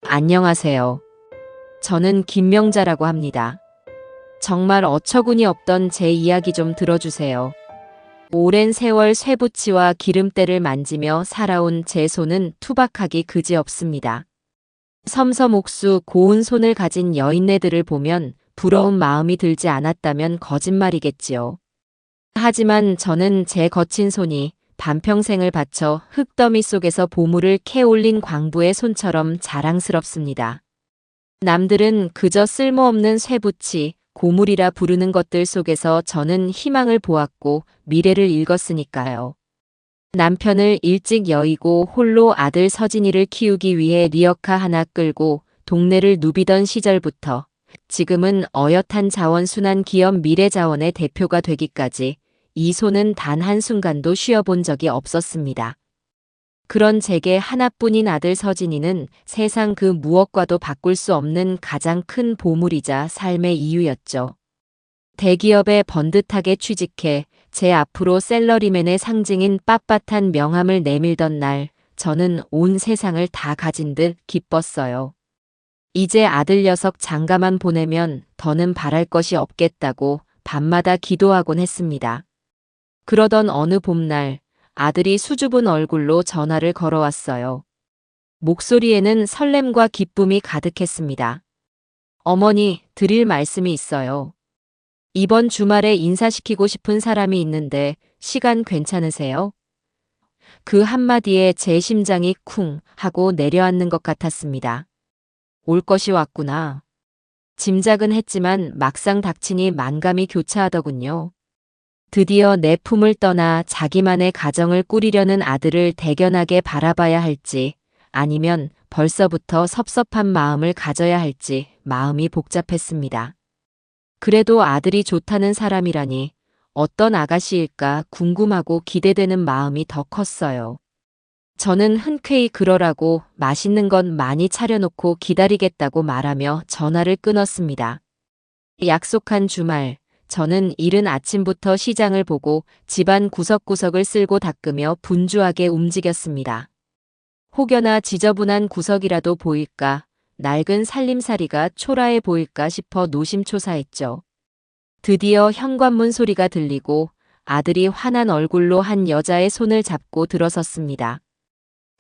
안녕하세요. 저는 김명자라고 합니다. 정말 어처구니 없던 제 이야기 좀 들어주세요. 오랜 세월 쇠붙이와 기름때를 만지며 살아온 제 손은 투박하기 그지없습니다. 섬섬옥수 고운 손을 가진 여인네들을 보면 부러운 마음이 들지 않았다면 거짓말이겠지요. 하지만 저는 제 거친 손이 반평생을 바쳐 흙더미 속에서 보물을 캐올린 광부의 손처럼 자랑스럽습니다. 남들은 그저 쓸모없는 쇠붙이, 고물이라 부르는 것들 속에서 저는 희망을 보았고 미래를 읽었으니까요. 남편을 일찍 여의고 홀로 아들 서진이를 키우기 위해 리어카 하나 끌고 동네를 누비던 시절부터 지금은 어엿한 자원순환 기업 미래자원의 대표가 되기까지 이 손은 단 한순간도 쉬어본 적이 없었습니다. 그런 제게 하나뿐인 아들 서진이는 세상 그 무엇과도 바꿀 수 없는 가장 큰 보물이자 삶의 이유였죠. 대기업에 번듯하게 취직해 제 앞으로 셀러리맨의 상징인 빳빳한 명함을 내밀던 날, 저는 온 세상을 다 가진 듯 기뻤어요. 이제 아들 녀석 장가만 보내면 더는 바랄 것이 없겠다고 밤마다 기도하곤 했습니다. 그러던 어느 봄날, 아들이 수줍은 얼굴로 전화를 걸어왔어요. 목소리에는 설렘과 기쁨이 가득했습니다. 어머니, 드릴 말씀이 있어요. 이번 주말에 인사시키고 싶은 사람이 있는데 시간 괜찮으세요? 그 한마디에 제 심장이 쿵 하고 내려앉는 것 같았습니다. 올 것이 왔구나. 짐작은 했지만 막상 닥치니 만감이 교차하더군요. 드디어 내 품을 떠나 자기만의 가정을 꾸리려는 아들을 대견하게 바라봐야 할지 아니면 벌써부터 섭섭한 마음을 가져야 할지 마음이 복잡했습니다. 그래도 아들이 좋다는 사람이라니 어떤 아가씨일까 궁금하고 기대되는 마음이 더 컸어요. 저는 흔쾌히 그러라고 맛있는 건 많이 차려놓고 기다리겠다고 말하며 전화를 끊었습니다. 약속한 주말, 저는 이른 아침부터 시장을 보고 집안 구석구석을 쓸고 닦으며 분주하게 움직였습니다. 혹여나 지저분한 구석이라도 보일까, 낡은 살림살이가 초라해 보일까 싶어 노심초사했죠. 드디어 현관문 소리가 들리고 아들이 환한 얼굴로 한 여자의 손을 잡고 들어섰습니다.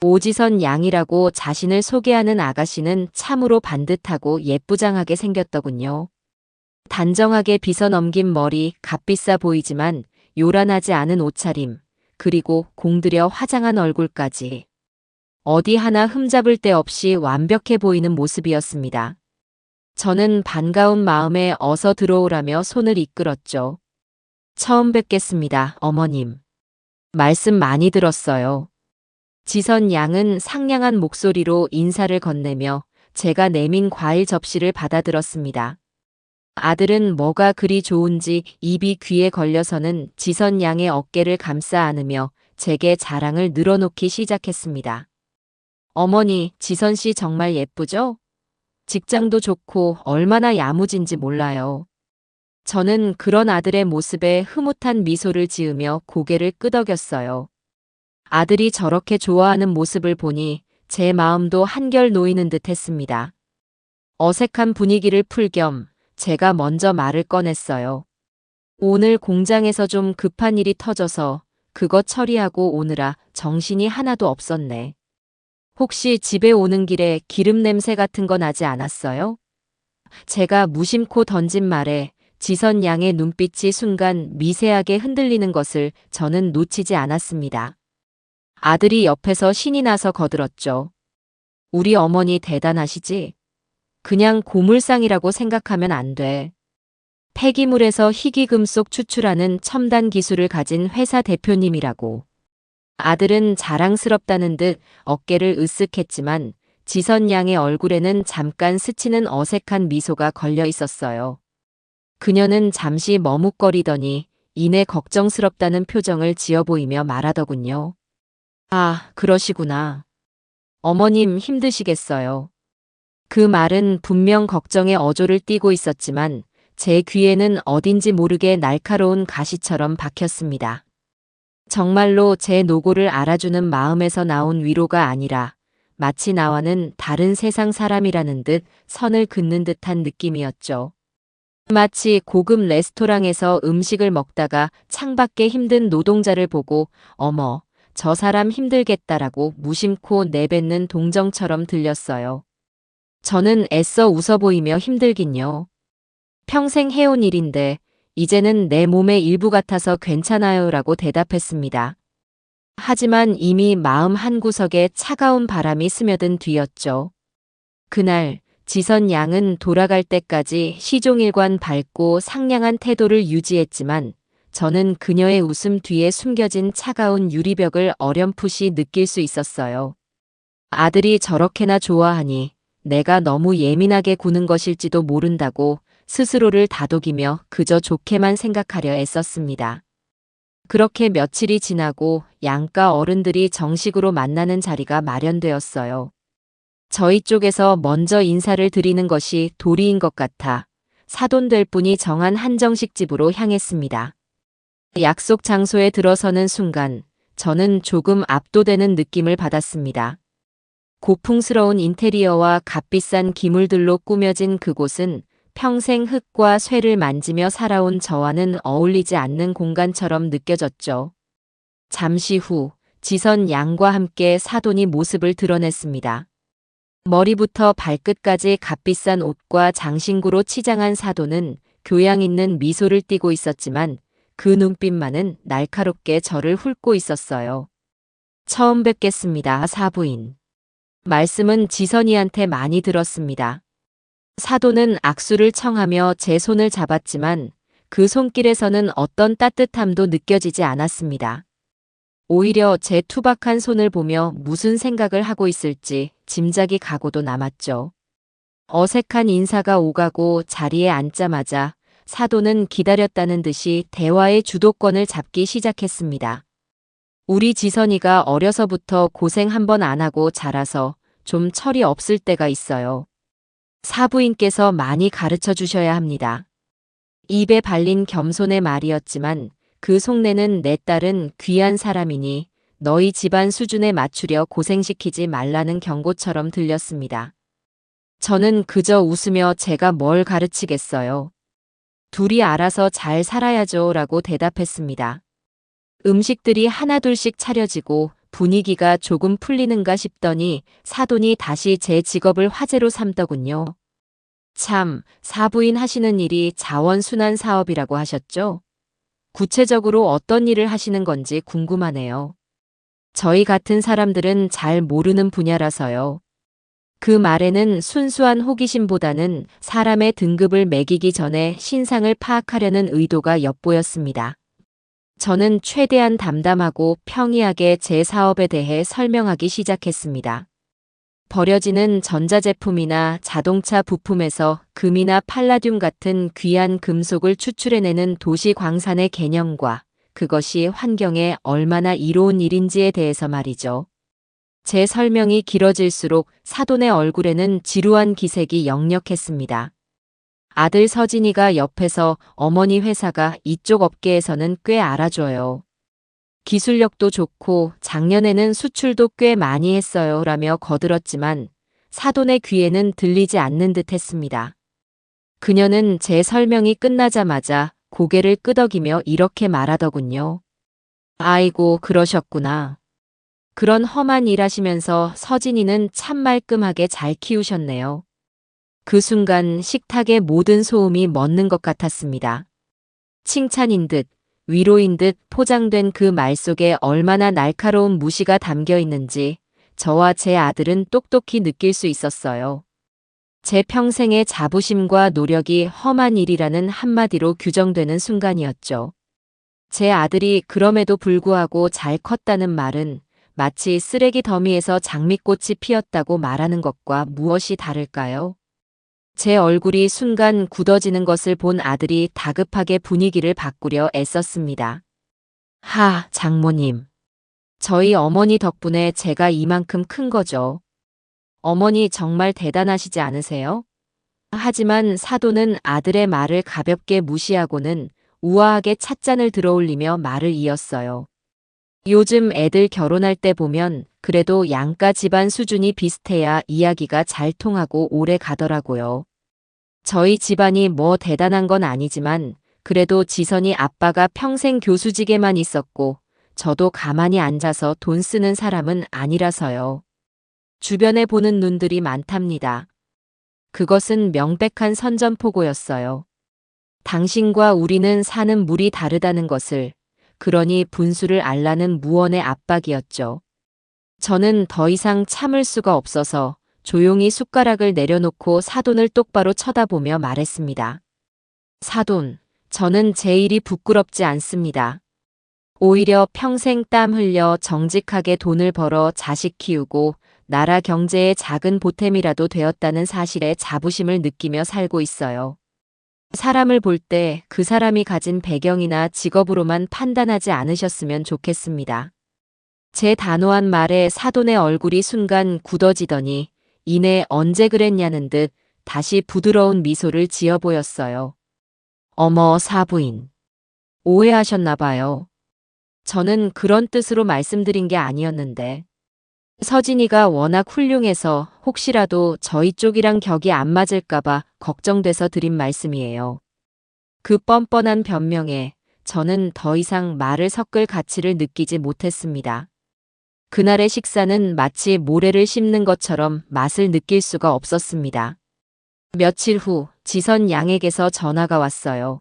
오지선 양이라고 자신을 소개하는 아가씨는 참으로 반듯하고 예쁘장하게 생겼더군요. 단정하게 빗어넘긴 머리, 값비싸 보이지만 요란하지 않은 옷차림, 그리고 공들여 화장한 얼굴까지. 어디 하나 흠잡을 데 없이 완벽해 보이는 모습이었습니다. 저는 반가운 마음에 어서 들어오라며 손을 이끌었죠. 처음 뵙겠습니다, 어머님. 말씀 많이 들었어요. 지선 양은 상냥한 목소리로 인사를 건네며 제가 내민 과일 접시를 받아들었습니다. 아들은 뭐가 그리 좋은지 입이 귀에 걸려서는 지선 양의 어깨를 감싸 안으며 제게 자랑을 늘어놓기 시작했습니다. 어머니, 지선 씨 정말 예쁘죠? 직장도 좋고 얼마나 야무진지 몰라요. 저는 그런 아들의 모습에 흐뭇한 미소를 지으며 고개를 끄덕였어요. 아들이 저렇게 좋아하는 모습을 보니 제 마음도 한결 놓이는 듯 했습니다. 어색한 분위기를 풀 겸 제가 먼저 말을 꺼냈어요. 오늘 공장에서 좀 급한 일이 터져서 그거 처리하고 오느라 정신이 하나도 없었네. 혹시 집에 오는 길에 기름 냄새 같은 거 나지 않았어요? 제가 무심코 던진 말에 지선 양의 눈빛이 순간 미세하게 흔들리는 것을 저는 놓치지 않았습니다. 아들이 옆에서 신이 나서 거들었죠. 우리 어머니 대단하시지? 그냥 고물상이라고 생각하면 안 돼. 폐기물에서 희귀금속 추출하는 첨단 기술을 가진 회사 대표님이라고. 아들은 자랑스럽다는 듯 어깨를 으쓱했지만 지선 양의 얼굴에는 잠깐 스치는 어색한 미소가 걸려 있었어요. 그녀는 잠시 머뭇거리더니 이내 걱정스럽다는 표정을 지어 보이며 말하더군요. 아, 그러시구나. 어머님 힘드시겠어요. 그 말은 분명 걱정의 어조를 띠고 있었지만 제 귀에는 어딘지 모르게 날카로운 가시처럼 박혔습니다. 정말로 제 노고를 알아주는 마음에서 나온 위로가 아니라 마치 나와는 다른 세상 사람이라는 듯 선을 긋는 듯한 느낌이었죠. 마치 고급 레스토랑에서 음식을 먹다가 창밖에 힘든 노동자를 보고 어머, 저 사람 힘들겠다라고 무심코 내뱉는 동정처럼 들렸어요. 저는 애써 웃어 보이며 힘들긴요. 평생 해온 일인데 이제는 내 몸의 일부 같아서 괜찮아요 라고 대답했습니다. 하지만 이미 마음 한구석에 차가운 바람이 스며든 뒤였죠. 그날 지선 양은 돌아갈 때까지 시종일관 밝고 상냥한 태도를 유지했지만 저는 그녀의 웃음 뒤에 숨겨진 차가운 유리벽을 어렴풋이 느낄 수 있었어요. 아들이 저렇게나 좋아하니 내가 너무 예민하게 구는 것일지도 모른다고 스스로를 다독이며 그저 좋게만 생각하려 애썼습니다. 그렇게 며칠이 지나고 양가 어른들이 정식으로 만나는 자리가 마련되었어요. 저희 쪽에서 먼저 인사를 드리는 것이 도리인 것 같아 사돈될 분이 정한 한정식 집으로 향했습니다. 약속 장소에 들어서는 순간 저는 조금 압도되는 느낌을 받았습니다. 고풍스러운 인테리어와 값비싼 기물들로 꾸며진 그곳은 평생 흙과 쇠를 만지며 살아온 저와는 어울리지 않는 공간처럼 느껴졌죠. 잠시 후 지선 양과 함께 사돈이 모습을 드러냈습니다. 머리부터 발끝까지 값비싼 옷과 장신구로 치장한 사돈은 교양 있는 미소를 띠고 있었지만 그 눈빛만은 날카롭게 저를 훑고 있었어요. 처음 뵙겠습니다, 사부인. 말씀은 지선이한테 많이 들었습니다. 사돈은 악수를 청하며 제 손을 잡았지만 그 손길에서는 어떤 따뜻함도 느껴지지 않았습니다. 오히려 제 투박한 손을 보며 무슨 생각을 하고 있을지 짐작이 가고도 남았죠. 어색한 인사가 오가고 자리에 앉자마자 사돈은 기다렸다는 듯이 대화의 주도권을 잡기 시작했습니다. 우리 지선이가 어려서부터 고생 한번 안 하고 자라서 좀 철이 없을 때가 있어요. 사부인께서 많이 가르쳐 주셔야 합니다. 입에 발린 겸손의 말이었지만 그 속내는 내 딸은 귀한 사람이니 너희 집안 수준에 맞추려 고생시키지 말라는 경고처럼 들렸습니다. 저는 그저 웃으며 제가 뭘 가르치겠어요. 둘이 알아서 잘 살아야죠 라고 대답했습니다. 음식들이 하나둘씩 차려지고 분위기가 조금 풀리는가 싶더니 사돈이 다시 제 직업을 화제로 삼더군요. 참, 사부인 하시는 일이 자원순환 사업이라고 하셨죠? 구체적으로 어떤 일을 하시는 건지 궁금하네요. 저희 같은 사람들은 잘 모르는 분야라서요. 그 말에는 순수한 호기심보다는 사람의 등급을 매기기 전에 신상을 파악하려는 의도가 엿보였습니다. 저는 최대한 담담하고 평이하게 제 사업에 대해 설명하기 시작했습니다. 버려지는 전자제품이나 자동차 부품에서 금이나 팔라듐 같은 귀한 금속을 추출해내는 도시광산의 개념과 그것이 환경에 얼마나 이로운 일인지에 대해서 말이죠. 제 설명이 길어질수록 사돈의 얼굴에는 지루한 기색이 역력했습니다. 아들 서진이가 옆에서 어머니 회사가 이쪽 업계에서는 꽤 알아줘요. 기술력도 좋고 작년에는 수출도 꽤 많이 했어요 라며 거들었지만 사돈의 귀에는 들리지 않는 듯 했습니다. 그녀는 제 설명이 끝나자마자 고개를 끄덕이며 이렇게 말하더군요. 아이고 그러셨구나. 그런 험한 일 하시면서 서진이는 참 말끔하게 잘 키우셨네요. 그 순간 식탁의 모든 소음이 멎는 것 같았습니다. 칭찬인 듯 위로인 듯 포장된 그 말 속에 얼마나 날카로운 무시가 담겨 있는지 저와 제 아들은 똑똑히 느낄 수 있었어요. 제 평생의 자부심과 노력이 험한 일이라는 한마디로 규정되는 순간이었죠. 제 아들이 그럼에도 불구하고 잘 컸다는 말은 마치 쓰레기 더미에서 장미꽃이 피었다고 말하는 것과 무엇이 다를까요? 제 얼굴이 순간 굳어지는 것을 본 아들이 다급하게 분위기를 바꾸려 애썼습니다. 하, 장모님. 저희 어머니 덕분에 제가 이만큼 큰 거죠. 어머니 정말 대단하시지 않으세요? 하지만 사돈은 아들의 말을 가볍게 무시하고는 우아하게 찻잔을 들어올리며 말을 이었어요. 요즘 애들 결혼할 때 보면 그래도 양가 집안 수준이 비슷해야 이야기가 잘 통하고 오래 가더라고요. 저희 집안이 뭐 대단한 건 아니지만 그래도 지선이 아빠가 평생 교수직에만 있었고 저도 가만히 앉아서 돈 쓰는 사람은 아니라서요. 주변에 보는 눈들이 많답니다. 그것은 명백한 선전포고였어요. 당신과 우리는 사는 물이 다르다는 것을, 그러니 분수를 알라는 무언의 압박이었죠. 저는 더 이상 참을 수가 없어서 조용히 숟가락을 내려놓고 사돈을 똑바로 쳐다보며 말했습니다. 사돈, 저는 제 일이 부끄럽지 않습니다. 오히려 평생 땀 흘려 정직하게 돈을 벌어 자식 키우고 나라 경제에 작은 보탬이라도 되었다는 사실에 자부심을 느끼며 살고 있어요. 사람을 볼 때 그 사람이 가진 배경이나 직업으로만 판단하지 않으셨으면 좋겠습니다. 제 단호한 말에 사돈의 얼굴이 순간 굳어지더니 이내 언제 그랬냐는 듯 다시 부드러운 미소를 지어 보였어요. 어머 사부인. 오해하셨나 봐요. 저는 그런 뜻으로 말씀드린 게 아니었는데. 서진이가 워낙 훌륭해서 혹시라도 저희 쪽이랑 격이 안 맞을까봐 걱정돼서 드린 말씀이에요. 그 뻔뻔한 변명에 저는 더 이상 말을 섞을 가치를 느끼지 못했습니다. 그날의 식사는 마치 모래를 씹는 것처럼 맛을 느낄 수가 없었습니다. 며칠 후 지선 양에게서 전화가 왔어요.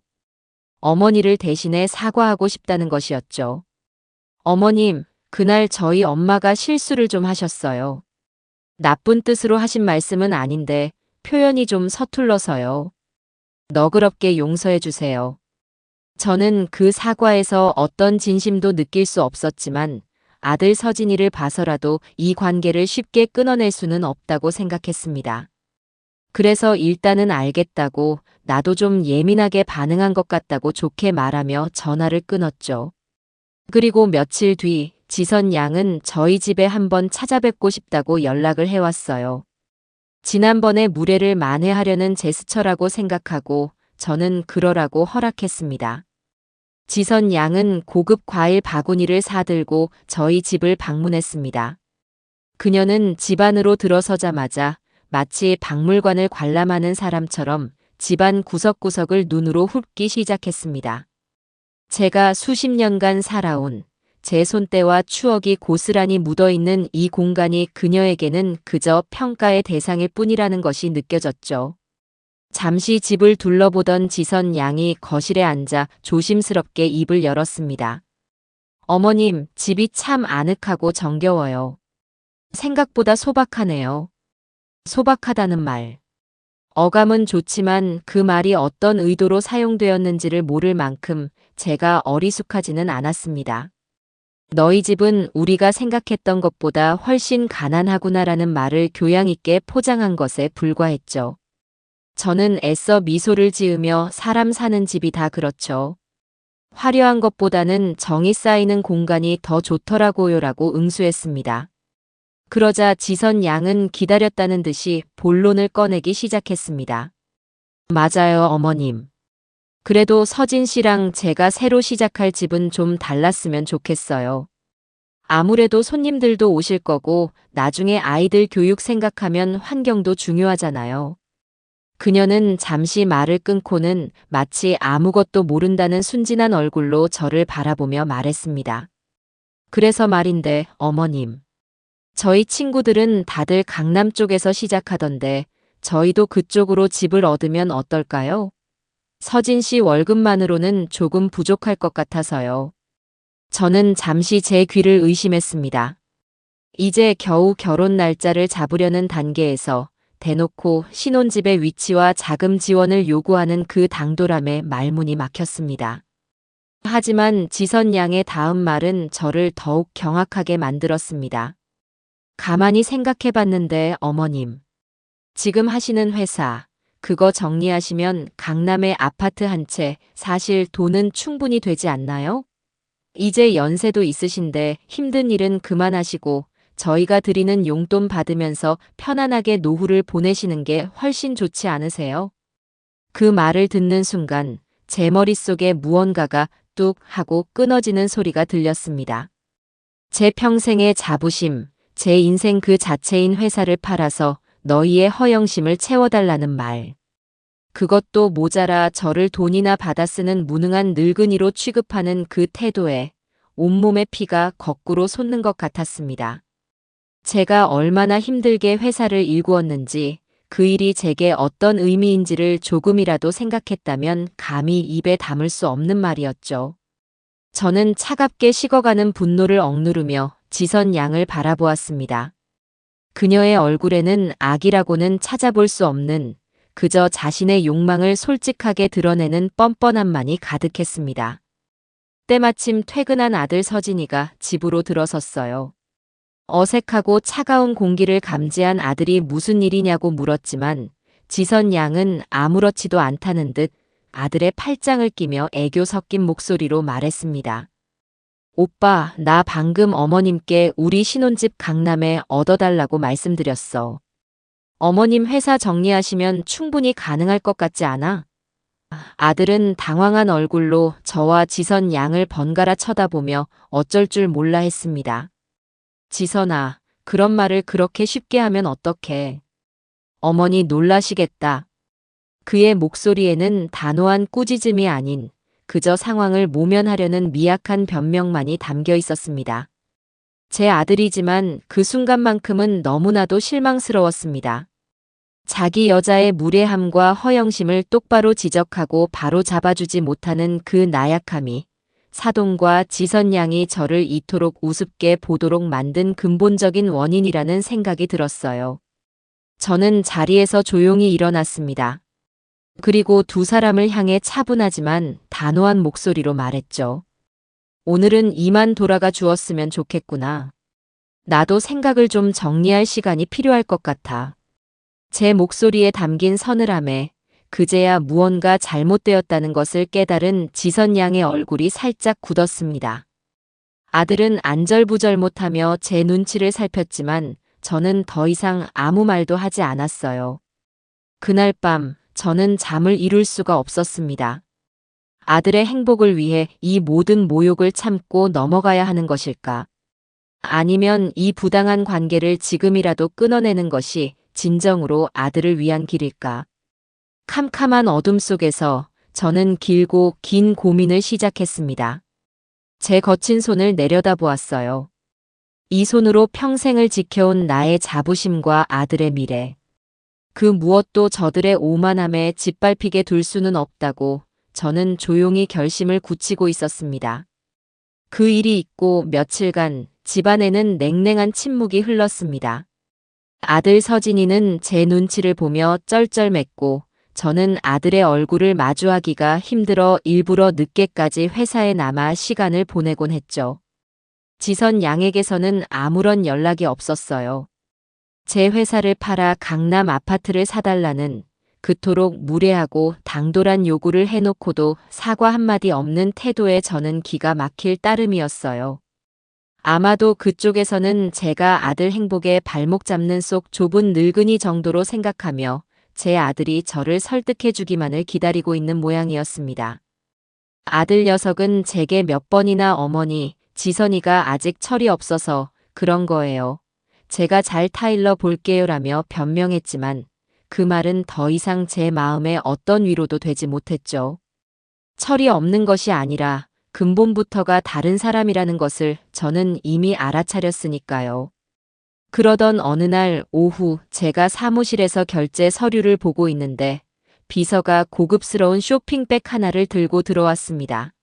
어머니를 대신해 사과하고 싶다는 것이었죠. 어머님, 그날 저희 엄마가 실수를 좀 하셨어요. 나쁜 뜻으로 하신 말씀은 아닌데 표현이 좀 서툴러서요. 너그럽게 용서해 주세요. 저는 그 사과에서 어떤 진심도 느낄 수 없었지만 아들 서진이를 봐서라도 이 관계를 쉽게 끊어낼 수는 없다고 생각했습니다. 그래서 일단은 알겠다고 나도 좀 예민하게 반응한 것 같다고 좋게 말하며 전화를 끊었죠. 그리고 며칠 뒤 지선 양은 저희 집에 한번 찾아뵙고 싶다고 연락을 해왔어요. 지난번에 무례를 만회하려는 제스처라고 생각하고 저는 그러라고 허락했습니다. 지선 양은 고급 과일 바구니를 사들고 저희 집을 방문했습니다. 그녀는 집 안으로 들어서자마자 마치 박물관을 관람하는 사람처럼 집안 구석구석을 눈으로 훑기 시작했습니다. 제가 수십 년간 살아온 제 손때와 추억이 고스란히 묻어있는 이 공간이 그녀에게는 그저 평가의 대상일 뿐이라는 것이 느껴졌죠. 잠시 집을 둘러보던 지선 양이 거실에 앉아 조심스럽게 입을 열었습니다. 어머님, 집이 참 아늑하고 정겨워요. 생각보다 소박하네요. 소박하다는 말. 어감은 좋지만 그 말이 어떤 의도로 사용되었는지를 모를 만큼 제가 어리숙하지는 않았습니다. 너희 집은 우리가 생각했던 것보다 훨씬 가난하구나라는 말을 교양 있게 포장한 것에 불과했죠. 저는 애써 미소를 지으며 사람 사는 집이 다 그렇죠. 화려한 것보다는 정이 쌓이는 공간이 더 좋더라고요라고 응수했습니다. 그러자 지선 양은 기다렸다는 듯이 본론을 꺼내기 시작했습니다. 맞아요, 어머님. 그래도 서진 씨랑 제가 새로 시작할 집은 좀 달랐으면 좋겠어요. 아무래도 손님들도 오실 거고 나중에 아이들 교육 생각하면 환경도 중요하잖아요. 그녀는 잠시 말을 끊고는 마치 아무것도 모른다는 순진한 얼굴로 저를 바라보며 말했습니다. 그래서 말인데, 어머님. 저희 친구들은 다들 강남 쪽에서 시작하던데 저희도 그쪽으로 집을 얻으면 어떨까요? 서진 씨 월급만으로는 조금 부족할 것 같아서요. 저는 잠시 제 귀를 의심했습니다. 이제 겨우 결혼 날짜를 잡으려는 단계에서 대놓고 신혼집의 위치와 자금 지원을 요구하는 그 당돌함에 말문이 막혔습니다. 하지만 지선 양의 다음 말은 저를 더욱 경악하게 만들었습니다. 가만히 생각해봤는데 어머님. 지금 하시는 회사, 그거 정리하시면 강남에 아파트 한 채, 사실 돈은 충분히 되지 않나요? 이제 연세도 있으신데 힘든 일은 그만하시고 저희가 드리는 용돈 받으면서 편안하게 노후를 보내시는 게 훨씬 좋지 않으세요? 그 말을 듣는 순간 제 머릿속에 무언가가 뚝 하고 끊어지는 소리가 들렸습니다. 제 평생의 자부심, 제 인생 그 자체인 회사를 팔아서 너희의 허영심을 채워달라는 말. 그것도 모자라 저를 돈이나 받아 쓰는 무능한 늙은이로 취급하는 그 태도에 온몸의 피가 거꾸로 솟는 것 같았습니다. 제가 얼마나 힘들게 회사를 일구었는지, 그 일이 제게 어떤 의미인지를 조금이라도 생각했다면 감히 입에 담을 수 없는 말이었죠. 저는 차갑게 식어가는 분노를 억누르며 지선 양을 바라보았습니다. 그녀의 얼굴에는 악이라고는 찾아볼 수 없는, 그저 자신의 욕망을 솔직하게 드러내는 뻔뻔함만이 가득했습니다. 때마침 퇴근한 아들 서진이가 집으로 들어섰어요. 어색하고 차가운 공기를 감지한 아들이 무슨 일이냐고 물었지만 지선 양은 아무렇지도 않다는 듯 아들의 팔짱을 끼며 애교 섞인 목소리로 말했습니다. 오빠, 나 방금 어머님께 우리 신혼집 강남에 얻어달라고 말씀드렸어. 어머님 회사 정리하시면 충분히 가능할 것 같지 않아? 아들은 당황한 얼굴로 저와 지선 양을 번갈아 쳐다보며 어쩔 줄 몰라 했습니다. 지선아, 그런 말을 그렇게 쉽게 하면 어떡해. 어머니 놀라시겠다. 그의 목소리에는 단호한 꾸짖음이 아닌 그저 상황을 모면하려는 미약한 변명만이 담겨 있었습니다. 제 아들이지만 그 순간만큼은 너무나도 실망스러웠습니다. 자기 여자의 무례함과 허영심을 똑바로 지적하고 바로 잡아주지 못하는 그 나약함이 사돈과 지선 양이 저를 이토록 우습게 보도록 만든 근본적인 원인이라는 생각이 들었어요. 저는 자리에서 조용히 일어났습니다. 그리고 두 사람을 향해 차분하지만 단호한 목소리로 말했죠. 오늘은 이만 돌아가 주었으면 좋겠구나. 나도 생각을 좀 정리할 시간이 필요할 것 같아. 제 목소리에 담긴 서늘함에 그제야 무언가 잘못되었다는 것을 깨달은 지선 양의 얼굴이 살짝 굳었습니다. 아들은 안절부절 못하며 제 눈치를 살폈지만 저는 더 이상 아무 말도 하지 않았어요. 그날 밤 저는 잠을 이룰 수가 없었습니다. 아들의 행복을 위해 이 모든 모욕을 참고 넘어가야 하는 것일까? 아니면 이 부당한 관계를 지금이라도 끊어내는 것이 진정으로 아들을 위한 길일까? 캄캄한 어둠 속에서 저는 길고 긴 고민을 시작했습니다. 제 거친 손을 내려다보았어요. 이 손으로 평생을 지켜온 나의 자부심과 아들의 미래. 그 무엇도 저들의 오만함에 짓밟히게 둘 수는 없다고 저는 조용히 결심을 굳히고 있었습니다. 그 일이 있고 며칠간 집안에는 냉랭한 침묵이 흘렀습니다. 아들 서진이는 제 눈치를 보며 쩔쩔맸고 저는 아들의 얼굴을 마주하기가 힘들어 일부러 늦게까지 회사에 남아 시간을 보내곤 했죠. 지선 양에게서는 아무런 연락이 없었어요. 제 회사를 팔아 강남 아파트를 사달라는 그토록 무례하고 당돌한 요구를 해놓고도 사과 한마디 없는 태도에 저는 기가 막힐 따름이었어요. 아마도 그쪽에서는 제가 아들 행복에 발목 잡는 속 좁은 늙은이 정도로 생각하며 제 아들이 저를 설득해주기만을 기다리고 있는 모양이었습니다. 아들 녀석은 제게 몇 번이나 어머니, 지선이가 아직 철이 없어서 그런 거예요. 제가 잘 타일러 볼게요라며 변명했지만 그 말은 더 이상 제 마음에 어떤 위로도 되지 못했죠. 철이 없는 것이 아니라 근본부터가 다른 사람이라는 것을 저는 이미 알아차렸으니까요. 그러던 어느 날 오후 제가 사무실에서 결제 서류를 보고 있는데 비서가 고급스러운 쇼핑백 하나를 들고 들어왔습니다.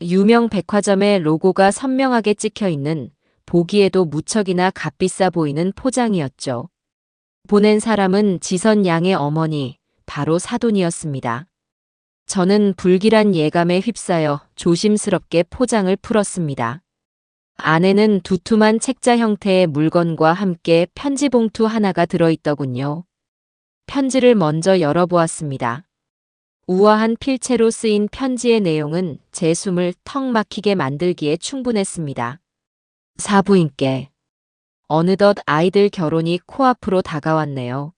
유명 백화점의 로고가 선명하게 찍혀 있는 보기에도 무척이나 값비싸 보이는 포장이었죠. 보낸 사람은 지선 양의 어머니, 바로 사돈이었습니다. 저는 불길한 예감에 휩싸여 조심스럽게 포장을 풀었습니다. 안에는 두툼한 책자 형태의 물건과 함께 편지 봉투 하나가 들어있더군요. 편지를 먼저 열어보았습니다. 우아한 필체로 쓰인 편지의 내용은 제 숨을 턱 막히게 만들기에 충분했습니다. 사부인께. 어느덧 아이들 결혼이 코앞으로 다가왔네요.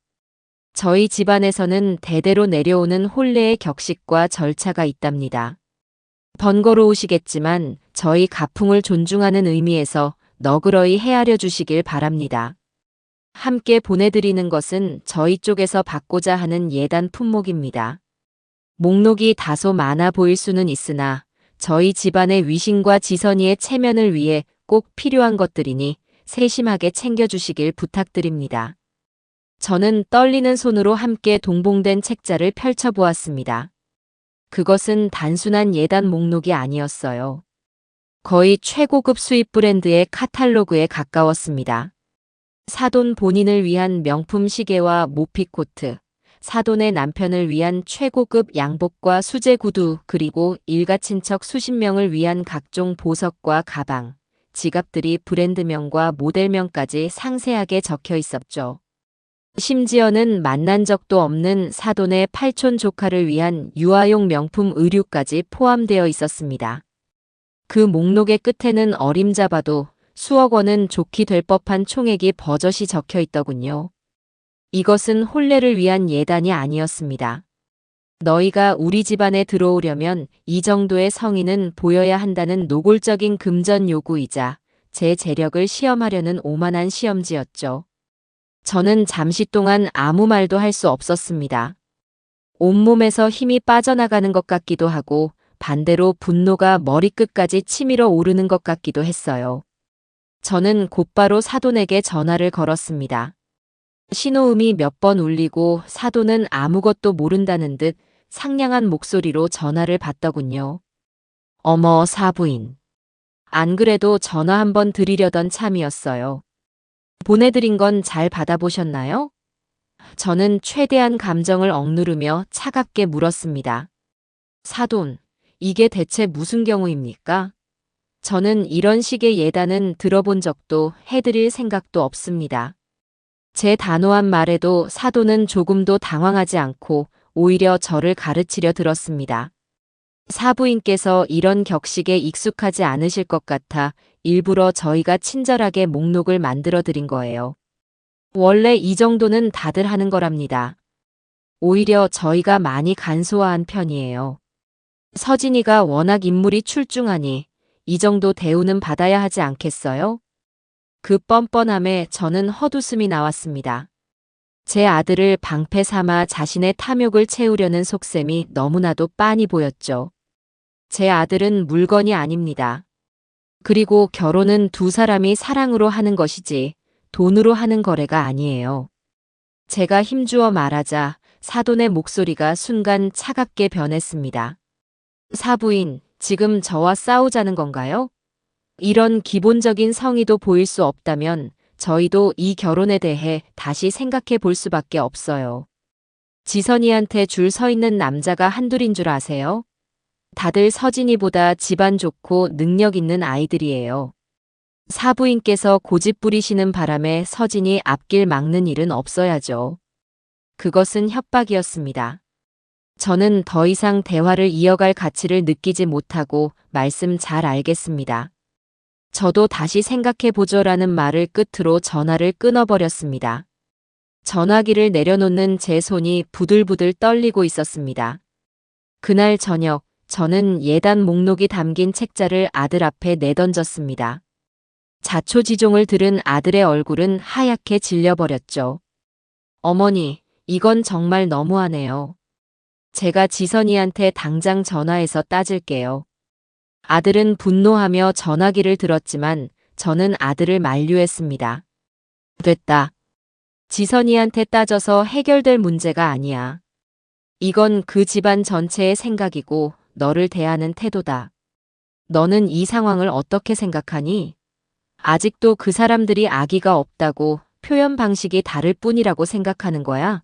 저희 집안에서는 대대로 내려오는 혼례의 격식과 절차가 있답니다. 번거로우시겠지만 저희 가풍을 존중하는 의미에서 너그러이 헤아려 주시길 바랍니다. 함께 보내드리는 것은 저희 쪽에서 받고자 하는 예단 품목입니다. 목록이 다소 많아 보일 수는 있으나 저희 집안의 위신과 지선이의 체면을 위해 꼭 필요한 것들이니 세심하게 챙겨주시길 부탁드립니다. 저는 떨리는 손으로 함께 동봉된 책자를 펼쳐보았습니다. 그것은 단순한 예단 목록이 아니었어요. 거의 최고급 수입 브랜드의 카탈로그에 가까웠습니다. 사돈 본인을 위한 명품 시계와 모피코트, 사돈의 남편을 위한 최고급 양복과 수제 구두, 그리고 일가 친척 수십 명을 위한 각종 보석과 가방, 지갑들이 브랜드명과 모델명까지 상세하게 적혀 있었죠. 심지어는 만난 적도 없는 사돈의 팔촌 조카를 위한 유아용 명품 의류까지 포함되어 있었습니다. 그 목록의 끝에는 어림잡아도 수억 원은 좋게 될 법한 총액이 버젓이 적혀 있더군요. 이것은 혼례를 위한 예단이 아니었습니다. 너희가 우리 집안에 들어오려면 이 정도의 성의는 보여야 한다는 노골적인 금전 요구이자 제 재력을 시험하려는 오만한 시험지였죠. 저는 잠시 동안 아무 말도 할 수 없었습니다. 온몸에서 힘이 빠져나가는 것 같기도 하고 반대로 분노가 머리끝까지 치밀어 오르는 것 같기도 했어요. 저는 곧바로 사돈에게 전화를 걸었습니다. 신호음이 몇 번 울리고 사돈은 아무것도 모른다는 듯 상냥한 목소리로 전화를 받더군요. 어머, 사부인. 안 그래도 전화 한번 드리려던 참이었어요. 보내드린 건 잘 받아보셨나요? 저는 최대한 감정을 억누르며 차갑게 물었습니다. 사돈, 이게 대체 무슨 경우입니까? 저는 이런 식의 예단은 들어본 적도 해드릴 생각도 없습니다. 제 단호한 말에도 사돈은 조금도 당황하지 않고 오히려 저를 가르치려 들었습니다. 사부인께서 이런 격식에 익숙하지 않으실 것 같아 일부러 저희가 친절하게 목록을 만들어 드린 거예요. 원래 이 정도는 다들 하는 거랍니다. 오히려 저희가 많이 간소화한 편이에요. 서진이가 워낙 인물이 출중하니 이 정도 대우는 받아야 하지 않겠어요? 그 뻔뻔함에 저는 헛웃음이 나왔습니다. 제 아들을 방패 삼아 자신의 탐욕을 채우려는 속셈이 너무나도 빤히 보였죠. 제 아들은 물건이 아닙니다. 그리고 결혼은 두 사람이 사랑으로 하는 것이지 돈으로 하는 거래가 아니에요. 제가 힘주어 말하자 사돈의 목소리가 순간 차갑게 변했습니다. 사부인, 지금 저와 싸우자는 건가요? 이런 기본적인 성의도 보일 수 없다면 저희도 이 결혼에 대해 다시 생각해 볼 수밖에 없어요. 지선이한테 줄 서 있는 남자가 한둘인 줄 아세요? 다들 서진이보다 집안 좋고 능력 있는 아이들이에요. 사부인께서 고집 부리시는 바람에 서진이 앞길 막는 일은 없어야죠. 그것은 협박이었습니다. 저는 더 이상 대화를 이어갈 가치를 느끼지 못하고 말씀 잘 알겠습니다. 저도 다시 생각해보죠라는 말을 끝으로 전화를 끊어버렸습니다. 전화기를 내려놓는 제 손이 부들부들 떨리고 있었습니다. 그날 저녁, 저는 예단 목록이 담긴 책자를 아들 앞에 내던졌습니다. 자초지종을 들은 아들의 얼굴은 하얗게 질려버렸죠. 어머니, 이건 정말 너무하네요. 제가 지선이한테 당장 전화해서 따질게요. 아들은 분노하며 전화기를 들었지만 저는 아들을 만류했습니다. 됐다. 지선이한테 따져서 해결될 문제가 아니야. 이건 그 집안 전체의 생각이고 너를 대하는 태도다. 너는 이 상황을 어떻게 생각하니? 아직도 그 사람들이 아기가 없다고 표현 방식이 다를 뿐이라고 생각하는 거야?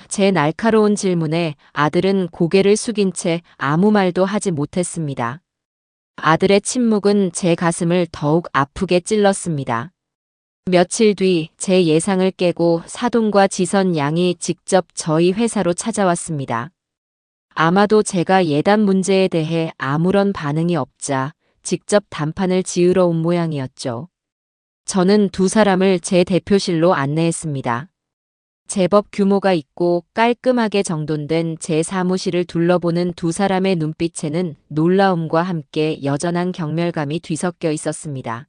제 날카로운 질문에 아들은 고개를 숙인 채 아무 말도 하지 못했습니다. 아들의 침묵은 제 가슴을 더욱 아프게 찔렀습니다. 며칠 뒤 제 예상을 깨고 사돈과 지선 양이 직접 저희 회사로 찾아왔습니다. 아마도 제가 예단 문제에 대해 아무런 반응이 없자 직접 담판을 지으러 온 모양이었죠. 저는 두 사람을 제 대표실로 안내했습니다. 제법 규모가 있고 깔끔하게 정돈된 제 사무실을 둘러보는 두 사람의 눈빛에는 놀라움과 함께 여전한 경멸감이 뒤섞여 있었습니다.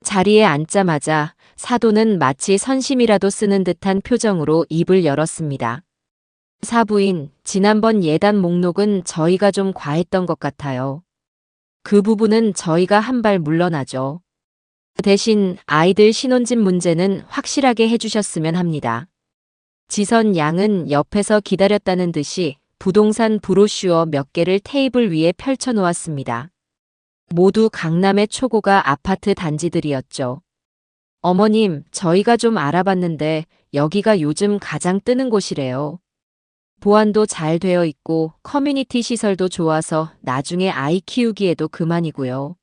자리에 앉자마자 사도는 마치 선심이라도 쓰는 듯한 표정으로 입을 열었습니다. 사부인, 지난번 예단 목록은 저희가 좀 과했던 것 같아요. 그 부분은 저희가 한 발 물러나죠. 대신 아이들 신혼집 문제는 확실하게 해주셨으면 합니다. 지선 양은 옆에서 기다렸다는 듯이 부동산 브로슈어 몇 개를 테이블 위에 펼쳐놓았습니다. 모두 강남의 초고가 아파트 단지들이었죠. 어머님, 저희가 좀 알아봤는데 여기가 요즘 가장 뜨는 곳이래요. 보안도 잘 되어 있고 커뮤니티 시설도 좋아서 나중에 아이 키우기에도 그만이고요.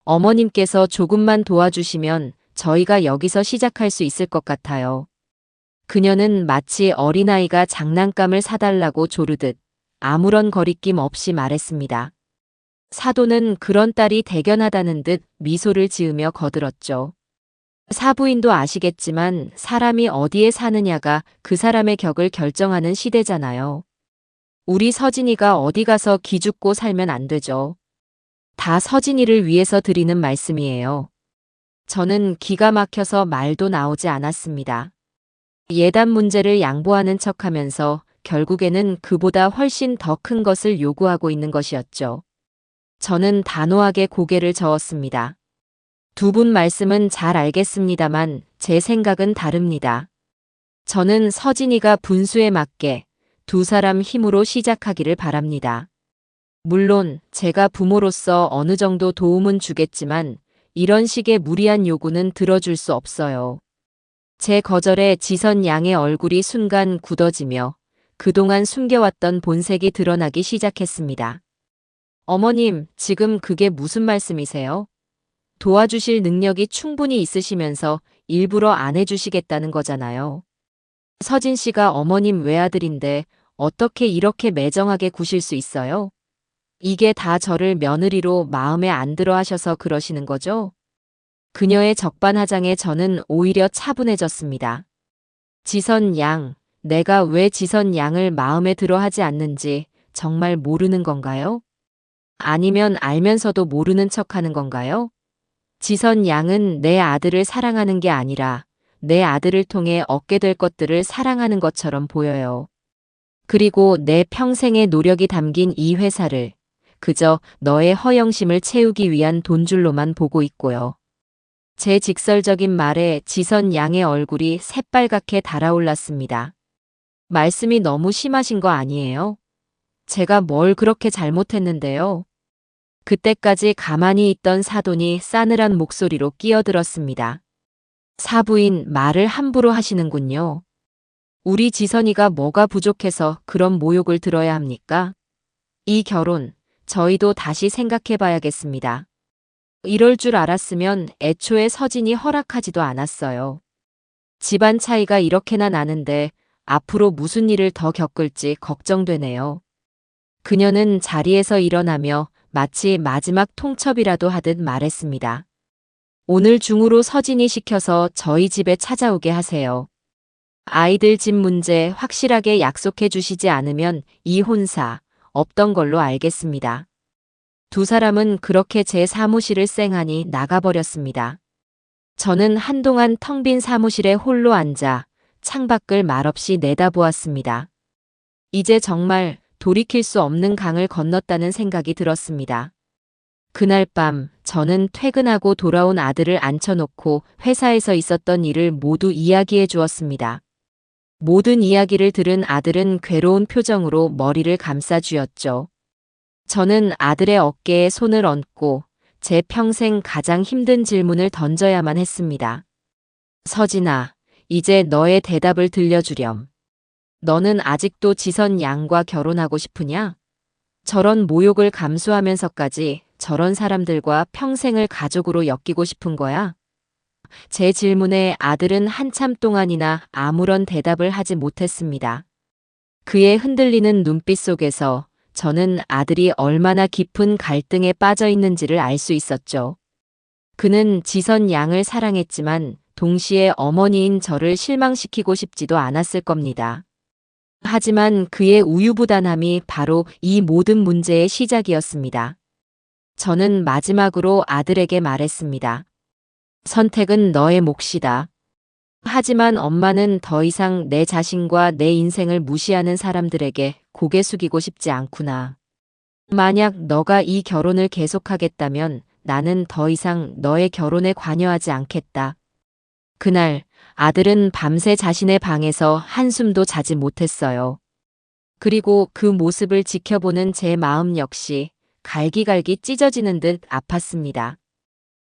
어머님께서 조금만 도와주시면 저희가 여기서 시작할 수 있을 것 같아요. 그녀는 마치 어린아이가 장난감을 사달라고 조르듯 아무런 거리낌 없이 말했습니다. 사도는 그런 딸이 대견하다는 듯 미소를 지으며 거들었죠. 사부인도 아시겠지만 사람이 어디에 사느냐가 그 사람의 격을 결정하는 시대잖아요. 우리 서진이가 어디 가서 기죽고 살면 안 되죠. 다 서진이를 위해서 드리는 말씀이에요. 저는 기가 막혀서 말도 나오지 않았습니다. 예단 문제를 양보하는 척하면서 결국에는 그보다 훨씬 더 큰 것을 요구하고 있는 것이었죠. 저는 단호하게 고개를 저었습니다. 두 분 말씀은 잘 알겠습니다만 제 생각은 다릅니다. 저는 서진이가 분수에 맞게 두 사람 힘으로 시작하기를 바랍니다. 물론 제가 부모로서 어느 정도 도움은 주겠지만 이런 식의 무리한 요구는 들어줄 수 없어요. 제 거절에 지선 양의 얼굴이 순간 굳어지며 그동안 숨겨왔던 본색이 드러나기 시작했습니다. 어머님, 지금 그게 무슨 말씀이세요? 도와주실 능력이 충분히 있으시면서 일부러 안 해주시겠다는 거잖아요. 서진 씨가 어머님 외아들인데 어떻게 이렇게 매정하게 구실 수 있어요? 이게 다 저를 며느리로 마음에 안 들어 하셔서 그러시는 거죠? 그녀의 적반하장에 저는 오히려 차분해졌습니다. 지선 양, 내가 왜 지선 양을 마음에 들어 하지 않는지 정말 모르는 건가요? 아니면 알면서도 모르는 척 하는 건가요? 지선 양은 내 아들을 사랑하는 게 아니라 내 아들을 통해 얻게 될 것들을 사랑하는 것처럼 보여요. 그리고 내 평생의 노력이 담긴 이 회사를 그저 너의 허영심을 채우기 위한 돈줄로만 보고 있고요. 제 직설적인 말에 지선 양의 얼굴이 새빨갛게 달아올랐습니다. 말씀이 너무 심하신 거 아니에요? 제가 뭘 그렇게 잘못했는데요? 그때까지 가만히 있던 사돈이 싸늘한 목소리로 끼어들었습니다. 사부인, 말을 함부로 하시는군요. 우리 지선이가 뭐가 부족해서 그런 모욕을 들어야 합니까? 이 결혼, 저희도 다시 생각해 봐야겠습니다. 이럴 줄 알았으면 애초에 서진이 허락하지도 않았어요. 집안 차이가 이렇게나 나는데 앞으로 무슨 일을 더 겪을지 걱정되네요. 그녀는 자리에서 일어나며 마치 마지막 통첩이라도 하듯 말했습니다. 오늘 중으로 서진이 시켜서 저희 집에 찾아오게 하세요. 아이들 집 문제 확실하게 약속해 주시지 않으면 이 혼사 없던 걸로 알겠습니다. 두 사람은 그렇게 제 사무실을 쌩하니 나가버렸습니다. 저는 한동안 텅 빈 사무실에 홀로 앉아 창밖을 말없이 내다보았습니다. 이제 정말 돌이킬 수 없는 강을 건넜다는 생각이 들었습니다. 그날 밤 저는 퇴근하고 돌아온 아들을 앉혀놓고 회사에서 있었던 일을 모두 이야기해 주었습니다. 모든 이야기를 들은 아들은 괴로운 표정으로 머리를 감싸 쥐었죠. 저는 아들의 어깨에 손을 얹고 제 평생 가장 힘든 질문을 던져야만 했습니다. 서진아, 이제 너의 대답을 들려주렴. 너는 아직도 지선 양과 결혼하고 싶으냐? 저런 모욕을 감수하면서까지 저런 사람들과 평생을 가족으로 엮이고 싶은 거야? 제 질문에 아들은 한참 동안이나 아무런 대답을 하지 못했습니다. 그의 흔들리는 눈빛 속에서 저는 아들이 얼마나 깊은 갈등에 빠져 있는지를 알 수 있었죠. 그는 지선 양을 사랑했지만 동시에 어머니인 저를 실망시키고 싶지도 않았을 겁니다. 하지만 그의 우유부단함이 바로 이 모든 문제의 시작이었습니다. 저는 마지막으로 아들에게 말했습니다. 선택은 너의 몫이다. 하지만 엄마는 더 이상 내 자신과 내 인생을 무시하는 사람들에게 고개 숙이고 싶지 않구나. 만약 너가 이 결혼을 계속하겠다면 나는 더 이상 너의 결혼에 관여하지 않겠다. 그날 아들은 밤새 자신의 방에서 한숨도 자지 못했어요. 그리고 그 모습을 지켜보는 제 마음 역시 갈기갈기 찢어지는 듯 아팠습니다.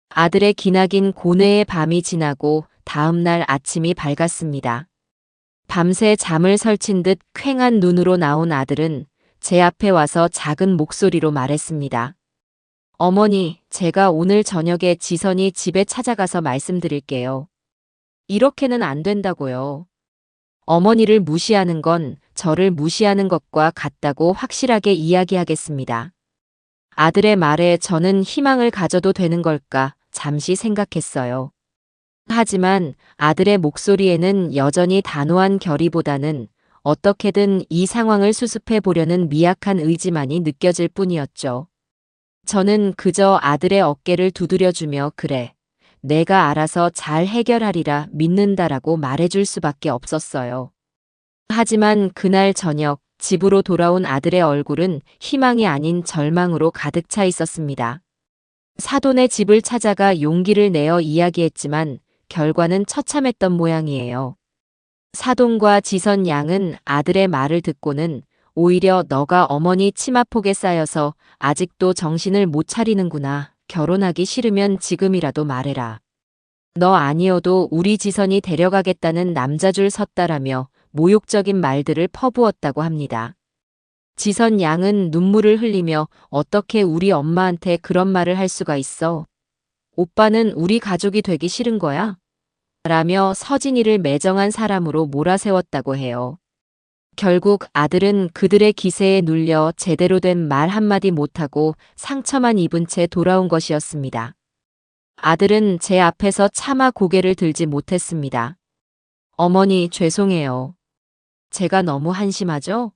아들의 기나긴 고뇌의 밤이 지나고 다음 날 아침이 밝았습니다. 밤새 잠을 설친 듯 퀭한 눈으로 나온 아들은 제 앞에 와서 작은 목소리로 말했습니다. 어머니, 제가 오늘 저녁에 지선이 집에 찾아가서 말씀드릴게요. 이렇게는 안 된다고요. 어머니를 무시하는 건 저를 무시하는 것과 같다고 확실하게 이야기하겠습니다. 아들의 말에 저는 희망을 가져도 되는 걸까 잠시 생각했어요. 하지만 아들의 목소리에는 여전히 단호한 결의보다는 어떻게든 이 상황을 수습해 보려는 미약한 의지만이 느껴질 뿐이었죠. 저는 그저 아들의 어깨를 두드려주며 그래, 내가 알아서 잘 해결하리라 믿는다라고 말해줄 수밖에 없었어요. 하지만 그날 저녁 집으로 돌아온 아들의 얼굴은 희망이 아닌 절망으로 가득 차 있었습니다. 사돈의 집을 찾아가 용기를 내어 이야기했지만 결과는 처참했던 모양이에요. 사돈과 지선 양은 아들의 말을 듣고는 오히려 너가 어머니 치마폭에 쌓여서 아직도 정신을 못 차리는구나. 결혼하기 싫으면 지금이라도 말해라. 너 아니어도 우리 지선이 데려가겠다는 남자 줄 섰다라며 모욕적인 말들을 퍼부었다고 합니다. 지선 양은 눈물을 흘리며 어떻게 우리 엄마한테 그런 말을 할 수가 있어? 오빠는 우리 가족이 되기 싫은 거야? 라며 서진이를 매정한 사람으로 몰아세웠다고 해요. 결국 아들은 그들의 기세에 눌려 제대로 된 말 한마디 못하고 상처만 입은 채 돌아온 것이었습니다. 아들은 제 앞에서 차마 고개를 들지 못했습니다. 어머니, 죄송해요. 제가 너무 한심하죠?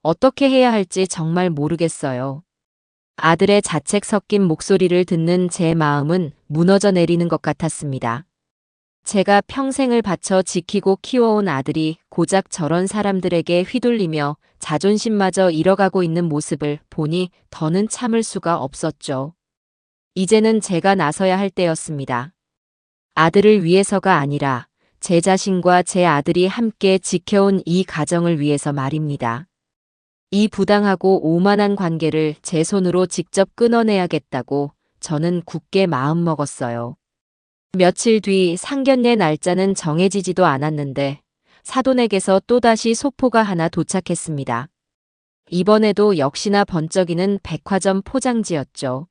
어떻게 해야 할지 정말 모르겠어요. 아들의 자책 섞인 목소리를 듣는 제 마음은 무너져 내리는 것 같았습니다. 제가 평생을 바쳐 지키고 키워온 아들이 고작 저런 사람들에게 휘둘리며 자존심마저 잃어가고 있는 모습을 보니 더는 참을 수가 없었죠. 이제는 제가 나서야 할 때였습니다. 아들을 위해서가 아니라 제 자신과 제 아들이 함께 지켜온 이 가정을 위해서 말입니다. 이 부당하고 오만한 관계를 제 손으로 직접 끊어내야겠다고 저는 굳게 마음먹었어요. 며칠 뒤 상견례 날짜는 정해지지도 않았는데 사돈에게서 또다시 소포가 하나 도착했습니다. 이번에도 역시나 번쩍이는 백화점 포장지였죠.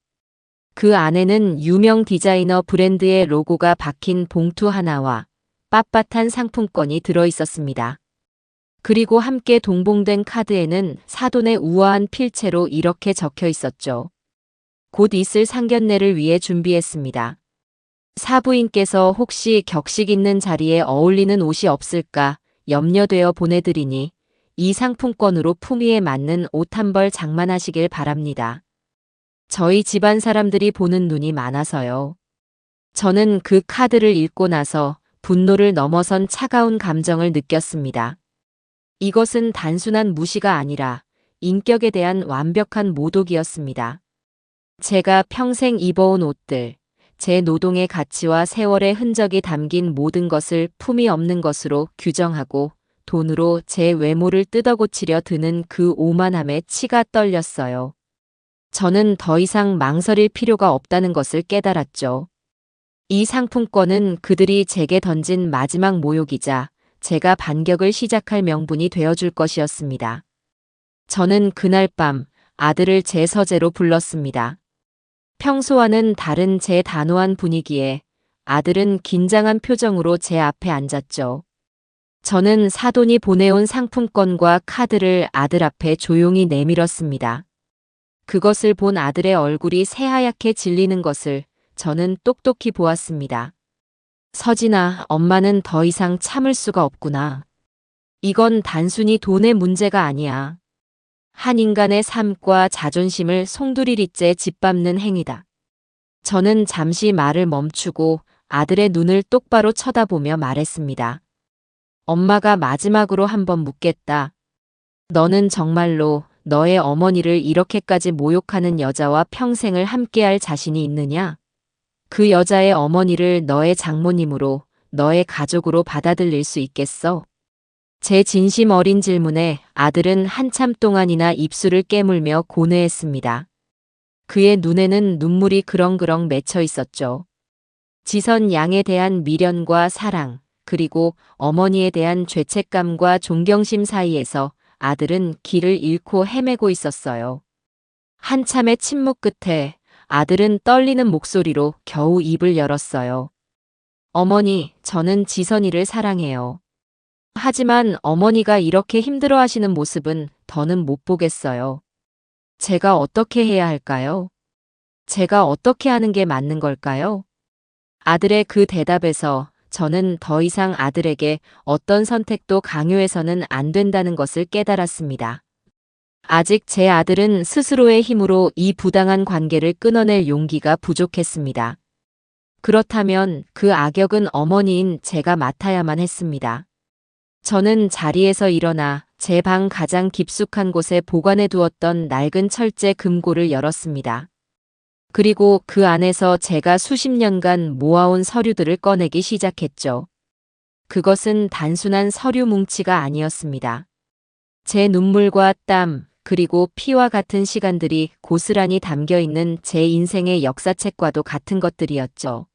그 안에는 유명 디자이너 브랜드의 로고가 박힌 봉투 하나와 빳빳한 상품권이 들어있었습니다. 그리고 함께 동봉된 카드에는 사돈의 우아한 필체로 이렇게 적혀 있었죠. 곧 있을 상견례를 위해 준비했습니다. 사부인께서 혹시 격식 있는 자리에 어울리는 옷이 없을까 염려되어 보내드리니 이 상품권으로 품위에 맞는 옷 한 벌 장만하시길 바랍니다. 저희 집안 사람들이 보는 눈이 많아서요. 저는 그 카드를 읽고 나서 분노를 넘어선 차가운 감정을 느꼈습니다. 이것은 단순한 무시가 아니라 인격에 대한 완벽한 모독이었습니다. 제가 평생 입어온 옷들, 제 노동의 가치와 세월의 흔적이 담긴 모든 것을 품위 없는 것으로 규정하고 돈으로 제 외모를 뜯어고치려 드는 그 오만함에 치가 떨렸어요. 저는 더 이상 망설일 필요가 없다는 것을 깨달았죠. 이 상품권은 그들이 제게 던진 마지막 모욕이자 제가 반격을 시작할 명분이 되어줄 것이었습니다. 저는 그날 밤 아들을 제 서재로 불렀습니다. 평소와는 다른 제 단호한 분위기에 아들은 긴장한 표정으로 제 앞에 앉았죠. 저는 사돈이 보내온 상품권과 카드를 아들 앞에 조용히 내밀었습니다. 그것을 본 아들의 얼굴이 새하얗게 질리는 것을 저는 똑똑히 보았습니다. 서진아, 엄마는 더 이상 참을 수가 없구나. 이건 단순히 돈의 문제가 아니야. 한 인간의 삶과 자존심을 송두리째 짓밟는 행위다. 저는 잠시 말을 멈추고 아들의 눈을 똑바로 쳐다보며 말했습니다. 엄마가 마지막으로 한번 묻겠다. 너는 정말로 너의 어머니를 이렇게까지 모욕하는 여자와 평생을 함께할 자신이 있느냐? 그 여자의 어머니를 너의 장모님으로, 너의 가족으로 받아들일 수 있겠어? 제 진심 어린 질문에 아들은 한참 동안이나 입술을 깨물며 고뇌했습니다. 그의 눈에는 눈물이 그렁그렁 맺혀 있었죠. 지선 양에 대한 미련과 사랑, 그리고 어머니에 대한 죄책감과 존경심 사이에서 아들은 길을 잃고 헤매고 있었어요. 한참의 침묵 끝에 아들은 떨리는 목소리로 겨우 입을 열었어요. 어머니, 저는 지선이를 사랑해요. 하지만 어머니가 이렇게 힘들어하시는 모습은 더는 못 보겠어요. 제가 어떻게 해야 할까요? 제가 어떻게 하는 게 맞는 걸까요? 아들의 그 대답에서 저는 더 이상 아들에게 어떤 선택도 강요해서는 안 된다는 것을 깨달았습니다. 아직 제 아들은 스스로의 힘으로 이 부당한 관계를 끊어낼 용기가 부족했습니다. 그렇다면 그 악역은 어머니인 제가 맡아야만 했습니다. 저는 자리에서 일어나 제 방 가장 깊숙한 곳에 보관해 두었던 낡은 철제 금고를 열었습니다. 그리고 그 안에서 제가 수십 년간 모아온 서류들을 꺼내기 시작했죠. 그것은 단순한 서류 뭉치가 아니었습니다. 제 눈물과 땀, 그리고 피와 같은 시간들이 고스란히 담겨 있는 제 인생의 역사책과도 같은 것들이었죠.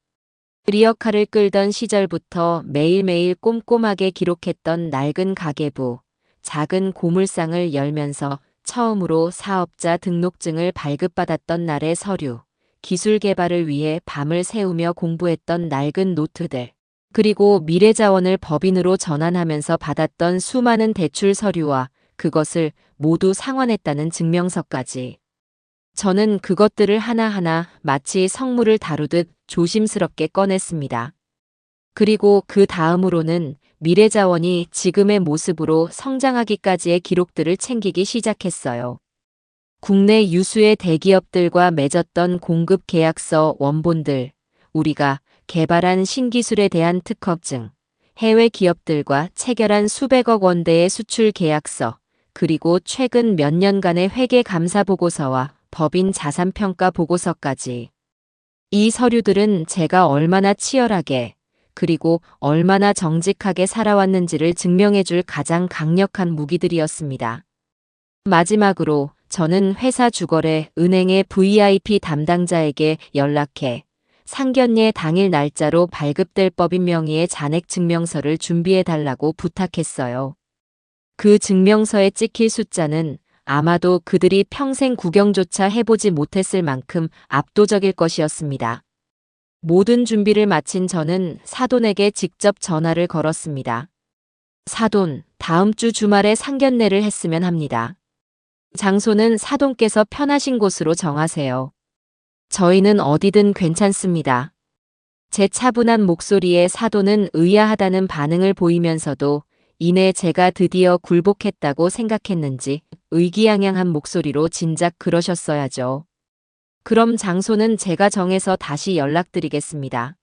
리어카를 끌던 시절부터 매일매일 꼼꼼하게 기록했던 낡은 가계부, 작은 고물상을 열면서 처음으로 사업자 등록증을 발급받았던 날의 서류, 기술 개발을 위해 밤을 새우며 공부했던 낡은 노트들, 그리고 미래자원을 법인으로 전환하면서 받았던 수많은 대출 서류와 그것을 모두 상환했다는 증명서까지. 저는 그것들을 하나하나 마치 성물을 다루듯 조심스럽게 꺼냈습니다. 그리고 그 다음으로는 미래자원이 지금의 모습으로 성장하기까지의 기록들을 챙기기 시작했어요. 국내 유수의 대기업들과 맺었던 공급 계약서 원본들, 우리가 개발한 신기술에 대한 특허증, 해외 기업들과 체결한 수백억 원대의 수출 계약서, 그리고 최근 몇 년간의 회계 감사 보고서와 법인 자산평가 보고서까지. 이 서류들은 제가 얼마나 치열하게, 그리고 얼마나 정직하게 살아왔는지를 증명해줄 가장 강력한 무기들이었습니다. 마지막으로 저는 회사 주거래 은행의 VIP 담당자에게 연락해 상견례 당일 날짜로 발급될 법인 명의의 잔액 증명서를 준비해달라고 부탁했어요. 그 증명서에 찍힐 숫자는 아마도 그들이 평생 구경조차 해보지 못했을 만큼 압도적일 것이었습니다. 모든 준비를 마친 저는 사돈에게 직접 전화를 걸었습니다. 사돈, 다음 주 주말에 상견례를 했으면 합니다. 장소는 사돈께서 편하신 곳으로 정하세요. 저희는 어디든 괜찮습니다. 제 차분한 목소리에 사돈은 의아하다는 반응을 보이면서도 이내 제가 드디어 굴복했다고 생각했는지 의기양양한 목소리로 진작 그러셨어야죠. 그럼 장소는 제가 정해서 다시 연락드리겠습니다.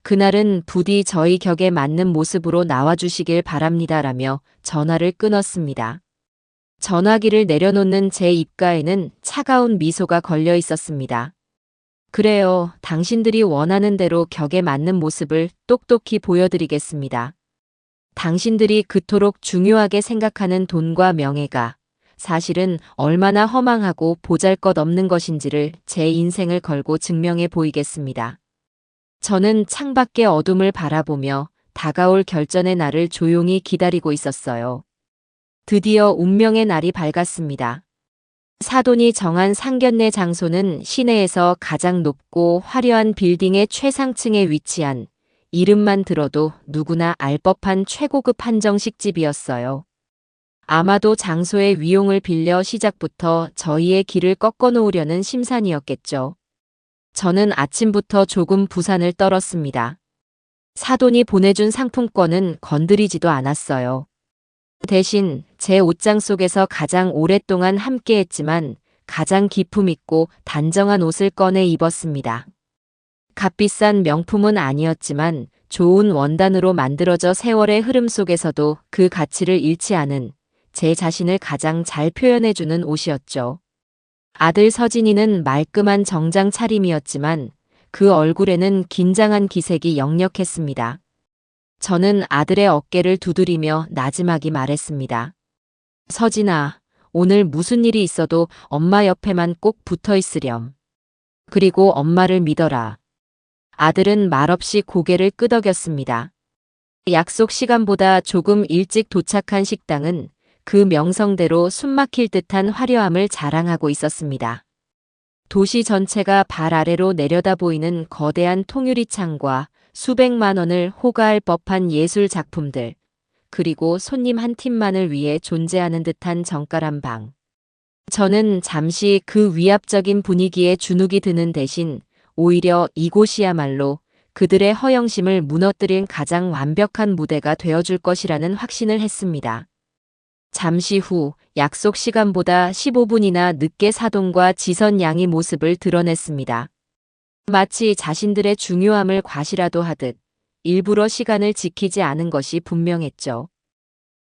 그날은 부디 저희 격에 맞는 모습으로 나와주시길 바랍니다라며 전화를 끊었습니다. 전화기를 내려놓는 제 입가에는 차가운 미소가 걸려 있었습니다. 그래요, 당신들이 원하는 대로 격에 맞는 모습을 똑똑히 보여드리겠습니다. 당신들이 그토록 중요하게 생각하는 돈과 명예가 사실은 얼마나 허망하고 보잘것없는 것인지를 제 인생을 걸고 증명해 보이겠습니다. 저는 창밖의 어둠을 바라보며 다가올 결전의 날을 조용히 기다리고 있었어요. 드디어 운명의 날이 밝았습니다. 사돈이 정한 상견례 장소는 시내에서 가장 높고 화려한 빌딩의 최상층에 위치한 이름만 들어도 누구나 알 법한 최고급 한정식집이었어요. 아마도 장소의 위용을 빌려 시작부터 저희의 길을 꺾어 놓으려는 심산이었겠죠. 저는 아침부터 조금 부산을 떨었습니다. 사돈이 보내준 상품권은 건드리지도 않았어요. 대신 제 옷장 속에서 가장 오랫동안 함께했지만 가장 기품 있고 단정한 옷을 꺼내 입었습니다. 값비싼 명품은 아니었지만 좋은 원단으로 만들어져 세월의 흐름 속에서도 그 가치를 잃지 않은 제 자신을 가장 잘 표현해주는 옷이었죠. 아들 서진이는 말끔한 정장 차림이었지만 그 얼굴에는 긴장한 기색이 역력했습니다. 저는 아들의 어깨를 두드리며 나지막이 말했습니다. 서진아, 오늘 무슨 일이 있어도 엄마 옆에만 꼭 붙어 있으렴. 그리고 엄마를 믿어라. 아들은 말없이 고개를 끄덕였습니다. 약속 시간보다 조금 일찍 도착한 식당은 그 명성대로 숨막힐 듯한 화려함을 자랑하고 있었습니다. 도시 전체가 발 아래로 내려다 보이는 거대한 통유리창과 수백만 원을 호가할 법한 예술 작품들, 그리고 손님 한 팀만을 위해 존재하는 듯한 정갈한 방. 저는 잠시 그 위압적인 분위기에 주눅이 드는 대신 오히려 이곳이야말로 그들의 허영심을 무너뜨린 가장 완벽한 무대가 되어줄 것이라는 확신을 했습니다. 잠시 후 약속 시간보다 15분이나 늦게 사돈과 지선 양이 모습을 드러냈습니다. 마치 자신들의 중요함을 과시라도 하듯 일부러 시간을 지키지 않은 것이 분명했죠.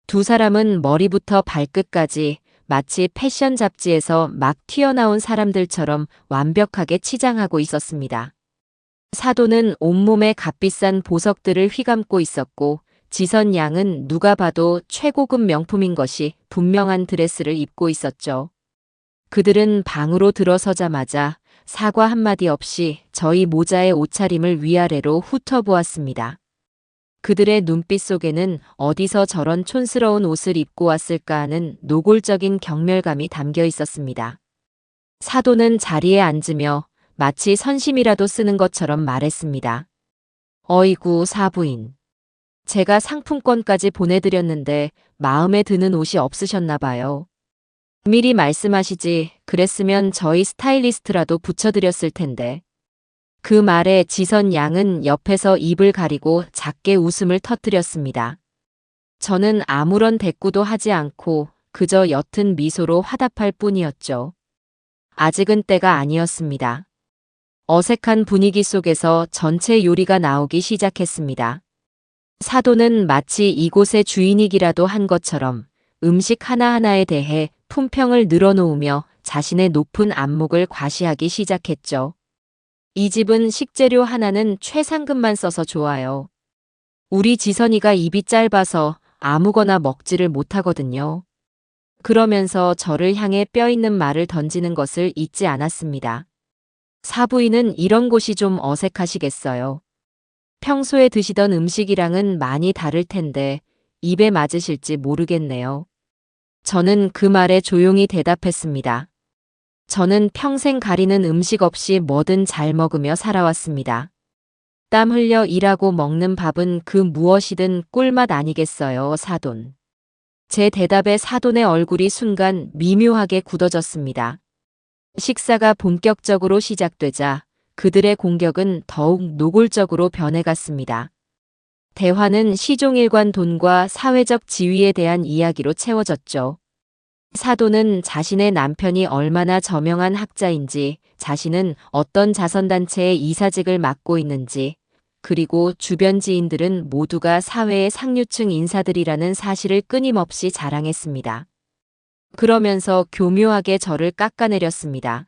두 사람은 머리부터 발끝까지 마치 패션 잡지에서 막 튀어나온 사람들처럼 완벽하게 치장하고 있었습니다. 사돈은 온몸에 값비싼 보석들을 휘감고 있었고 지선 양은 누가 봐도 최고급 명품인 것이 분명한 드레스를 입고 있었죠. 그들은 방으로 들어서자마자 사과 한마디 없이 저희 모자의 옷차림을 위아래로 훑어보았습니다. 그들의 눈빛 속에는 어디서 저런 촌스러운 옷을 입고 왔을까 하는 노골적인 경멸감이 담겨 있었습니다. 사돈은 자리에 앉으며 마치 선심이라도 쓰는 것처럼 말했습니다. 어이구 사부인. 제가 상품권까지 보내드렸는데 마음에 드는 옷이 없으셨나 봐요. 미리 말씀하시지 그랬으면 저희 스타일리스트라도 붙여드렸을 텐데. 그 말에 지선 양은 옆에서 입을 가리고 작게 웃음을 터뜨렸습니다. 저는 아무런 대꾸도 하지 않고 그저 옅은 미소로 화답할 뿐이었죠. 아직은 때가 아니었습니다. 어색한 분위기 속에서 전체 요리가 나오기 시작했습니다. 사돈은 마치 이곳의 주인이기라도 한 것처럼 음식 하나하나에 대해 품평을 늘어놓으며 자신의 높은 안목을 과시하기 시작했죠. 이 집은 식재료 하나는 최상급만 써서 좋아요. 우리 지선이가 입이 짧아서 아무거나 먹지를 못하거든요. 그러면서 저를 향해 뼈있는 말을 던지는 것을 잊지 않았습니다. 사부인은 이런 곳이 좀 어색하시겠어요. 평소에 드시던 음식이랑은 많이 다를 텐데 입에 맞으실지 모르겠네요. 저는 그 말에 조용히 대답했습니다. 저는 평생 가리는 음식 없이 뭐든 잘 먹으며 살아왔습니다. 땀 흘려 일하고 먹는 밥은 그 무엇이든 꿀맛 아니겠어요, 사돈. 제 대답에 사돈의 얼굴이 순간 미묘하게 굳어졌습니다. 식사가 본격적으로 시작되자 그들의 공격은 더욱 노골적으로 변해갔습니다. 대화는 시종일관 돈과 사회적 지위에 대한 이야기로 채워졌죠. 사돈은 자신의 남편이 얼마나 저명한 학자인지, 자신은 어떤 자선단체의 이사직을 맡고 있는지, 그리고 주변 지인들은 모두가 사회의 상류층 인사들이라는 사실을 끊임없이 자랑했습니다. 그러면서 교묘하게 저를 깎아내렸습니다.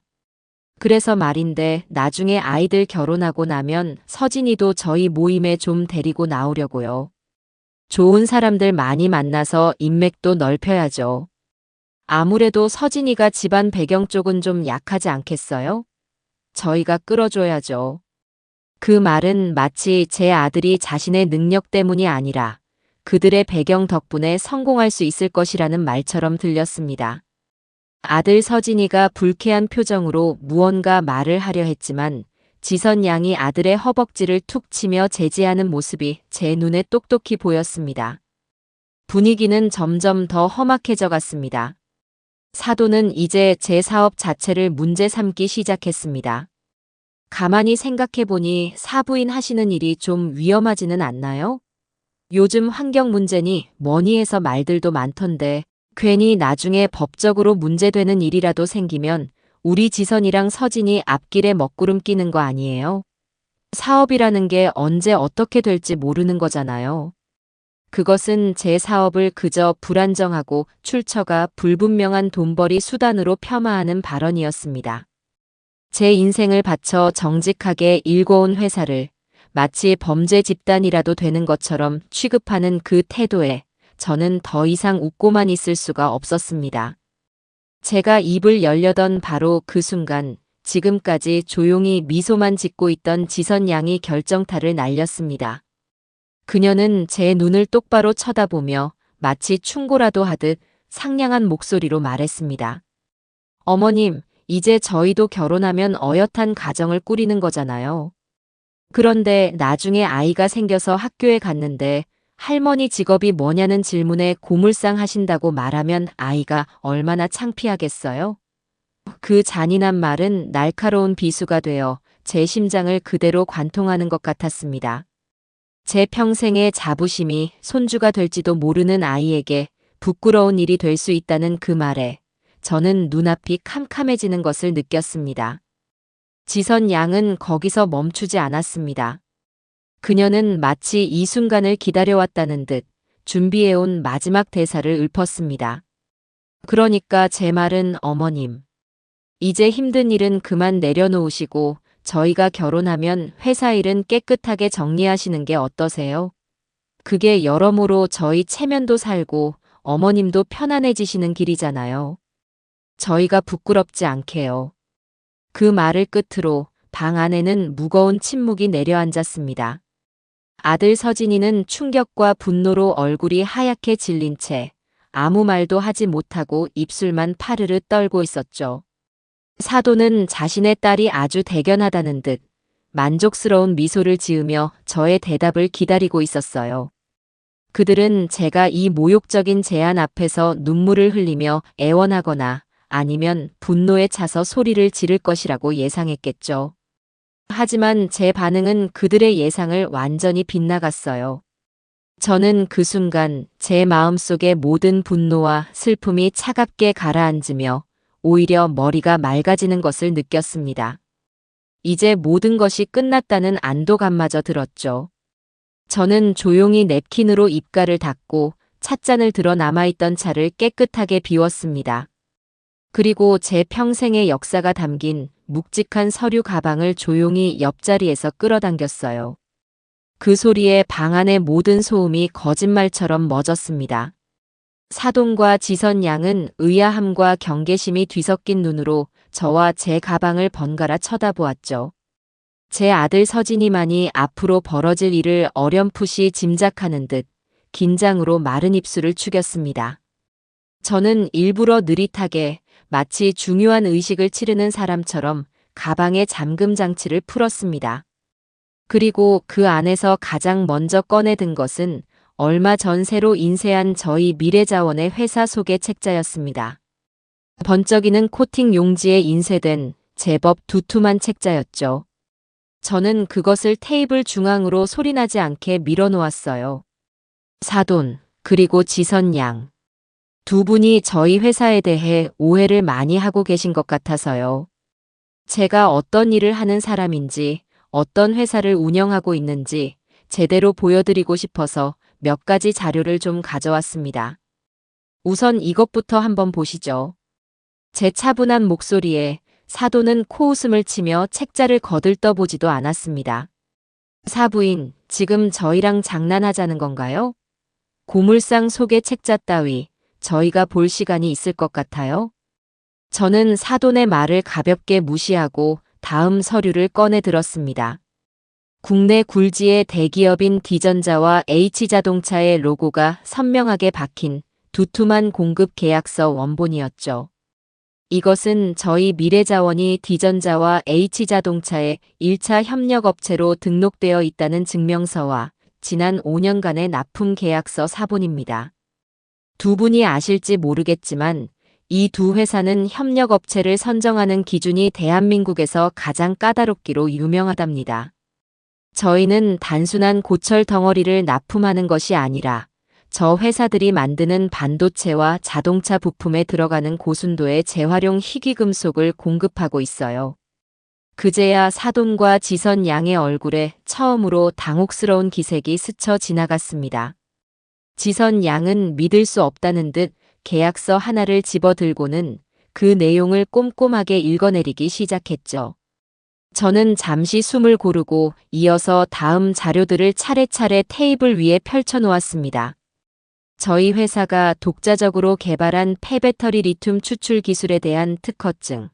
그래서 말인데 나중에 아이들 결혼하고 나면 서진이도 저희 모임에 좀 데리고 나오려고요. 좋은 사람들 많이 만나서 인맥도 넓혀야죠. 아무래도 서진이가 집안 배경 쪽은 좀 약하지 않겠어요? 저희가 끌어줘야죠. 그 말은 마치 제 아들이 자신의 능력 때문이 아니라 그들의 배경 덕분에 성공할 수 있을 것이라는 말처럼 들렸습니다. 아들 서진이가 불쾌한 표정으로 무언가 말을 하려 했지만 지선 양이 아들의 허벅지를 툭 치며 제지하는 모습이 제 눈에 똑똑히 보였습니다. 분위기는 점점 더 험악해져 갔습니다. 사돈은 이제 제 사업 자체를 문제 삼기 시작했습니다. 가만히 생각해보니 사부인 하시는 일이 좀 위험하지는 않나요? 요즘 환경 문제니 뭐니 해서 말들도 많던데 괜히 나중에 법적으로 문제되는 일이라도 생기면 우리 지선이랑 서진이 앞길에 먹구름 끼는 거 아니에요? 사업이라는 게 언제 어떻게 될지 모르는 거잖아요. 그것은 제 사업을 그저 불안정하고 출처가 불분명한 돈벌이 수단으로 폄하하는 발언이었습니다. 제 인생을 바쳐 정직하게 일궈온 회사를 마치 범죄 집단이라도 되는 것처럼 취급하는 그 태도에 저는 더 이상 웃고만 있을 수가 없었습니다. 제가 입을 열려던 바로 그 순간 지금까지 조용히 미소만 짓고 있던 지선 양이 결정타를 날렸습니다. 그녀는 제 눈을 똑바로 쳐다보며 마치 충고라도 하듯 상냥한 목소리로 말했습니다. 어머님, 이제 저희도 결혼하면 어엿한 가정을 꾸리는 거잖아요. 그런데 나중에 아이가 생겨서 학교에 갔는데 할머니 직업이 뭐냐는 질문에 고물상 하신다고 말하면 아이가 얼마나 창피하겠어요? 그 잔인한 말은 날카로운 비수가 되어 제 심장을 그대로 관통하는 것 같았습니다. 제 평생의 자부심이 손주가 될지도 모르는 아이에게 부끄러운 일이 될 수 있다는 그 말에 저는 눈앞이 캄캄해지는 것을 느꼈습니다. 지선 양은 거기서 멈추지 않았습니다. 그녀는 마치 이 순간을 기다려왔다는 듯 준비해온 마지막 대사를 읊었습니다. 그러니까 제 말은 어머님, 이제 힘든 일은 그만 내려놓으시고 저희가 결혼하면 회사 일은 깨끗하게 정리하시는 게 어떠세요? 그게 여러모로 저희 체면도 살고 어머님도 편안해지시는 길이잖아요. 저희가 부끄럽지 않게요. 그 말을 끝으로 방 안에는 무거운 침묵이 내려앉았습니다. 아들 서진이는 충격과 분노로 얼굴이 하얗게 질린 채 아무 말도 하지 못하고 입술만 파르르 떨고 있었죠. 사돈은 자신의 딸이 아주 대견하다는 듯 만족스러운 미소를 지으며 저의 대답을 기다리고 있었어요. 그들은 제가 이 모욕적인 제안 앞에서 눈물을 흘리며 애원하거나 아니면 분노에 차서 소리를 지를 것이라고 예상했겠죠. 하지만 제 반응은 그들의 예상을 완전히 빗나갔어요. 저는 그 순간 제 마음속의 모든 분노와 슬픔이 차갑게 가라앉으며 오히려 머리가 맑아지는 것을 느꼈습니다. 이제 모든 것이 끝났다는 안도감마저 들었죠. 저는 조용히 냅킨으로 입가를 닦고 찻잔을 들어 남아있던 차를 깨끗하게 비웠습니다. 그리고 제 평생의 역사가 담긴 묵직한 서류 가방을 조용히 옆자리에서 끌어당겼어요. 그 소리에 방 안의 모든 소음이 거짓말처럼 멎었습니다. 사돈과 지선 양은 의아함과 경계심이 뒤섞인 눈으로 저와 제 가방을 번갈아 쳐다보았죠. 제 아들 서진이만이 앞으로 벌어질 일을 어렴풋이 짐작하는 듯 긴장으로 마른 입술을 축였습니다. 저는 일부러 느릿하게 마치 중요한 의식을 치르는 사람처럼 가방의 잠금 장치를 풀었습니다. 그리고 그 안에서 가장 먼저 꺼내든 것은 얼마 전 새로 인쇄한 저희 미래자원의 회사 소개 책자였습니다. 번쩍이는 코팅 용지에 인쇄된 제법 두툼한 책자였죠. 저는 그것을 테이블 중앙으로 소리나지 않게 밀어놓았어요. 사돈, 그리고 지선 양. 두 분이 저희 회사에 대해 오해를 많이 하고 계신 것 같아서요. 제가 어떤 일을 하는 사람인지, 어떤 회사를 운영하고 있는지 제대로 보여드리고 싶어서 몇 가지 자료를 좀 가져왔습니다. 우선 이것부터 한번 보시죠. 제 차분한 목소리에 사돈은 코웃음을 치며 책자를 거들떠보지도 않았습니다. 사부인, 지금 저희랑 장난하자는 건가요? 고물상 속의 책자 따위 저희가 볼 시간이 있을 것 같아요? 저는 사돈의 말을 가볍게 무시하고 다음 서류를 꺼내 들었습니다. 국내 굴지의 대기업인 D전자와 H자동차의 로고가 선명하게 박힌 두툼한 공급 계약서 원본이었죠. 이것은 저희 미래자원이 D전자와 H자동차의 1차 협력업체로 등록되어 있다는 증명서와 지난 5년간의 납품 계약서 사본입니다. 두 분이 아실지 모르겠지만 이 두 회사는 협력업체를 선정하는 기준이 대한민국에서 가장 까다롭기로 유명하답니다. 저희는 단순한 고철 덩어리를 납품하는 것이 아니라 저 회사들이 만드는 반도체와 자동차 부품에 들어가는 고순도의 재활용 희귀금속을 공급하고 있어요. 그제야 사돈과 지선 양의 얼굴에 처음으로 당혹스러운 기색이 스쳐 지나갔습니다. 지선 양은 믿을 수 없다는 듯 계약서 하나를 집어들고는 그 내용을 꼼꼼하게 읽어내리기 시작했죠. 저는 잠시 숨을 고르고 이어서 다음 자료들을 차례차례 테이블 위에 펼쳐놓았습니다. 저희 회사가 독자적으로 개발한 폐배터리 리튬 추출 기술에 대한 특허증,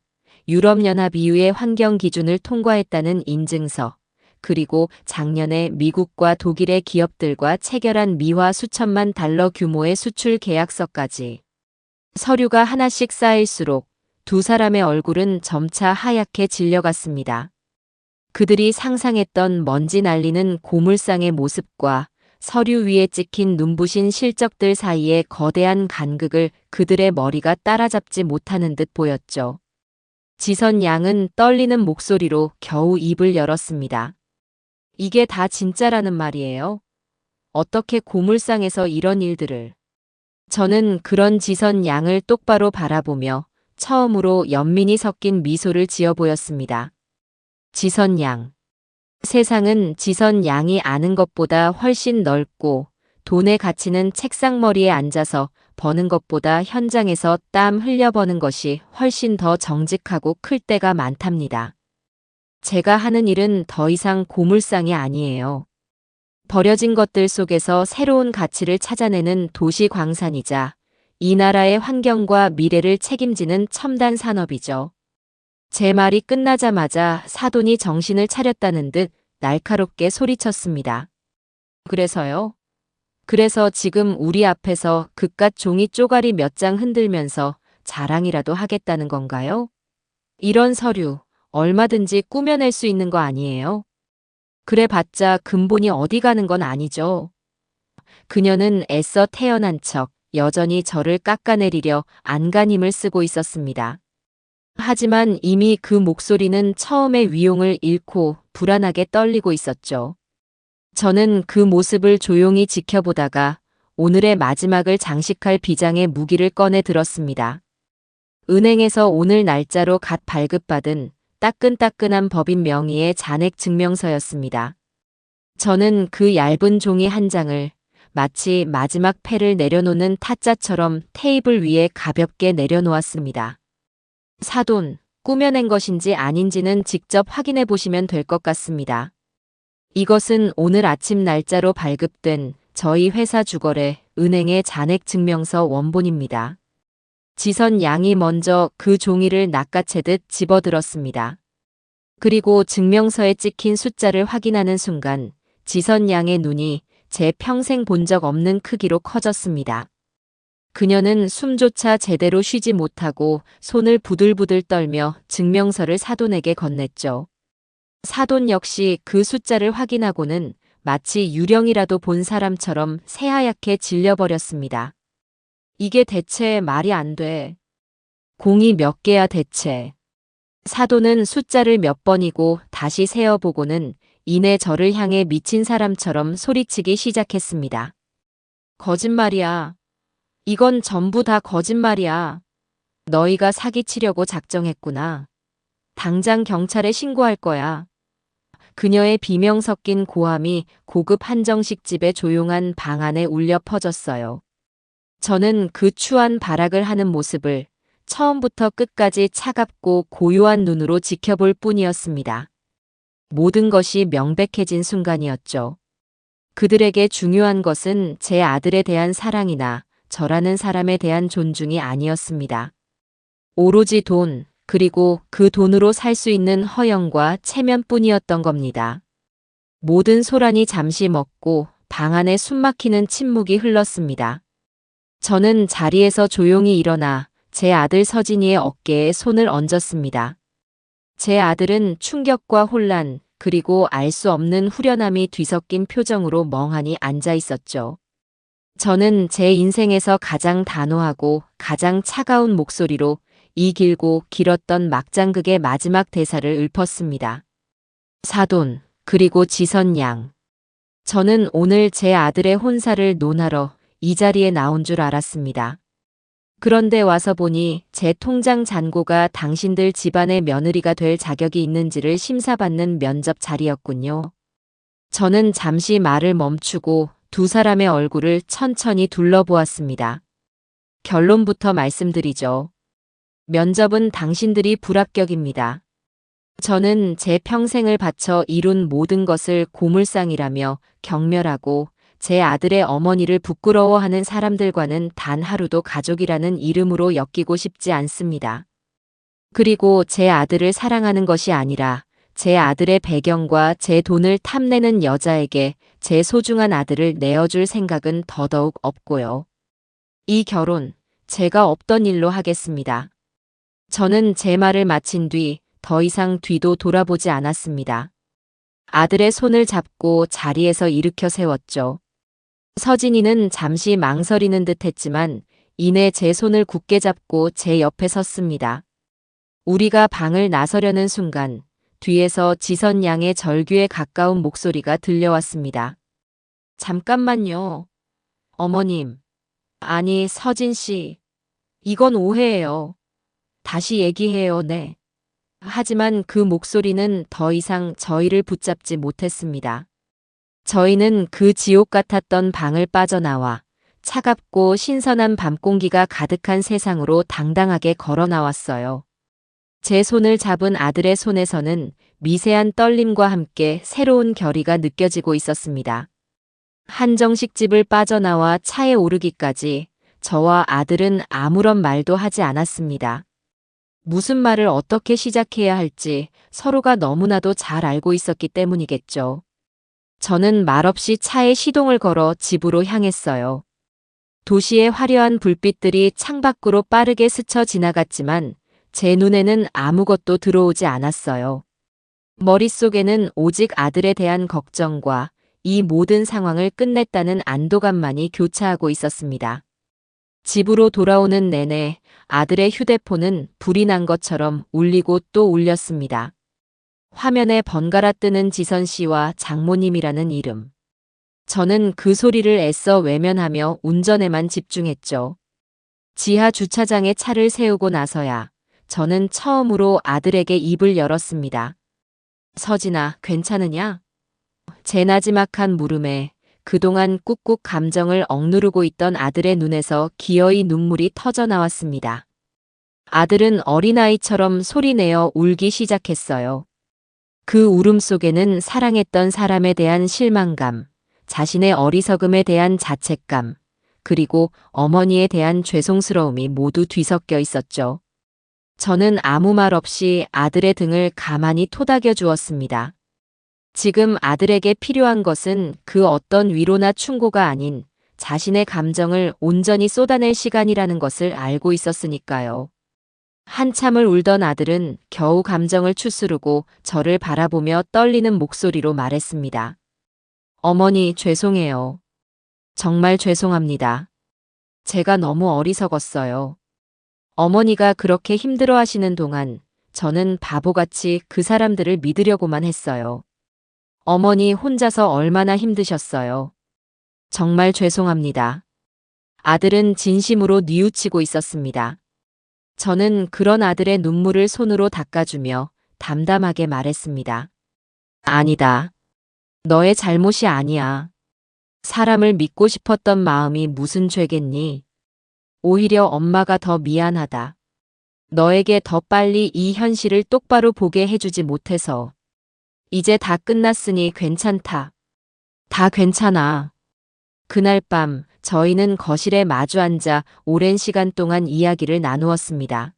유럽연합 EU의 환경 기준을 통과했다는 인증서, 그리고 작년에 미국과 독일의 기업들과 체결한 미화 수천만 달러 규모의 수출 계약서까지. 서류가 하나씩 쌓일수록 두 사람의 얼굴은 점차 하얗게 질려갔습니다. 그들이 상상했던 먼지 날리는 고물상의 모습과 서류 위에 찍힌 눈부신 실적들 사이의 거대한 간극을 그들의 머리가 따라잡지 못하는 듯 보였죠. 지선 양은 떨리는 목소리로 겨우 입을 열었습니다. 이게 다 진짜라는 말이에요? 어떻게 고물상에서 이런 일들을. 저는 그런 지선 양을 똑바로 바라보며 처음으로 연민이 섞인 미소를 지어 보였습니다. 지선 양. 세상은 지선 양이 아는 것보다 훨씬 넓고 돈의 가치는 책상머리에 앉아서 버는 것보다 현장에서 땀 흘려버는 것이 훨씬 더 정직하고 클 때가 많답니다. 제가 하는 일은 더 이상 고물상이 아니에요. 버려진 것들 속에서 새로운 가치를 찾아내는 도시 광산이자 이 나라의 환경과 미래를 책임지는 첨단 산업이죠. 제 말이 끝나자마자 사돈이 정신을 차렸다는 듯 날카롭게 소리쳤습니다. 그래서요? 그래서 지금 우리 앞에서 그깟 종이 쪼가리 몇 장 흔들면서 자랑이라도 하겠다는 건가요? 이런 서류 얼마든지 꾸며낼 수 있는 거 아니에요? 그래봤자 근본이 어디 가는 건 아니죠. 그녀는 애써 태어난 척 여전히 저를 깎아내리려 안간힘을 쓰고 있었습니다. 하지만 이미 그 목소리는 처음의 위용을 잃고 불안하게 떨리고 있었죠. 저는 그 모습을 조용히 지켜보다가 오늘의 마지막을 장식할 비장의 무기를 꺼내 들었습니다. 은행에서 오늘 날짜로 갓 발급받은 따끈따끈한 법인 명의의 잔액 증명서였습니다. 저는 그 얇은 종이 한 장을 마치 마지막 패를 내려놓는 타짜처럼 테이블 위에 가볍게 내려놓았습니다. 사돈, 꾸며낸 것인지 아닌지는 직접 확인해 보시면 될 것 같습니다. 이것은 오늘 아침 날짜로 발급된 저희 회사 주거래 은행의 잔액 증명서 원본입니다. 지선 양이 먼저 그 종이를 낚아채듯 집어들었습니다. 그리고 증명서에 찍힌 숫자를 확인하는 순간 지선 양의 눈이 제 평생 본 적 없는 크기로 커졌습니다. 그녀는 숨조차 제대로 쉬지 못하고 손을 부들부들 떨며 증명서를 사돈에게 건넸죠. 사돈 역시 그 숫자를 확인하고는 마치 유령이라도 본 사람처럼 새하얗게 질려버렸습니다. 이게 대체 말이 안 돼. 공이 몇 개야 대체. 사돈은 숫자를 몇 번이고 다시 세어보고는 이내 저를 향해 미친 사람처럼 소리치기 시작했습니다. 거짓말이야. 이건 전부 다 거짓말이야. 너희가 사기치려고 작정했구나. 당장 경찰에 신고할 거야. 그녀의 비명 섞인 고함이 고급 한정식 집의 조용한 방 안에 울려 퍼졌어요. 저는 그 추한 발악을 하는 모습을 처음부터 끝까지 차갑고 고요한 눈으로 지켜볼 뿐이었습니다. 모든 것이 명백해진 순간이었죠. 그들에게 중요한 것은 제 아들에 대한 사랑이나 저라는 사람에 대한 존중이 아니었습니다. 오로지 돈, 그리고 그 돈으로 살 수 있는 허영과 체면뿐이었던 겁니다. 모든 소란이 잠시 멎고 방 안에 숨막히는 침묵이 흘렀습니다. 저는 자리에서 조용히 일어나 제 아들 서진이의 어깨에 손을 얹었습니다. 제 아들은 충격과 혼란, 그리고 알 수 없는 후련함이 뒤섞인 표정으로 멍하니 앉아 있었죠. 저는 제 인생에서 가장 단호하고 가장 차가운 목소리로 이 길고 길었던 막장극의 마지막 대사를 읊었습니다. 사돈, 그리고 지선 양. 저는 오늘 제 아들의 혼사를 논하러 이 자리에 나온 줄 알았습니다. 그런데 와서 보니 제 통장 잔고가 당신들 집안의 며느리가 될 자격이 있는지를 심사받는 면접 자리였군요. 저는 잠시 말을 멈추고 두 사람의 얼굴을 천천히 둘러보았습니다. 결론부터 말씀드리죠. 면접은 당신들이 불합격입니다. 저는 제 평생을 바쳐 이룬 모든 것을 고물상이라며 경멸하고 제 아들의 어머니를 부끄러워하는 사람들과는 단 하루도 가족이라는 이름으로 엮이고 싶지 않습니다. 그리고 제 아들을 사랑하는 것이 아니라 제 아들의 배경과 제 돈을 탐내는 여자에게 제 소중한 아들을 내어줄 생각은 더더욱 없고요. 이 결혼, 제가 없던 일로 하겠습니다. 저는 제 말을 마친 뒤 더 이상 뒤도 돌아보지 않았습니다. 아들의 손을 잡고 자리에서 일으켜 세웠죠. 서진이는 잠시 망설이는 듯 했지만 이내 제 손을 굳게 잡고 제 옆에 섰습니다. 우리가 방을 나서려는 순간 뒤에서 지선 양의 절규에 가까운 목소리가 들려왔습니다. 잠깐만요. 어머님. 아니, 서진 씨. 이건 오해예요. 다시 얘기해요, 네. 하지만 그 목소리는 더 이상 저희를 붙잡지 못했습니다. 저희는 그 지옥 같았던 방을 빠져나와 차갑고 신선한 밤 공기가 가득한 세상으로 당당하게 걸어 나왔어요. 제 손을 잡은 아들의 손에서는 미세한 떨림과 함께 새로운 결의가 느껴지고 있었습니다. 한정식 집을 빠져나와 차에 오르기까지 저와 아들은 아무런 말도 하지 않았습니다. 무슨 말을 어떻게 시작해야 할지 서로가 너무나도 잘 알고 있었기 때문이겠죠. 저는 말없이 차에 시동을 걸어 집으로 향했어요. 도시의 화려한 불빛들이 창밖으로 빠르게 스쳐 지나갔지만 제 눈에는 아무것도 들어오지 않았어요. 머릿속에는 오직 아들에 대한 걱정과 이 모든 상황을 끝냈다는 안도감만이 교차하고 있었습니다. 집으로 돌아오는 내내 아들의 휴대폰은 불이 난 것처럼 울리고 또 울렸습니다. 화면에 번갈아 뜨는 지선 씨와 장모님이라는 이름. 저는 그 소리를 애써 외면하며 운전에만 집중했죠. 지하 주차장에 차를 세우고 나서야 저는 처음으로 아들에게 입을 열었습니다. 서진아, 괜찮으냐? 제 나지막한 물음에 그동안 꾹꾹 감정을 억누르고 있던 아들의 눈에서 기어이 눈물이 터져 나왔습니다. 아들은 어린아이처럼 소리내어 울기 시작했어요. 그 울음 속에는 사랑했던 사람에 대한 실망감, 자신의 어리석음에 대한 자책감, 그리고 어머니에 대한 죄송스러움이 모두 뒤섞여 있었죠. 저는 아무 말 없이 아들의 등을 가만히 토닥여 주었습니다. 지금 아들에게 필요한 것은 그 어떤 위로나 충고가 아닌 자신의 감정을 온전히 쏟아낼 시간이라는 것을 알고 있었으니까요. 한참을 울던 아들은 겨우 감정을 추스르고 저를 바라보며 떨리는 목소리로 말했습니다. 어머니, 죄송해요. 정말 죄송합니다. 제가 너무 어리석었어요. 어머니가 그렇게 힘들어하시는 동안 저는 바보같이 그 사람들을 믿으려고만 했어요. 어머니 혼자서 얼마나 힘드셨어요. 정말 죄송합니다. 아들은 진심으로 뉘우치고 있었습니다. 저는 그런 아들의 눈물을 손으로 닦아주며 담담하게 말했습니다. 아니다. 너의 잘못이 아니야. 사람을 믿고 싶었던 마음이 무슨 죄겠니? 오히려 엄마가 더 미안하다. 너에게 더 빨리 이 현실을 똑바로 보게 해주지 못해서. 이제 다 끝났으니 괜찮다. 다 괜찮아. 그날 밤 저희는 거실에 마주 앉아 오랜 시간 동안 이야기를 나누었습니다.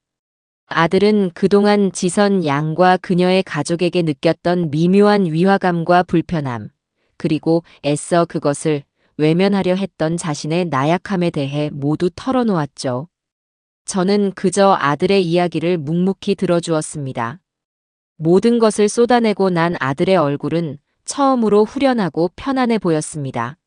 아들은 그동안 지선 양과 그녀의 가족에게 느꼈던 미묘한 위화감과 불편함, 그리고 애써 그것을 외면하려 했던 자신의 나약함에 대해 모두 털어놓았죠. 저는 그저 아들의 이야기를 묵묵히 들어주었습니다. 모든 것을 쏟아내고 난 아들의 얼굴은 처음으로 후련하고 편안해 보였습니다.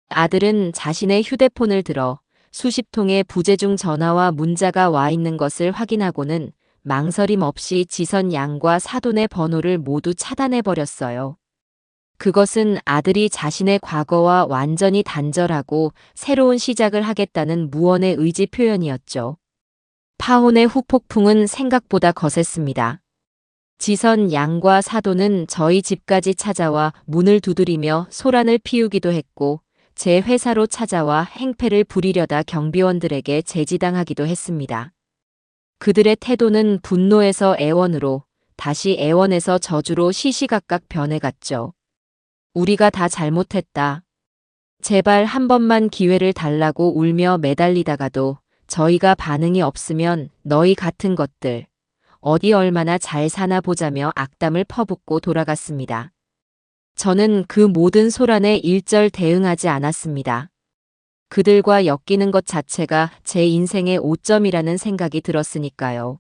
아들은 자신의 휴대폰을 들어 수십 통의 부재중 전화와 문자가 와 있는 것을 확인하고는 망설임 없이 지선 양과 사돈의 번호를 모두 차단해 버렸어요. 그것은 아들이 자신의 과거와 완전히 단절하고 새로운 시작을 하겠다는 무언의 의지 표현이었죠. 파혼의 후폭풍은 생각보다 거셌습니다. 지선 양과 사돈은 저희 집까지 찾아와 문을 두드리며 소란을 피우기도 했고, 제 회사로 찾아와 행패를 부리려다 경비원들에게 제지당하기도 했습니다. 그들의 태도는 분노에서 애원으로, 다시 애원에서 저주로 시시각각 변해갔죠. 우리가 다 잘못했다. 제발 한 번만 기회를 달라고 울며 매달리다가도 저희가 반응이 없으면 너희 같은 것들, 어디 얼마나 잘 사나 보자며 악담을 퍼붓고 돌아갔습니다. 저는 그 모든 소란에 일절 대응하지 않았습니다. 그들과 엮이는 것 자체가 제 인생의 오점이라는 생각이 들었으니까요.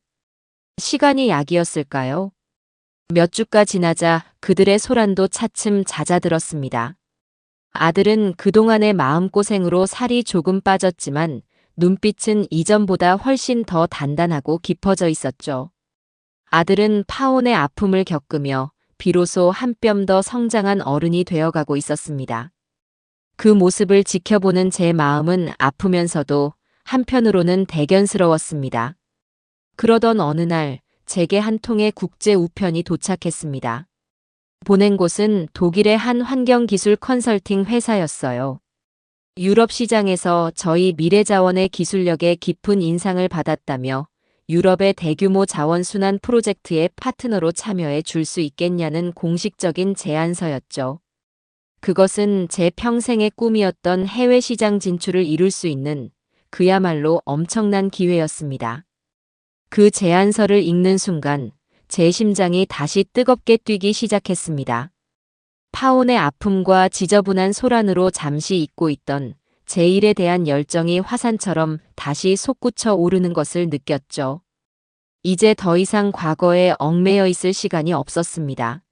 시간이 약이었을까요? 몇 주가 지나자 그들의 소란도 차츰 잦아들었습니다. 아들은 그동안의 마음고생으로 살이 조금 빠졌지만 눈빛은 이전보다 훨씬 더 단단하고 깊어져 있었죠. 아들은 파혼의 아픔을 겪으며 비로소 한 뼘 더 성장한 어른이 되어가고 있었습니다. 그 모습을 지켜보는 제 마음은 아프면서도 한편으로는 대견스러웠습니다. 그러던 어느 날 제게 한 통의 국제 우편이 도착했습니다. 보낸 곳은 독일의 한 환경기술 컨설팅 회사였어요. 유럽 시장에서 저희 미래자원의 기술력에 깊은 인상을 받았다며 유럽의 대규모 자원순환 프로젝트의 파트너로 참여해 줄 수 있겠냐는 공식적인 제안서였죠. 그것은 제 평생의 꿈이었던 해외 시장 진출을 이룰 수 있는 그야말로 엄청난 기회였습니다. 그 제안서를 읽는 순간 제 심장이 다시 뜨겁게 뛰기 시작했습니다. 파혼의 아픔과 지저분한 소란으로 잠시 잊고 있던 제 일에 대한 열정이 화산처럼 다시 솟구쳐 오르는 것을 느꼈죠. 이제 더 이상 과거에 얽매여 있을 시간이 없었습니다.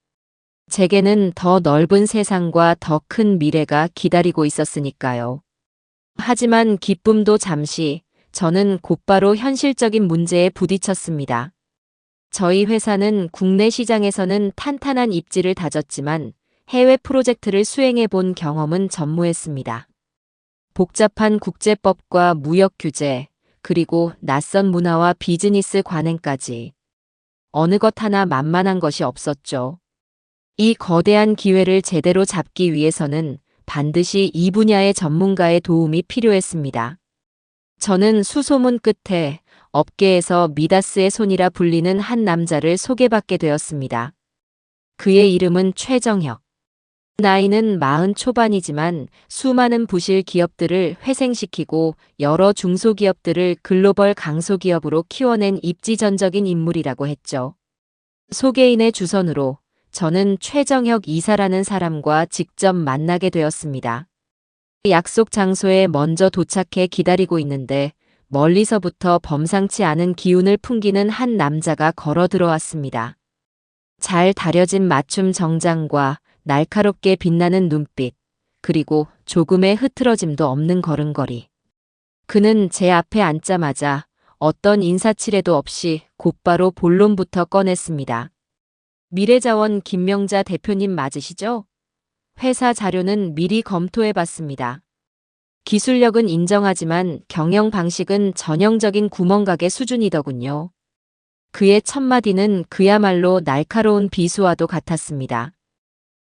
제게는 더 넓은 세상과 더 큰 미래가 기다리고 있었으니까요. 하지만 기쁨도 잠시, 저는 곧바로 현실적인 문제에 부딪혔습니다. 저희 회사는 국내 시장에서는 탄탄한 입지를 다졌지만 해외 프로젝트를 수행해 본 경험은 전무했습니다. 복잡한 국제법과 무역 규제, 그리고 낯선 문화와 비즈니스 관행까지 어느 것 하나 만만한 것이 없었죠. 이 거대한 기회를 제대로 잡기 위해서는 반드시 이 분야의 전문가의 도움이 필요했습니다. 저는 수소문 끝에 업계에서 미다스의 손이라 불리는 한 남자를 소개받게 되었습니다. 그의 이름은 최정혁. 나이는 40 초반이지만 수많은 부실 기업들을 회생시키고 여러 중소기업들을 글로벌 강소기업으로 키워낸 입지전적인 인물이라고 했죠. 소개인의 주선으로 저는 최정혁 이사라는 사람과 직접 만나게 되었습니다. 약속 장소에 먼저 도착해 기다리고 있는데 멀리서부터 범상치 않은 기운을 풍기는 한 남자가 걸어 들어왔습니다. 잘 다려진 맞춤 정장과 날카롭게 빛나는 눈빛, 그리고 조금의 흐트러짐도 없는 걸음걸이. 그는 제 앞에 앉자마자 어떤 인사치레도 없이 곧바로 본론부터 꺼냈습니다. 미래자원 김명자 대표님 맞으시죠? 회사 자료는 미리 검토해봤습니다. 기술력은 인정하지만 경영 방식은 전형적인 구멍가게 수준이더군요. 그의 첫마디는 그야말로 날카로운 비수와도 같았습니다.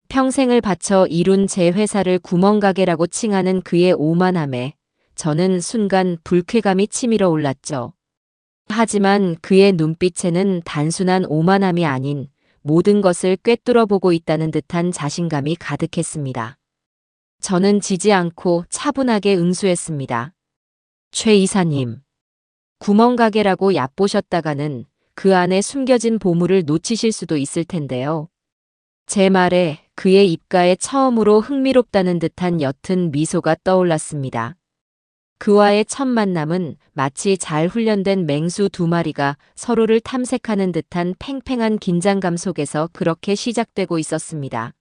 평생을 바쳐 이룬 제 회사를 구멍가게라고 칭하는 그의 오만함에 저는 순간 불쾌감이 치밀어 올랐죠. 하지만 그의 눈빛에는 단순한 오만함이 아닌 모든 것을 꿰뚫어 보고 있다는 듯한 자신감이 가득했습니다. 저는 지지 않고 차분하게 응수했습니다. 최 이사님, 구멍가게라고 얕보셨다가는 그 안에 숨겨진 보물을 놓치실 수도 있을 텐데요. 제 말에 그의 입가에 처음으로 흥미롭다는 듯한 옅은 미소가 떠올랐습니다. 그와의 첫 만남은 마치 잘 훈련된 맹수 두 마리가 서로를 탐색하는 듯한 팽팽한 긴장감 속에서 그렇게 시작되고 있었습니다.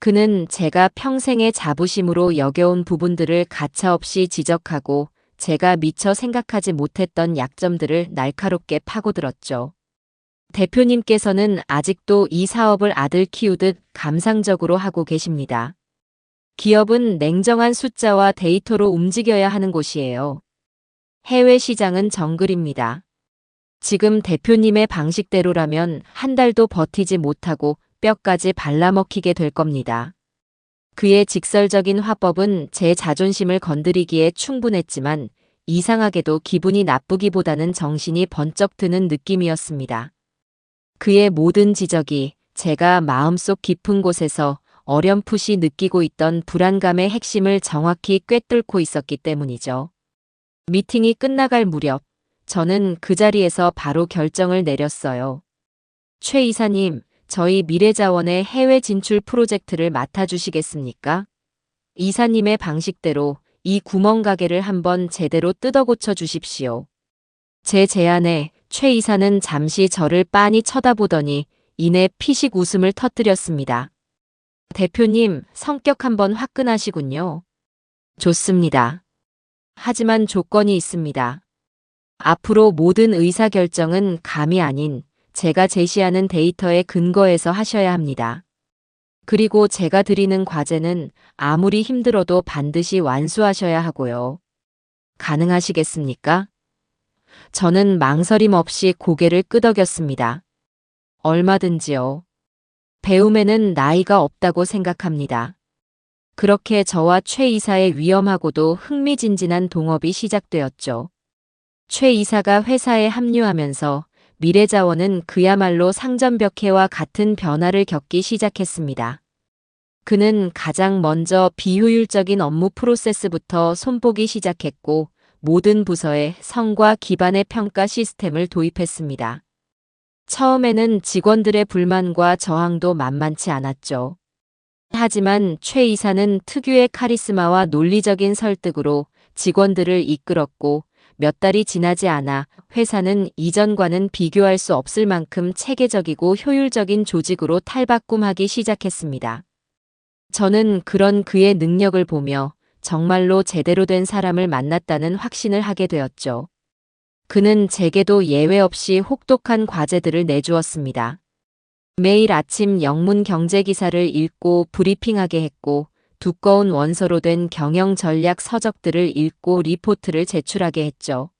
그는 제가 평생의 자부심으로 여겨온 부분들을 가차없이 지적하고 제가 미처 생각하지 못했던 약점들을 날카롭게 파고들었죠. 대표님께서는 아직도 이 사업을 아들 키우듯 감상적으로 하고 계십니다. 기업은 냉정한 숫자와 데이터로 움직여야 하는 곳이에요. 해외 시장은 정글입니다. 지금 대표님의 방식대로라면 한 달도 버티지 못하고 뼈까지 발라먹히게 될 겁니다. 그의 직설적인 화법은 제 자존심을 건드리기에 충분했지만 이상하게도 기분이 나쁘기보다는 정신이 번쩍 드는 느낌이었습니다. 그의 모든 지적이 제가 마음속 깊은 곳에서 어렴풋이 느끼고 있던 불안감의 핵심을 정확히 꿰뚫고 있었기 때문이죠. 미팅이 끝나갈 무렵 저는 그 자리에서 바로 결정을 내렸어요. 최 이사님, 저희 미래자원의 해외 진출 프로젝트를 맡아주시겠습니까? 이사님의 방식대로 이 구멍가게를 한번 제대로 뜯어고쳐 주십시오. 제 제안에 최 이사는 잠시 저를 빤히 쳐다보더니 이내 피식 웃음을 터뜨렸습니다. 대표님, 성격 한번 화끈하시군요. 좋습니다. 하지만 조건이 있습니다. 앞으로 모든 의사결정은 감이 아닌 제가 제시하는 데이터에 근거해서 하셔야 합니다. 그리고 제가 드리는 과제는 아무리 힘들어도 반드시 완수하셔야 하고요. 가능하시겠습니까? 저는 망설임 없이 고개를 끄덕였습니다. 얼마든지요. 배움에는 나이가 없다고 생각합니다. 그렇게 저와 최 이사의 위험하고도 흥미진진한 동업이 시작되었죠. 최 이사가 회사에 합류하면서 미래자원은 그야말로 상전벽해와 같은 변화를 겪기 시작했습니다. 그는 가장 먼저 비효율적인 업무 프로세스부터 손보기 시작했고 모든 부서에 성과 기반의 평가 시스템을 도입했습니다. 처음에는 직원들의 불만과 저항도 만만치 않았죠. 하지만 최 이사는 특유의 카리스마와 논리적인 설득으로 직원들을 이끌었고 몇 달이 지나지 않아 회사는 이전과는 비교할 수 없을 만큼 체계적이고 효율적인 조직으로 탈바꿈하기 시작했습니다. 저는 그런 그의 능력을 보며 정말로 제대로 된 사람을 만났다는 확신을 하게 되었죠. 그는 제게도 예외 없이 혹독한 과제들을 내주었습니다. 매일 아침 영문 경제 기사를 읽고 브리핑하게 했고 두꺼운 원서로 된 경영 전략 서적들을 읽고 리포트를 제출하게 했죠.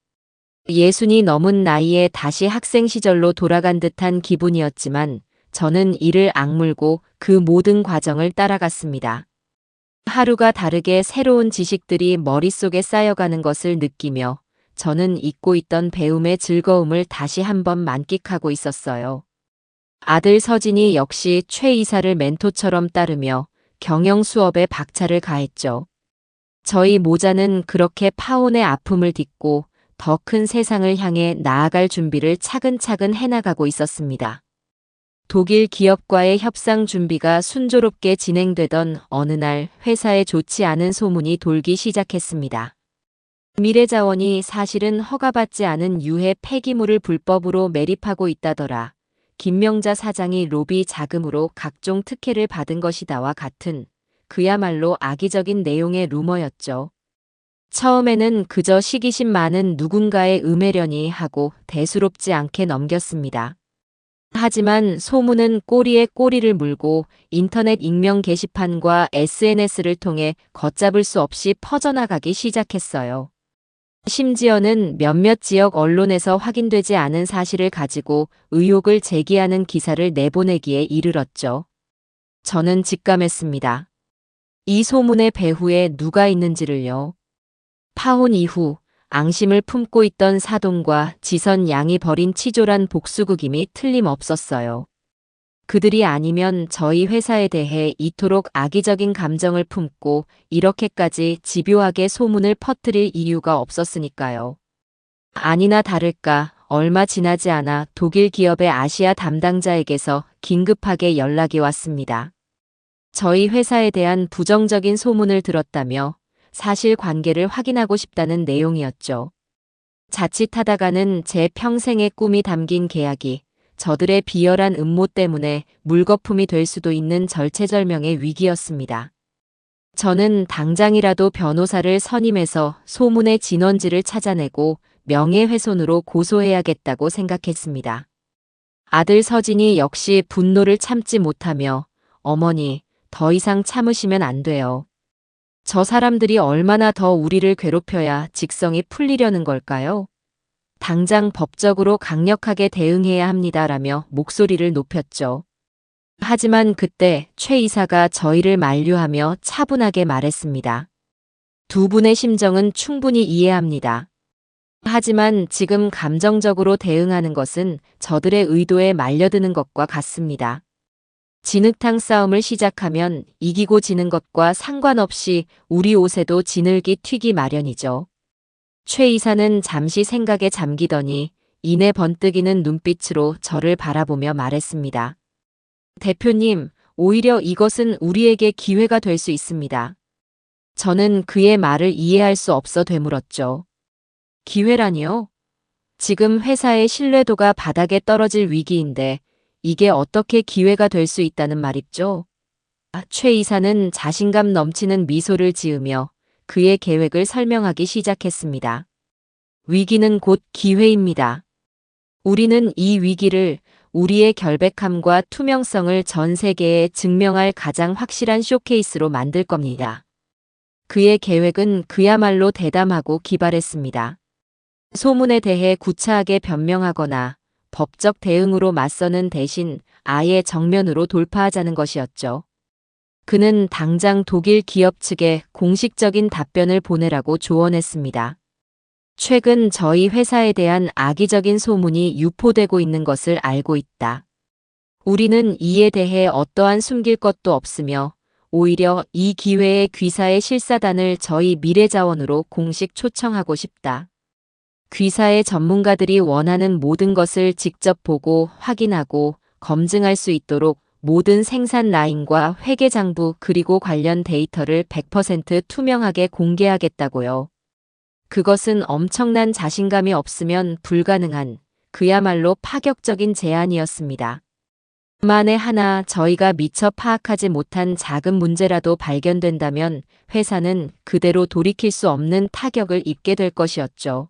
60이 넘은 나이에 다시 학생 시절로 돌아간 듯한 기분이었지만 저는 이를 악물고 그 모든 과정을 따라갔습니다. 하루가 다르게 새로운 지식들이 머릿속에 쌓여가는 것을 느끼며 저는 잊고 있던 배움의 즐거움을 다시 한번 만끽하고 있었어요. 아들 서진이 역시 최 이사를 멘토처럼 따르며 경영 수업에 박차를 가했죠. 저희 모자는 그렇게 파혼의 아픔을 딛고 더 큰 세상을 향해 나아갈 준비를 차근차근 해나가고 있었습니다. 독일 기업과의 협상 준비가 순조롭게 진행되던 어느 날 회사에 좋지 않은 소문이 돌기 시작했습니다. 미래자원이 사실은 허가받지 않은 유해 폐기물을 불법으로 매립하고 있다더라. 김명자 사장이 로비 자금으로 각종 특혜를 받은 것이다와 같은 그야말로 악의적인 내용의 루머였죠. 처음에는 그저 시기심 많은 누군가의 음해려니 하고 대수롭지 않게 넘겼습니다. 하지만 소문은 꼬리에 꼬리를 물고 인터넷 익명 게시판과 SNS를 통해 걷잡을 수 없이 퍼져나가기 시작했어요. 심지어는 몇몇 지역 언론에서 확인되지 않은 사실을 가지고 의혹을 제기하는 기사를 내보내기에 이르렀죠. 저는 직감했습니다. 이 소문의 배후에 누가 있는지를요. 파혼 이후 앙심을 품고 있던 사돈과 지선 양이 벌인 치졸한 복수극임이 틀림없었어요. 그들이 아니면 저희 회사에 대해 이토록 악의적인 감정을 품고 이렇게까지 집요하게 소문을 퍼뜨릴 이유가 없었으니까요. 아니나 다를까 얼마 지나지 않아 독일 기업의 아시아 담당자에게서 긴급하게 연락이 왔습니다. 저희 회사에 대한 부정적인 소문을 들었다며 사실관계를 확인하고 싶다는 내용이었죠. 자칫하다가는 제 평생의 꿈이 담긴 계약이 저들의 비열한 음모 때문에 물거품이 될 수도 있는 절체절명의 위기였습니다. 저는 당장이라도 변호사를 선임해서 소문의 진원지를 찾아내고 명예훼손으로 고소해야겠다고 생각했습니다. 아들 서진이 역시 분노를 참지 못하며 어머니, 더 이상 참으시면 안 돼요. 저 사람들이 얼마나 더 우리를 괴롭혀야 직성이 풀리려는 걸까요? 당장 법적으로 강력하게 대응해야 합니다라며 목소리를 높였죠. 하지만 그때 최 이사가 저희를 만류하며 차분하게 말했습니다. 두 분의 심정은 충분히 이해합니다. 하지만 지금 감정적으로 대응하는 것은 저들의 의도에 말려드는 것과 같습니다. 진흙탕 싸움을 시작하면 이기고 지는 것과 상관없이 우리 옷에도 진흙이 튀기 마련이죠. 최 이사는 잠시 생각에 잠기더니 이내 번뜩이는 눈빛으로 저를 바라보며 말했습니다. 대표님, 오히려 이것은 우리에게 기회가 될 수 있습니다. 저는 그의 말을 이해할 수 없어 되물었죠. 기회라니요? 지금 회사의 신뢰도가 바닥에 떨어질 위기인데 이게 어떻게 기회가 될 수 있다는 말입죠? 최 이사는 자신감 넘치는 미소를 지으며 그의 계획을 설명하기 시작했습니다. 위기는 곧 기회입니다. 우리는 이 위기를 우리의 결백함과 투명성을 전 세계에 증명할 가장 확실한 쇼케이스로 만들 겁니다. 그의 계획은 그야말로 대담하고 기발했습니다. 소문에 대해 구차하게 변명하거나 법적 대응으로 맞서는 대신 아예 정면으로 돌파하자는 것이었죠. 그는 당장 독일 기업 측에 공식적인 답변을 보내라고 조언했습니다. 최근 저희 회사에 대한 악의적인 소문이 유포되고 있는 것을 알고 있다. 우리는 이에 대해 어떠한 숨길 것도 없으며 오히려 이 기회에 귀사의 실사단을 저희 미래자원으로 공식 초청하고 싶다. 귀사의 전문가들이 원하는 모든 것을 직접 보고 확인하고 검증할 수 있도록 모든 생산 라인과 회계장부 그리고 관련 데이터를 100% 투명하게 공개하겠다고요. 그것은 엄청난 자신감이 없으면 불가능한 그야말로 파격적인 제안이었습니다. 만에 하나 저희가 미처 파악하지 못한 작은 문제라도 발견된다면 회사는 그대로 돌이킬 수 없는 타격을 입게 될 것이었죠.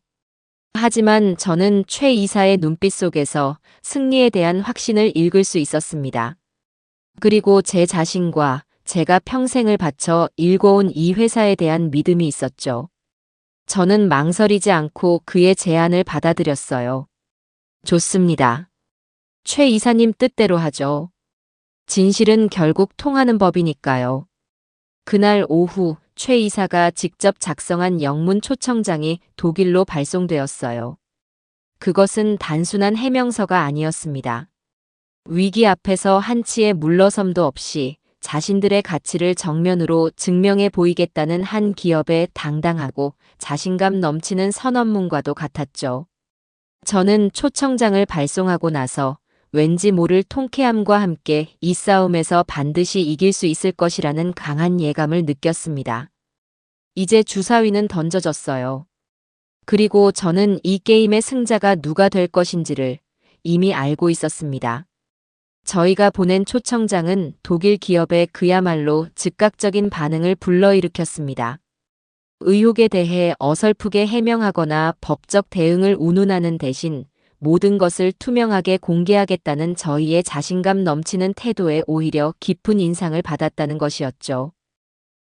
하지만 저는 최 이사의 눈빛 속에서 승리에 대한 확신을 읽을 수 있었습니다. 그리고 제 자신과 제가 평생을 바쳐 일궈온 이 회사에 대한 믿음이 있었죠. 저는 망설이지 않고 그의 제안을 받아들였어요. 좋습니다. 최 이사님 뜻대로 하죠. 진실은 결국 통하는 법이니까요. 그날 오후 최 이사가 직접 작성한 영문 초청장이 독일로 발송되었어요. 그것은 단순한 해명서가 아니었습니다. 위기 앞에서 한치의 물러섬도 없이 자신들의 가치를 정면으로 증명해 보이겠다는 한 기업의 당당하고 자신감 넘치는 선언문과도 같았죠. 저는 초청장을 발송하고 나서 왠지 모를 통쾌함과 함께 이 싸움에서 반드시 이길 수 있을 것이라는 강한 예감을 느꼈습니다. 이제 주사위는 던져졌어요. 그리고 저는 이 게임의 승자가 누가 될 것인지를 이미 알고 있었습니다. 저희가 보낸 초청장은 독일 기업의 그야말로 즉각적인 반응을 불러일으켰습니다. 의혹에 대해 어설프게 해명하거나 법적 대응을 운운하는 대신 모든 것을 투명하게 공개하겠다는 저희의 자신감 넘치는 태도에 오히려 깊은 인상을 받았다는 것이었죠.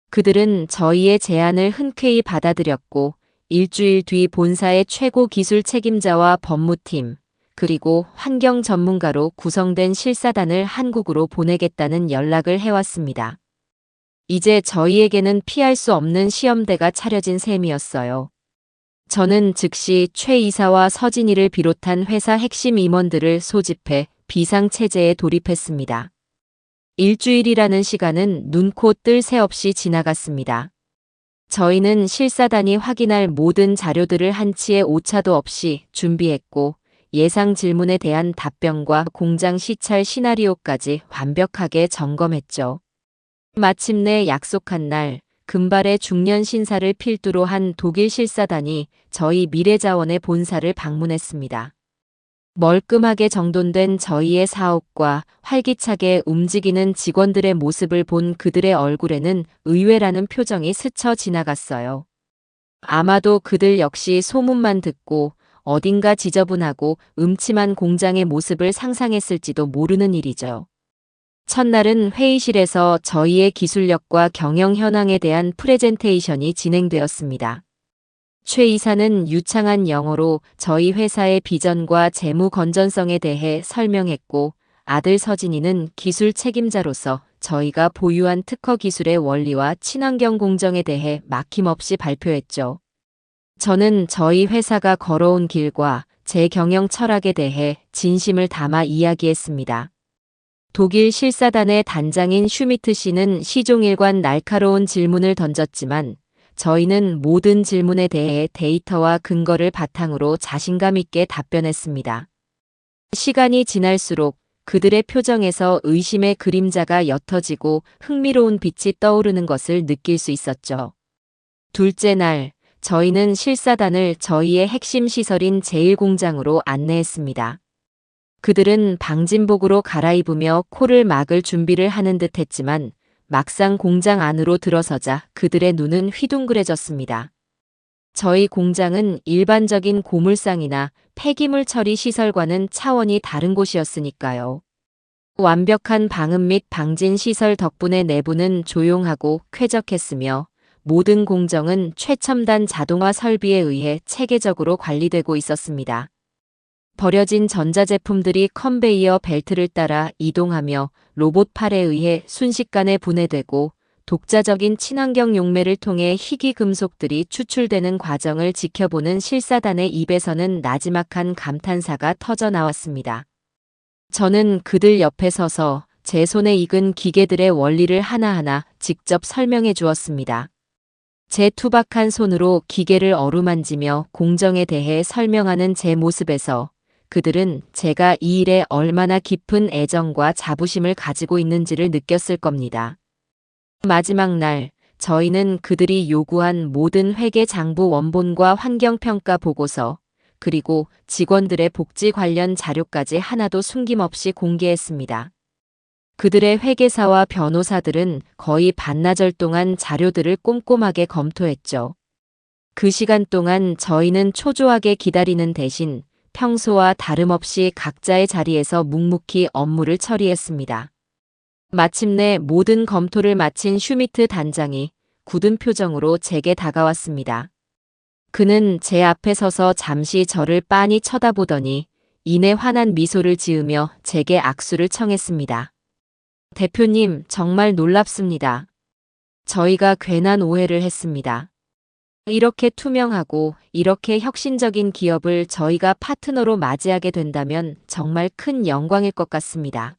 그들은 저희의 제안을 흔쾌히 받아들였고 일주일 뒤 본사의 최고 기술 책임자와 법무팀, 그리고 환경 전문가로 구성된 실사단을 한국으로 보내겠다는 연락을 해왔습니다. 이제 저희에게는 피할 수 없는 시험대가 차려진 셈이었어요. 저는 즉시 최 이사와 서진이를 비롯한 회사 핵심 임원들을 소집해 비상체제에 돌입했습니다. 일주일이라는 시간은 눈코 뜰 새 없이 지나갔습니다. 저희는 실사단이 확인할 모든 자료들을 한치의 오차도 없이 준비했고 예상 질문에 대한 답변과 공장 시찰 시나리오까지 완벽하게 점검했죠. 마침내 약속한 날 금발의 중년 신사를 필두로 한 독일 실사단이 저희 미래자원의 본사를 방문했습니다. 멀끔하게 정돈된 저희의 사업과 활기차게 움직이는 직원들의 모습을 본 그들의 얼굴에는 의외라는 표정이 스쳐 지나갔어요. 아마도 그들 역시 소문만 듣고 어딘가 지저분하고 음침한 공장의 모습을 상상했을지도 모르는 일이죠. 첫날은 회의실에서 저희의 기술력과 경영 현황에 대한 프레젠테이션이 진행되었습니다. 최 이사는 유창한 영어로 저희 회사의 비전과 재무 건전성에 대해 설명했고, 아들 서진이는 기술 책임자로서 저희가 보유한 특허 기술의 원리와 친환경 공정에 대해 막힘없이 발표했죠. 저는 저희 회사가 걸어온 길과 제 경영 철학에 대해 진심을 담아 이야기했습니다. 독일 실사단의 단장인 슈미트 씨는 시종일관 날카로운 질문을 던졌지만 저희는 모든 질문에 대해 데이터와 근거를 바탕으로 자신감 있게 답변했습니다. 시간이 지날수록 그들의 표정에서 의심의 그림자가 옅어지고 흥미로운 빛이 떠오르는 것을 느낄 수 있었죠. 둘째 날, 저희는 실사단을 저희의 핵심 시설인 제1공장으로 안내했습니다. 그들은 방진복으로 갈아입으며 코를 막을 준비를 하는 듯 했지만 막상 공장 안으로 들어서자 그들의 눈은 휘둥그레졌습니다. 저희 공장은 일반적인 고물상이나 폐기물 처리 시설과는 차원이 다른 곳이었으니까요. 완벽한 방음 및 방진 시설 덕분에 내부는 조용하고 쾌적했으며 모든 공정은 최첨단 자동화 설비에 의해 체계적으로 관리되고 있었습니다. 버려진 전자제품들이 컨베이어 벨트를 따라 이동하며 로봇 팔에 의해 순식간에 분해되고 독자적인 친환경 용매를 통해 희귀 금속들이 추출되는 과정을 지켜보는 실사단의 입에서는 나지막한 감탄사가 터져 나왔습니다. 저는 그들 옆에 서서 제 손에 익은 기계들의 원리를 하나하나 직접 설명해 주었습니다. 제 투박한 손으로 기계를 어루만지며 공정에 대해 설명하는 제 모습에서 그들은 제가 이 일에 얼마나 깊은 애정과 자부심을 가지고 있는지를 느꼈을 겁니다. 마지막 날, 저희는 그들이 요구한 모든 회계 장부 원본과 환경평가 보고서, 그리고 직원들의 복지 관련 자료까지 하나도 숨김없이 공개했습니다. 그들의 회계사와 변호사들은 거의 반나절 동안 자료들을 꼼꼼하게 검토했죠. 그 시간 동안 저희는 초조하게 기다리는 대신 평소와 다름없이 각자의 자리에서 묵묵히 업무를 처리했습니다. 마침내 모든 검토를 마친 슈미트 단장이 굳은 표정으로 제게 다가왔습니다. 그는 제 앞에 서서 잠시 저를 빤히 쳐다보더니 이내 환한 미소를 지으며 제게 악수를 청했습니다. 대표님, 정말 놀랍습니다. 저희가 괜한 오해를 했습니다. 이렇게 투명하고 이렇게 혁신적인 기업을 저희가 파트너로 맞이하게 된다면 정말 큰 영광일 것 같습니다.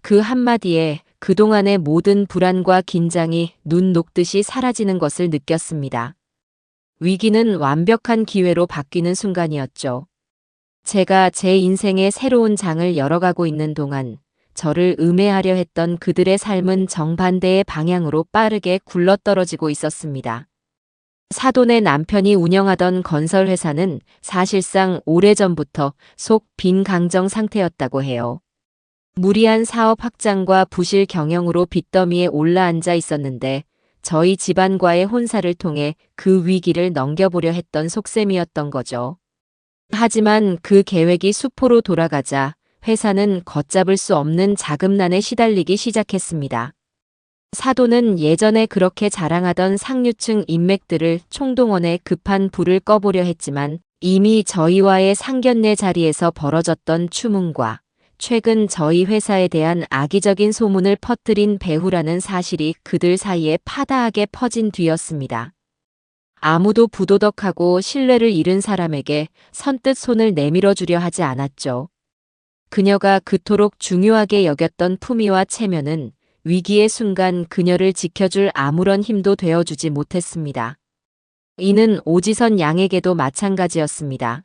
그 한마디에 그동안의 모든 불안과 긴장이 눈 녹듯이 사라지는 것을 느꼈습니다. 위기는 완벽한 기회로 바뀌는 순간이었죠. 제가 제 인생의 새로운 장을 열어가고 있는 동안 저를 음해하려 했던 그들의 삶은 정반대의 방향으로 빠르게 굴러떨어지고 있었습니다. 사돈의 남편이 운영하던 건설회사는 사실상 오래전부터 속 빈 강정 상태였다고 해요. 무리한 사업 확장과 부실 경영으로 빚더미에 올라앉아 있었는데 저희 집안과의 혼사를 통해 그 위기를 넘겨보려 했던 속셈이었던 거죠. 하지만 그 계획이 수포로 돌아가자 회사는 걷잡을 수 없는 자금난에 시달리기 시작했습니다. 사돈은 예전에 그렇게 자랑하던 상류층 인맥들을 총동원해 급한 불을 꺼보려 했지만 이미 저희와의 상견례 자리에서 벌어졌던 추문과 최근 저희 회사에 대한 악의적인 소문을 퍼뜨린 배후라는 사실이 그들 사이에 파다하게 퍼진 뒤였습니다. 아무도 부도덕하고 신뢰를 잃은 사람에게 선뜻 손을 내밀어 주려 하지 않았죠. 그녀가 그토록 중요하게 여겼던 품위와 체면은 위기의 순간 그녀를 지켜줄 아무런 힘도 되어주지 못했습니다. 이는 오지선 양에게도 마찬가지였습니다.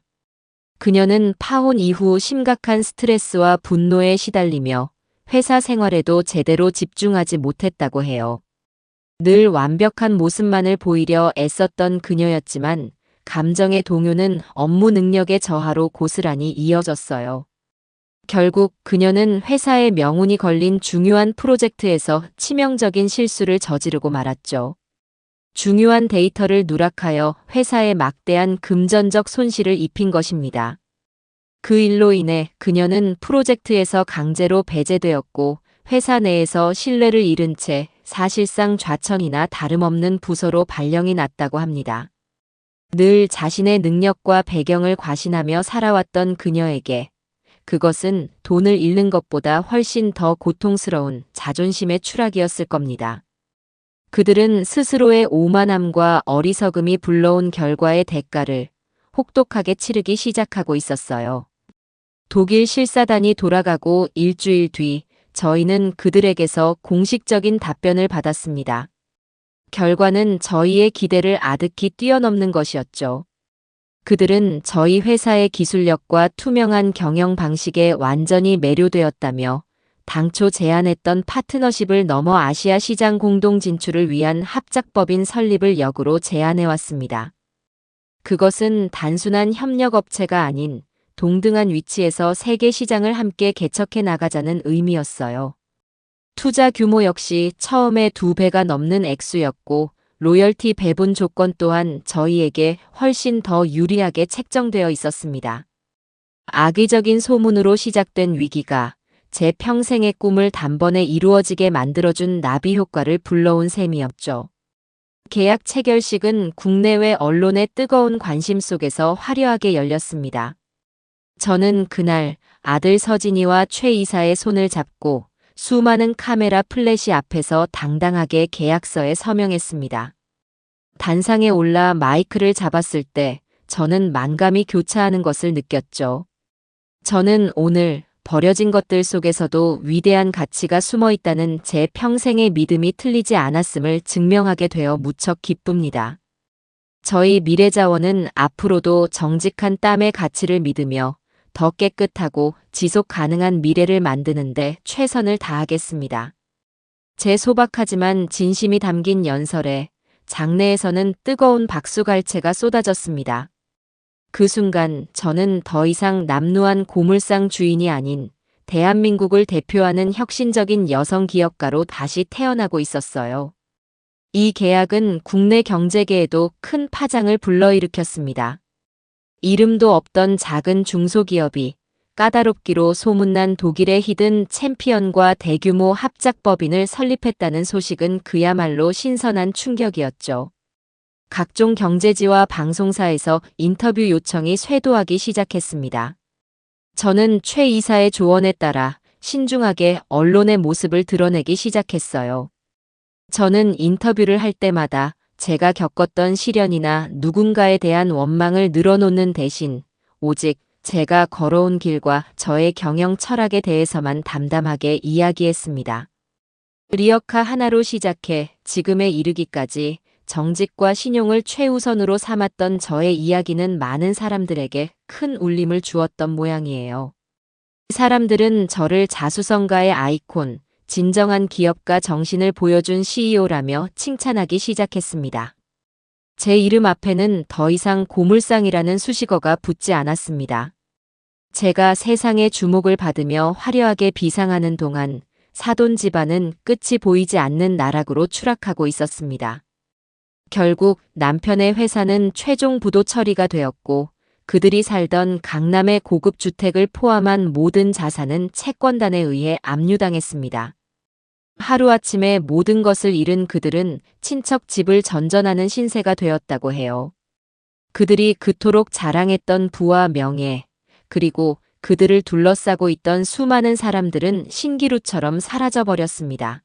그녀는 파혼 이후 심각한 스트레스와 분노에 시달리며 회사 생활에도 제대로 집중하지 못했다고 해요. 늘 완벽한 모습만을 보이려 애썼던 그녀였지만 감정의 동요는 업무 능력의 저하로 고스란히 이어졌어요. 결국 그녀는 회사의 명운이 걸린 중요한 프로젝트에서 치명적인 실수를 저지르고 말았죠. 중요한 데이터를 누락하여 회사에 막대한 금전적 손실을 입힌 것입니다. 그 일로 인해 그녀는 프로젝트에서 강제로 배제되었고 회사 내에서 신뢰를 잃은 채 사실상 좌천이나 다름없는 부서로 발령이 났다고 합니다. 늘 자신의 능력과 배경을 과신하며 살아왔던 그녀에게 그것은 돈을 잃는 것보다 훨씬 더 고통스러운 자존심의 추락이었을 겁니다. 그들은 스스로의 오만함과 어리석음이 불러온 결과의 대가를 혹독하게 치르기 시작하고 있었어요. 독일 실사단이 돌아가고 일주일 뒤 저희는 그들에게서 공식적인 답변을 받았습니다. 결과는 저희의 기대를 아득히 뛰어넘는 것이었죠. 그들은 저희 회사의 기술력과 투명한 경영 방식에 완전히 매료되었다며 당초 제안했던 파트너십을 넘어 아시아 시장 공동 진출을 위한 합작법인 설립을 역으로 제안해왔습니다. 그것은 단순한 협력업체가 아닌 동등한 위치에서 세계 시장을 함께 개척해 나가자는 의미였어요. 투자 규모 역시 처음에 2배가 넘는 액수였고 로열티 배분 조건 또한 저희에게 훨씬 더 유리하게 책정되어 있었습니다. 악의적인 소문으로 시작된 위기가 제 평생의 꿈을 단번에 이루어지게 만들어준 나비 효과를 불러온 셈이었죠. 계약 체결식은 국내외 언론의 뜨거운 관심 속에서 화려하게 열렸습니다. 저는 그날 아들 서진이와 최 이사의 손을 잡고 수많은 카메라 플래시 앞에서 당당하게 계약서에 서명했습니다. 단상에 올라 마이크를 잡았을 때 저는 만감이 교차하는 것을 느꼈죠. 저는 오늘 버려진 것들 속에서도 위대한 가치가 숨어 있다는 제 평생의 믿음이 틀리지 않았음을 증명하게 되어 무척 기쁩니다. 저희 미래자원은 앞으로도 정직한 땀의 가치를 믿으며 더 깨끗하고 지속 가능한 미래를 만드는데 최선을 다하겠습니다. 제 소박하지만 진심이 담긴 연설에 장내에서는 뜨거운 박수갈채가 쏟아졌습니다. 그 순간 저는 더 이상 남루한 고물상 주인이 아닌 대한민국을 대표하는 혁신적인 여성 기업가로 다시 태어나고 있었어요. 이 계약은 국내 경제계에도 큰 파장을 불러일으켰습니다. 이름도 없던 작은 중소기업이 까다롭기로 소문난 독일의 히든 챔피언과 대규모 합작법인을 설립했다는 소식은 그야말로 신선한 충격이었죠. 각종 경제지와 방송사에서 인터뷰 요청이 쇄도하기 시작했습니다. 저는 최 이사의 조언에 따라 신중하게 언론의 모습을 드러내기 시작했어요. 저는 인터뷰를 할 때마다 제가 겪었던 시련이나 누군가에 대한 원망을 늘어놓는 대신 오직 제가 걸어온 길과 저의 경영 철학에 대해서만 담담하게 이야기했습니다. 리어카 하나로 시작해 지금에 이르기까지 정직과 신용을 최우선으로 삼았던 저의 이야기는 많은 사람들에게 큰 울림을 주었던 모양이에요. 사람들은 저를 자수성가의 아이콘, 진정한 기업가 정신을 보여준 CEO라며 칭찬하기 시작했습니다. 제 이름 앞에는 더 이상 고물상이라는 수식어가 붙지 않았습니다. 제가 세상의 주목을 받으며 화려하게 비상하는 동안 사돈 집안은 끝이 보이지 않는 나락으로 추락하고 있었습니다. 결국 남편의 회사는 최종 부도 처리가 되었고 그들이 살던 강남의 고급 주택을 포함한 모든 자산은 채권단에 의해 압류당했습니다. 하루아침에 모든 것을 잃은 그들은 친척 집을 전전하는 신세가 되었다고 해요. 그들이 그토록 자랑했던 부와 명예, 그리고 그들을 둘러싸고 있던 수많은 사람들은 신기루처럼 사라져버렸습니다.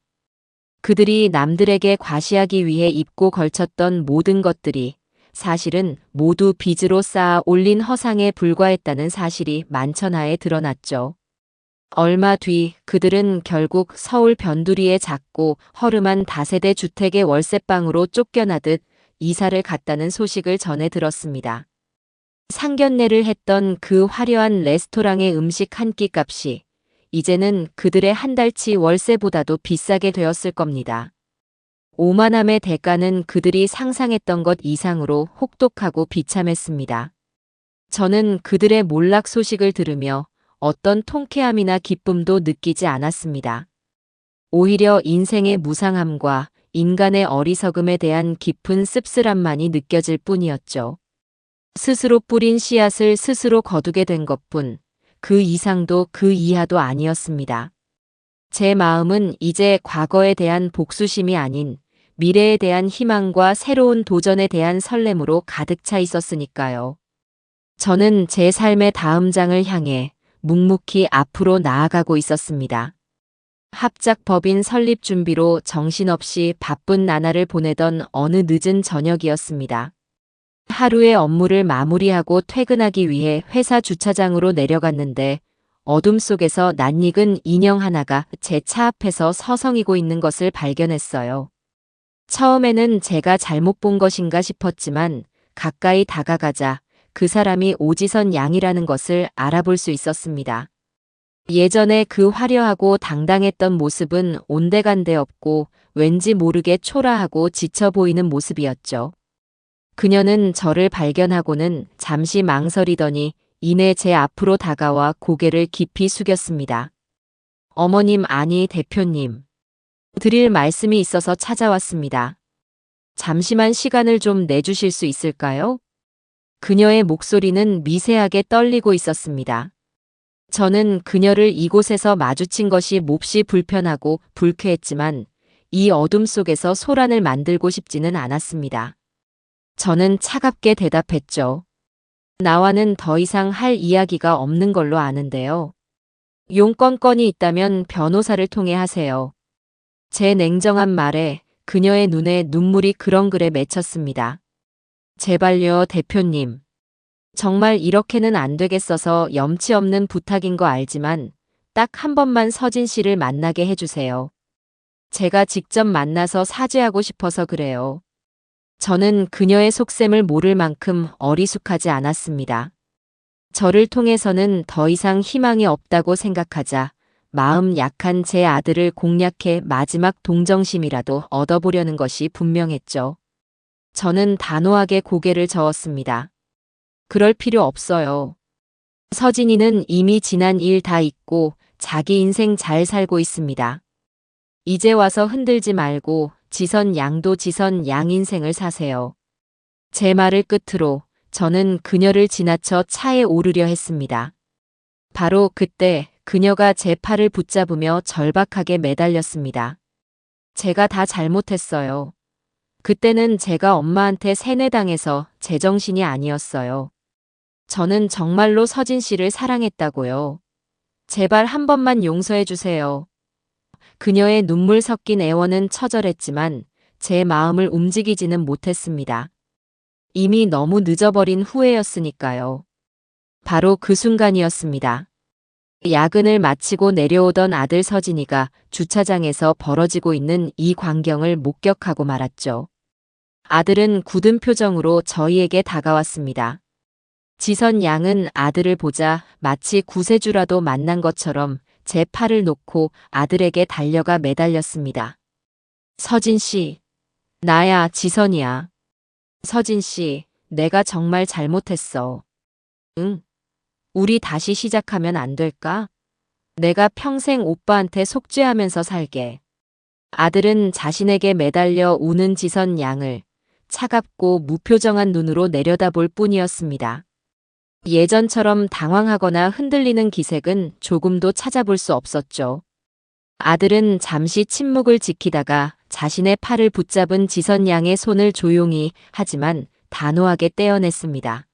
그들이 남들에게 과시하기 위해 입고 걸쳤던 모든 것들이 사실은 모두 빚으로 쌓아 올린 허상에 불과했다는 사실이 만천하에 드러났죠. 얼마 뒤 그들은 결국 서울 변두리의 작고 허름한 다세대 주택의 월세방으로 쫓겨나듯 이사를 갔다는 소식을 전해 들었습니다. 상견례를 했던 그 화려한 레스토랑의 음식 한 끼 값이 이제는 그들의 한 달치 월세보다도 비싸게 되었을 겁니다. 오만함의 대가는 그들이 상상했던 것 이상으로 혹독하고 비참했습니다. 저는 그들의 몰락 소식을 들으며 어떤 통쾌함이나 기쁨도 느끼지 않았습니다. 오히려 인생의 무상함과 인간의 어리석음에 대한 깊은 씁쓸함만이 느껴질 뿐이었죠. 스스로 뿌린 씨앗을 스스로 거두게 된 것뿐, 그 이상도 그 이하도 아니었습니다. 제 마음은 이제 과거에 대한 복수심이 아닌 미래에 대한 희망과 새로운 도전에 대한 설렘으로 가득 차 있었으니까요. 저는 제 삶의 다음 장을 향해 묵묵히 앞으로 나아가고 있었습니다. 합작 법인 설립 준비로 정신없이 바쁜 나날을 보내던 어느 늦은 저녁이었습니다. 하루의 업무를 마무리하고 퇴근하기 위해 회사 주차장으로 내려갔는데 어둠 속에서 낯익은 인형 하나가 제 차 앞에서 서성이고 있는 것을 발견했어요. 처음에는 제가 잘못 본 것인가 싶었지만 가까이 다가가자 그 사람이 오지선 양이라는 것을 알아볼 수 있었습니다. 예전에 그 화려하고 당당했던 모습은 온데간데 없고 왠지 모르게 초라하고 지쳐 보이는 모습이었죠. 그녀는 저를 발견하고는 잠시 망설이더니 이내 제 앞으로 다가와 고개를 깊이 숙였습니다. 어머님, 아니 대표님. 드릴 말씀이 있어서 찾아왔습니다. 잠시만 시간을 좀 내주실 수 있을까요? 그녀의 목소리는 미세하게 떨리고 있었습니다. 저는 그녀를 이곳에서 마주친 것이 몹시 불편하고 불쾌했지만 이 어둠 속에서 소란을 만들고 싶지는 않았습니다. 저는 차갑게 대답했죠. 나와는 더 이상 할 이야기가 없는 걸로 아는데요. 용건건이 있다면 변호사를 통해 하세요. 제 냉정한 말에 그녀의 눈에 눈물이 그렁그레 맺혔습니다. 제발요, 대표님. 정말 이렇게는 안 되겠어서 염치 없는 부탁인 거 알지만 딱 한 번만 서진 씨를 만나게 해주세요. 제가 직접 만나서 사죄하고 싶어서 그래요. 저는 그녀의 속셈을 모를 만큼 어리숙하지 않았습니다. 저를 통해서는 더 이상 희망이 없다고 생각하자 마음 약한 제 아들을 공략해 마지막 동정심이라도 얻어보려는 것이 분명했죠. 저는 단호하게 고개를 저었습니다. 그럴 필요 없어요. 서진이는 이미 지난 일 다 잊고 자기 인생 잘 살고 있습니다. 이제 와서 흔들지 말고 지선 양도 지선 양 인생을 사세요. 제 말을 끝으로 저는 그녀를 지나쳐 차에 오르려 했습니다. 바로 그때 그녀가 제 팔을 붙잡으며 절박하게 매달렸습니다. 제가 다 잘못했어요. 그때는 제가 엄마한테 세뇌당해서 제정신이 아니었어요. 저는 정말로 서진 씨를 사랑했다고요. 제발 한 번만 용서해 주세요. 그녀의 눈물 섞인 애원은 처절했지만 제 마음을 움직이지는 못했습니다. 이미 너무 늦어버린 후회였으니까요. 바로 그 순간이었습니다. 야근을 마치고 내려오던 아들 서진이가 주차장에서 벌어지고 있는 이 광경을 목격하고 말았죠. 아들은 굳은 표정으로 저희에게 다가왔습니다. 지선 양은 아들을 보자 마치 구세주라도 만난 것처럼 제 팔을 놓고 아들에게 달려가 매달렸습니다. 서진 씨. 나야, 지선이야. 서진 씨, 내가 정말 잘못했어. 응. 우리 다시 시작하면 안 될까? 내가 평생 오빠한테 속죄하면서 살게. 아들은 자신에게 매달려 우는 지선 양을 차갑고 무표정한 눈으로 내려다볼 뿐이었습니다. 예전처럼 당황하거나 흔들리는 기색은 조금도 찾아볼 수 없었죠. 아들은 잠시 침묵을 지키다가 자신의 팔을 붙잡은 지선 양의 손을 조용히 하지만 단호하게 떼어냈습니다.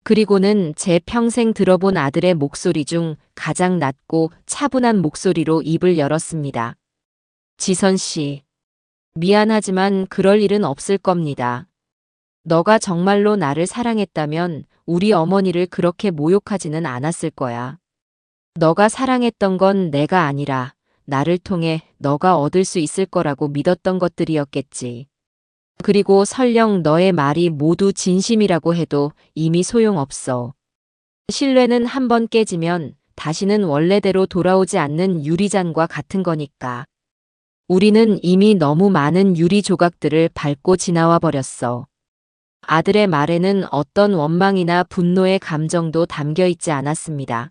그리고는 제 평생 들어본 아들의 목소리 중 가장 낮고 차분한 목소리로 입을 열었습니다. 지선 씨, 미안하지만 그럴 일은 없을 겁니다. 너가 정말로 나를 사랑했다면 우리 어머니를 그렇게 모욕하지는 않았을 거야. 너가 사랑했던 건 내가 아니라 나를 통해 너가 얻을 수 있을 거라고 믿었던 것들이었겠지. 그리고 설령 너의 말이 모두 진심이라고 해도 이미 소용없어. 신뢰는 한 번 깨지면 다시는 원래대로 돌아오지 않는 유리잔과 같은 거니까. 우리는 이미 너무 많은 유리 조각들을 밟고 지나와 버렸어. 아들의 말에는 어떤 원망이나 분노의 감정도 담겨 있지 않았습니다.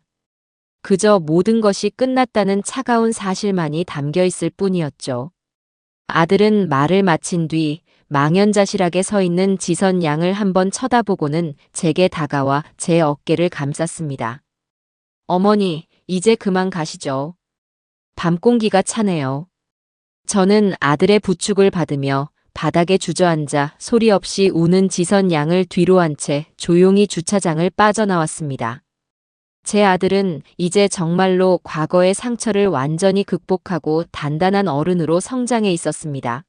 그저 모든 것이 끝났다는 차가운 사실만이 담겨 있을 뿐이었죠. 아들은 말을 마친 뒤 망연자실하게 서 있는 지선 양을 한번 쳐다보고는 제게 다가와 제 어깨를 감쌌습니다. 어머니, 이제 그만 가시죠. 밤 공기가 차네요. 저는 아들의 부축을 받으며 바닥에 주저앉아 소리 없이 우는 지선 양을 뒤로 한 채 조용히 주차장을 빠져나왔습니다. 제 아들은 이제 정말로 과거의 상처를 완전히 극복하고 단단한 어른으로 성장해 있었습니다.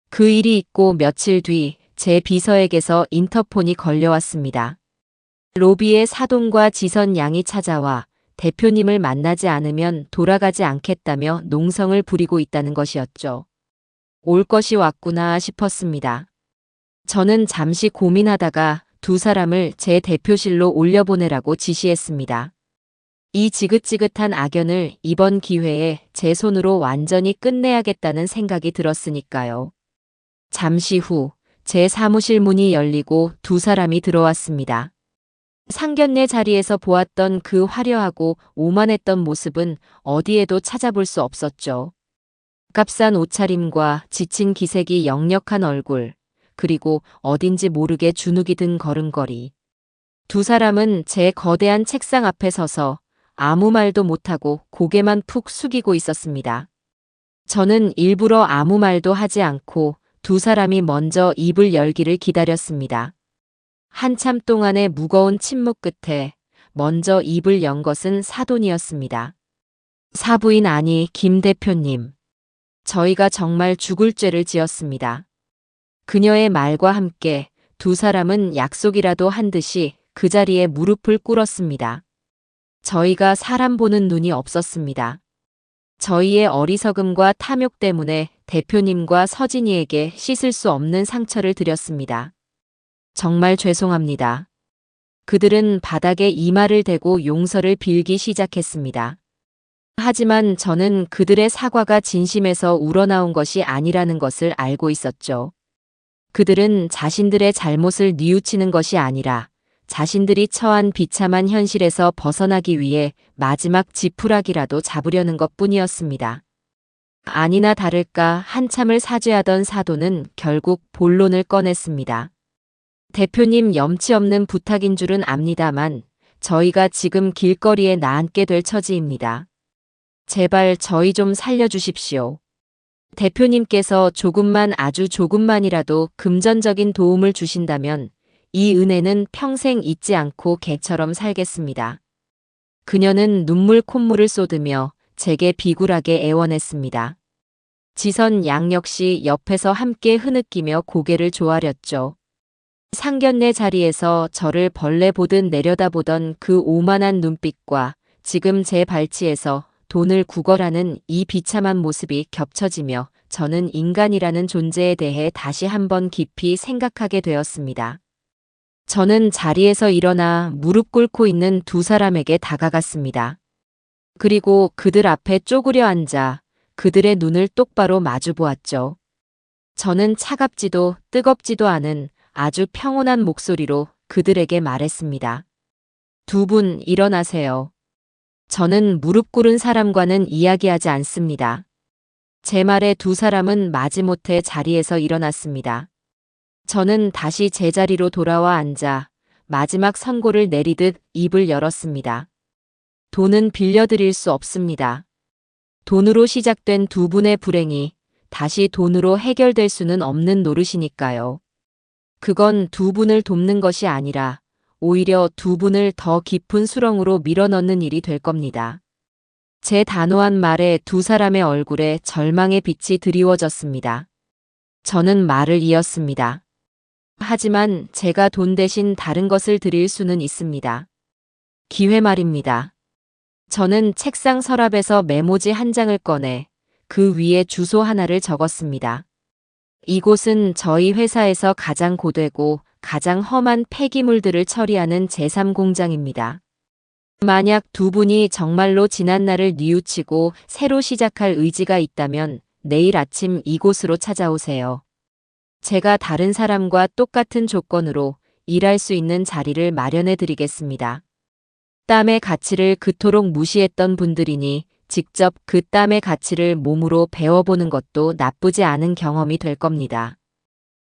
그 일이 있고 며칠 뒤 제 비서에게서 인터폰이 걸려왔습니다. 로비에 사돈과 지선 양이 찾아와 대표님을 만나지 않으면 돌아가지 않겠다며 농성을 부리고 있다는 것이었죠. 올 것이 왔구나 싶었습니다. 저는 잠시 고민하다가 두 사람을 제 대표실로 올려보내라고 지시했습니다. 이 지긋지긋한 악연을 이번 기회에 제 손으로 완전히 끝내야겠다는 생각이 들었으니까요. 잠시 후 제 사무실 문이 열리고 두 사람이 들어왔습니다. 상견례 자리에서 보았던 그 화려하고 오만했던 모습은 어디에도 찾아볼 수 없었죠. 값싼 옷차림과 지친 기색이 역력한 얼굴, 그리고 어딘지 모르게 주눅이 든 걸음걸이. 두 사람은 제 거대한 책상 앞에 서서 아무 말도 못하고 고개만 푹 숙이고 있었습니다. 저는 일부러 아무 말도 하지 않고 두 사람이 먼저 입을 열기를 기다렸습니다. 한참 동안의 무거운 침묵 끝에 먼저 입을 연 것은 사돈이었습니다. 사부인 아니 김 대표님. 저희가 정말 죽을 죄를 지었습니다. 그녀의 말과 함께 두 사람은 약속이라도 한 듯이 그 자리에 무릎을 꿇었습니다. 저희가 사람 보는 눈이 없었습니다. 저희의 어리석음과 탐욕 때문에 대표님과 서진이에게 씻을 수 없는 상처를 드렸습니다. 정말 죄송합니다. 그들은 바닥에 이마를 대고 용서를 빌기 시작했습니다. 하지만 저는 그들의 사과가 진심에서 우러나온 것이 아니라는 것을 알고 있었죠. 그들은 자신들의 잘못을 뉘우치는 것이 아니라 자신들이 처한 비참한 현실에서 벗어나기 위해 마지막 지푸라기라도 잡으려는 것뿐이었습니다. 아니나 다를까 한참을 사죄하던 사돈은 결국 본론을 꺼냈습니다. 대표님 염치 없는 부탁인 줄은 압니다만 저희가 지금 길거리에 나앉게 될 처지입니다. 제발 저희 좀 살려주십시오. 대표님께서 조금만 아주 조금만이라도 금전적인 도움을 주신다면 이 은혜는 평생 잊지 않고 개처럼 살겠습니다. 그녀는 눈물 콧물을 쏟으며 제게 비굴하게 애원했습니다. 지선 양 역시 옆에서 함께 흐느끼며 고개를 조아렸죠. 상견례 자리에서 저를 벌레 보듯 내려다보던 그 오만한 눈빛과 지금 제 발치에서 돈을 구걸하는 이 비참한 모습이 겹쳐지며 저는 인간이라는 존재에 대해 다시 한번 깊이 생각하게 되었습니다. 저는 자리에서 일어나 무릎 꿇고 있는 두 사람에게 다가갔습니다. 그리고 그들 앞에 쪼그려 앉아 그들의 눈을 똑바로 마주 보았죠. 저는 차갑지도 뜨겁지도 않은 아주 평온한 목소리로 그들에게 말했습니다. 두 분 일어나세요. 저는 무릎 꿇은 사람과는 이야기하지 않습니다. 제 말에 두 사람은 마지못해 자리에서 일어났습니다. 저는 다시 제자리로 돌아와 앉아 마지막 선고를 내리듯 입을 열었습니다. 돈은 빌려드릴 수 없습니다. 돈으로 시작된 두 분의 불행이 다시 돈으로 해결될 수는 없는 노릇이니까요. 그건 두 분을 돕는 것이 아니라 오히려 두 분을 더 깊은 수렁으로 밀어넣는 일이 될 겁니다. 제 단호한 말에 두 사람의 얼굴에 절망의 빛이 드리워졌습니다. 저는 말을 이었습니다. 하지만 제가 돈 대신 다른 것을 드릴 수는 있습니다. 기회 말입니다. 저는 책상 서랍에서 메모지 한 장을 꺼내 그 위에 주소 하나를 적었습니다. 이곳은 저희 회사에서 가장 고되고 가장 험한 폐기물들을 처리하는 제3공장입니다. 만약 두 분이 정말로 지난날을 뉘우치고 새로 시작할 의지가 있다면 내일 아침 이곳으로 찾아오세요. 제가 다른 사람과 똑같은 조건으로 일할 수 있는 자리를 마련해 드리겠습니다. 땀의 가치를 그토록 무시했던 분들이니 직접 그 땀의 가치를 몸으로 배워보는 것도 나쁘지 않은 경험이 될 겁니다.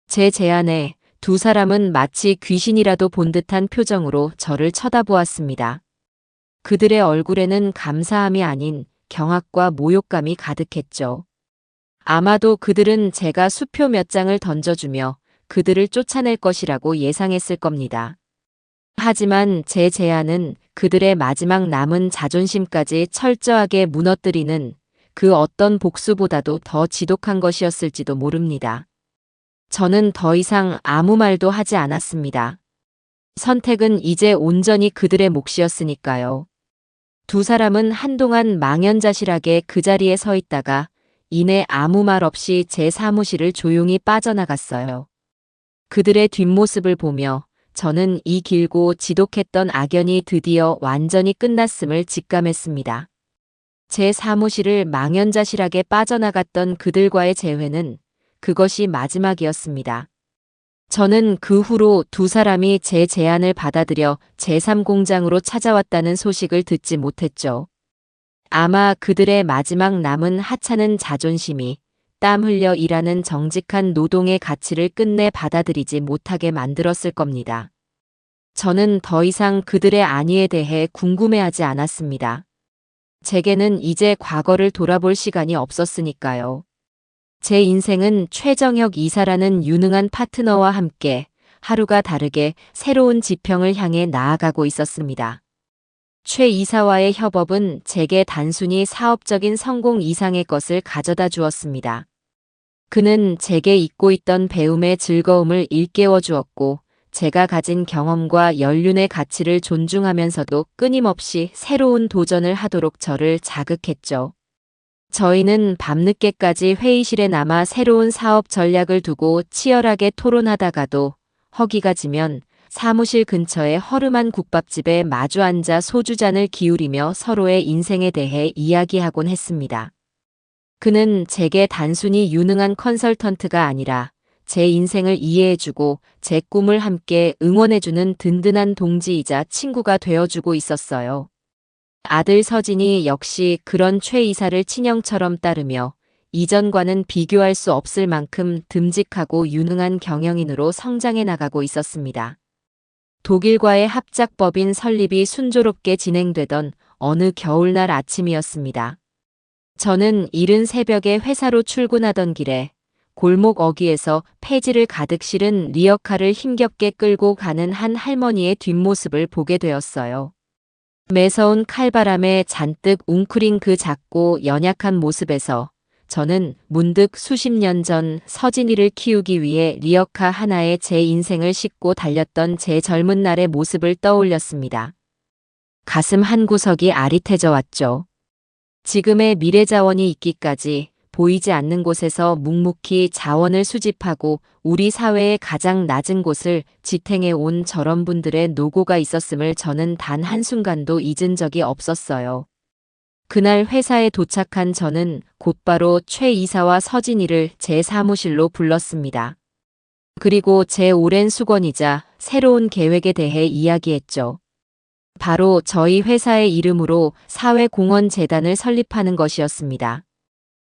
제 제안에 두 사람은 마치 귀신이라도 본 듯한 표정으로 저를 쳐다보았습니다. 그들의 얼굴에는 감사함이 아닌 경악과 모욕감이 가득했죠. 아마도 그들은 제가 수표 몇 장을 던져주며 그들을 쫓아낼 것이라고 예상했을 겁니다. 하지만 제 제안은 그들의 마지막 남은 자존심까지 철저하게 무너뜨리는 그 어떤 복수보다도 더 지독한 것이었을지도 모릅니다. 저는 더 이상 아무 말도 하지 않았습니다. 선택은 이제 온전히 그들의 몫이었으니까요. 두 사람은 한동안 망연자실하게 그 자리에 서 있다가 이내 아무 말 없이 제 사무실을 조용히 빠져나갔어요. 그들의 뒷모습을 보며 저는 이 길고 지독했던 악연이 드디어 완전히 끝났음을 직감했습니다. 제 사무실을 망연자실하게 빠져나갔던 그들과의 재회는 그것이 마지막이었습니다. 저는 그 후로 두 사람이 제 제안을 받아들여 제3공장으로 찾아왔다는 소식을 듣지 못했죠. 아마 그들의 마지막 남은 하찮은 자존심이 땀 흘려 일하는 정직한 노동의 가치를 끝내 받아들이지 못하게 만들었을 겁니다. 저는 더 이상 그들의 안위에 대해 궁금해하지 않았습니다. 제게는 이제 과거를 돌아볼 시간이 없었으니까요. 제 인생은 최정혁 이사라는 유능한 파트너와 함께 하루가 다르게 새로운 지평을 향해 나아가고 있었습니다. 최 이사와의 협업은 제게 단순히 사업적인 성공 이상의 것을 가져다 주었습니다. 그는 제게 잊고 있던 배움의 즐거움을 일깨워 주었고 제가 가진 경험과 연륜의 가치를 존중하면서도 끊임없이 새로운 도전을 하도록 저를 자극했죠. 저희는 밤늦게까지 회의실에 남아 새로운 사업 전략을 두고 치열하게 토론하다가도 허기가 지면 사무실 근처의 허름한 국밥집에 마주 앉아 소주잔을 기울이며 서로의 인생에 대해 이야기하곤 했습니다. 그는 제게 단순히 유능한 컨설턴트가 아니라 제 인생을 이해해주고 제 꿈을 함께 응원해주는 든든한 동지이자 친구가 되어주고 있었어요. 아들 서진이 역시 그런 최 이사를 친형처럼 따르며 이전과는 비교할 수 없을 만큼 듬직하고 유능한 경영인으로 성장해 나가고 있었습니다. 독일과의 합작법인 설립이 순조롭게 진행되던 어느 겨울날 아침이었습니다. 저는 이른 새벽에 회사로 출근하던 길에 골목 어귀에서 폐지를 가득 실은 리어카를 힘겹게 끌고 가는 한 할머니의 뒷모습을 보게 되었어요. 매서운 칼바람에 잔뜩 웅크린 그 작고 연약한 모습에서 저는 문득 수십 년 전 서진이를 키우기 위해 리어카 하나에 제 인생을 싣고 달렸던 제 젊은 날의 모습을 떠올렸습니다. 가슴 한구석이 아릿해져 왔죠. 지금의 미래자원이 있기까지 보이지 않는 곳에서 묵묵히 자원을 수집하고 우리 사회의 가장 낮은 곳을 지탱해 온 저런 분들의 노고가 있었음을 저는 단 한순간도 잊은 적이 없었어요. 그날 회사에 도착한 저는 곧바로 최 이사와 서진이를 제 사무실로 불렀습니다. 그리고 제 오랜 수건이자 새로운 계획에 대해 이야기했죠. 바로 저희 회사의 이름으로 사회공헌재단을 설립하는 것이었습니다.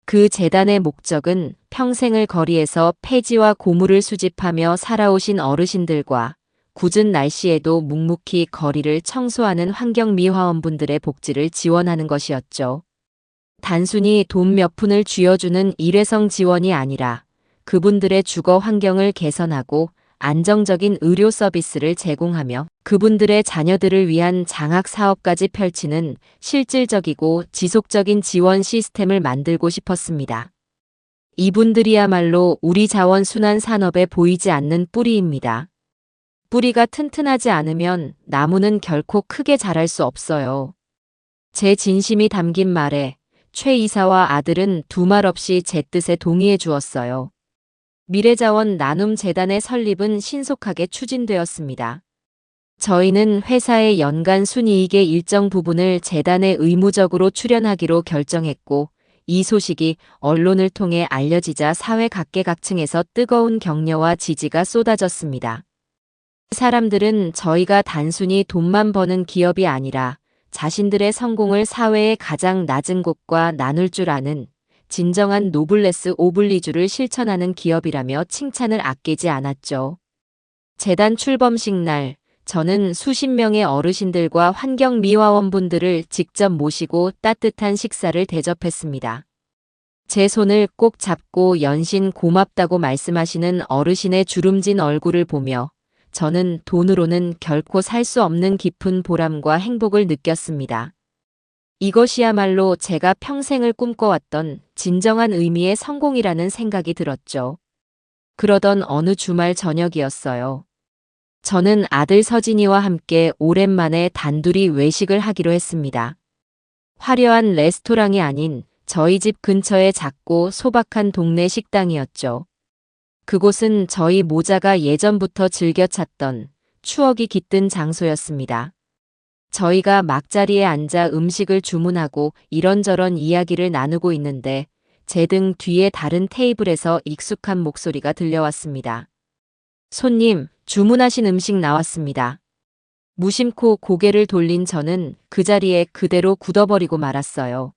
그 재단의 목적은 평생을 거리에서 폐지와 고물을 수집하며 살아오신 어르신들과 굳은 날씨에도 묵묵히 거리를 청소하는 환경미화원분들의 복지를 지원하는 것이었죠. 단순히 돈 몇 푼을 쥐어주는 일회성 지원이 아니라 그분들의 주거 환경을 개선하고 안정적인 의료 서비스를 제공하며 그분들의 자녀들을 위한 장학 사업까지 펼치는 실질적이고 지속적인 지원 시스템을 만들고 싶었습니다. 이분들이야말로 우리 자원순환 산업에 보이지 않는 뿌리입니다. 뿌리가 튼튼하지 않으면 나무는 결코 크게 자랄 수 없어요. 제 진심이 담긴 말에 최 이사와 아들은 두 말 없이 제 뜻에 동의해 주었어요. 미래자원 나눔 재단의 설립은 신속하게 추진되었습니다. 저희는 회사의 연간 순이익의 일정 부분을 재단에 의무적으로 출연하기로 결정했고 이 소식이 언론을 통해 알려지자 사회 각계각층에서 뜨거운 격려와 지지가 쏟아졌습니다. 사람들은 저희가 단순히 돈만 버는 기업이 아니라 자신들의 성공을 사회의 가장 낮은 곳과 나눌 줄 아는 진정한 노블레스 오블리주를 실천하는 기업이라며 칭찬을 아끼지 않았죠. 재단 출범식 날, 저는 수십 명의 어르신들과 환경미화원분들을 직접 모시고 따뜻한 식사를 대접했습니다. 제 손을 꼭 잡고 연신 고맙다고 말씀하시는 어르신의 주름진 얼굴을 보며 저는 돈으로는 결코 살 수 없는 깊은 보람과 행복을 느꼈습니다. 이것이야말로 제가 평생을 꿈꿔왔던 진정한 의미의 성공이라는 생각이 들었죠. 그러던 어느 주말 저녁이었어요. 저는 아들 서진이와 함께 오랜만에 단둘이 외식을 하기로 했습니다. 화려한 레스토랑이 아닌 저희 집 근처의 작고 소박한 동네 식당이었죠. 그곳은 저희 모자가 예전부터 즐겨 찾던 추억이 깃든 장소였습니다. 저희가 막자리에 앉아 음식을 주문하고 이런저런 이야기를 나누고 있는데 제 등 뒤에 다른 테이블에서 익숙한 목소리가 들려왔습니다. 손님, 주문하신 음식 나왔습니다. 무심코 고개를 돌린 저는 그 자리에 그대로 굳어버리고 말았어요.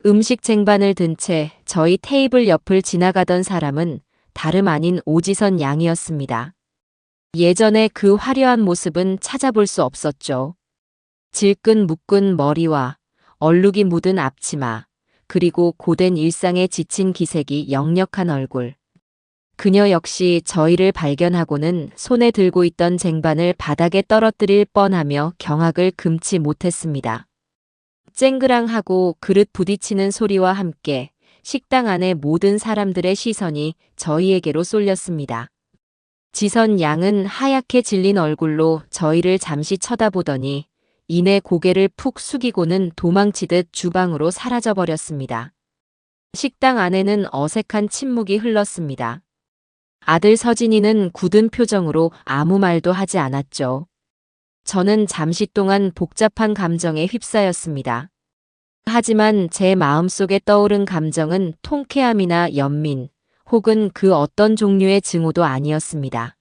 음식 쟁반을 든 채 저희 테이블 옆을 지나가던 사람은 다름 아닌 오지선 양이었습니다. 예전의 그 화려한 모습은 찾아볼 수 없었죠. 질끈 묶은 머리와 얼룩이 묻은 앞치마, 그리고 고된 일상에 지친 기색이 역력한 얼굴. 그녀 역시 저희를 발견하고는 손에 들고 있던 쟁반을 바닥에 떨어뜨릴 뻔하며 경악을 금치 못했습니다. 쨍그랑하고 그릇 부딪히는 소리와 함께 식당 안의 모든 사람들의 시선이 저희에게로 쏠렸습니다. 지선 양은 하얗게 질린 얼굴로 저희를 잠시 쳐다보더니 이내 고개를 푹 숙이고는 도망치듯 주방으로 사라져버렸습니다. 식당 안에는 어색한 침묵이 흘렀습니다. 아들 서진이는 굳은 표정으로 아무 말도 하지 않았죠. 저는 잠시 동안 복잡한 감정에 휩싸였습니다. 하지만 제 마음속에 떠오른 감정은 통쾌함이나 연민, 혹은 그 어떤 종류의 증오도 아니었습니다.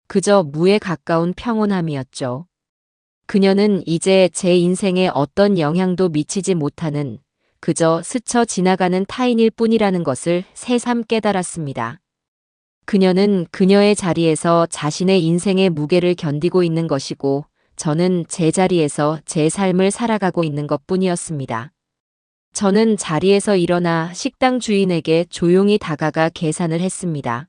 그저 무에 가까운 평온함이었죠. 그녀는 이제 제 인생에 어떤 영향도 미치지 못하는 그저 스쳐 지나가는 타인일 뿐이라는 것을 새삼 깨달았습니다. 그녀는 그녀의 자리에서 자신의 인생의 무게를 견디고 있는 것이고 저는 제 자리에서 제 삶을 살아가고 있는 것뿐이었습니다. 저는 자리에서 일어나 식당 주인에게 조용히 다가가 계산을 했습니다.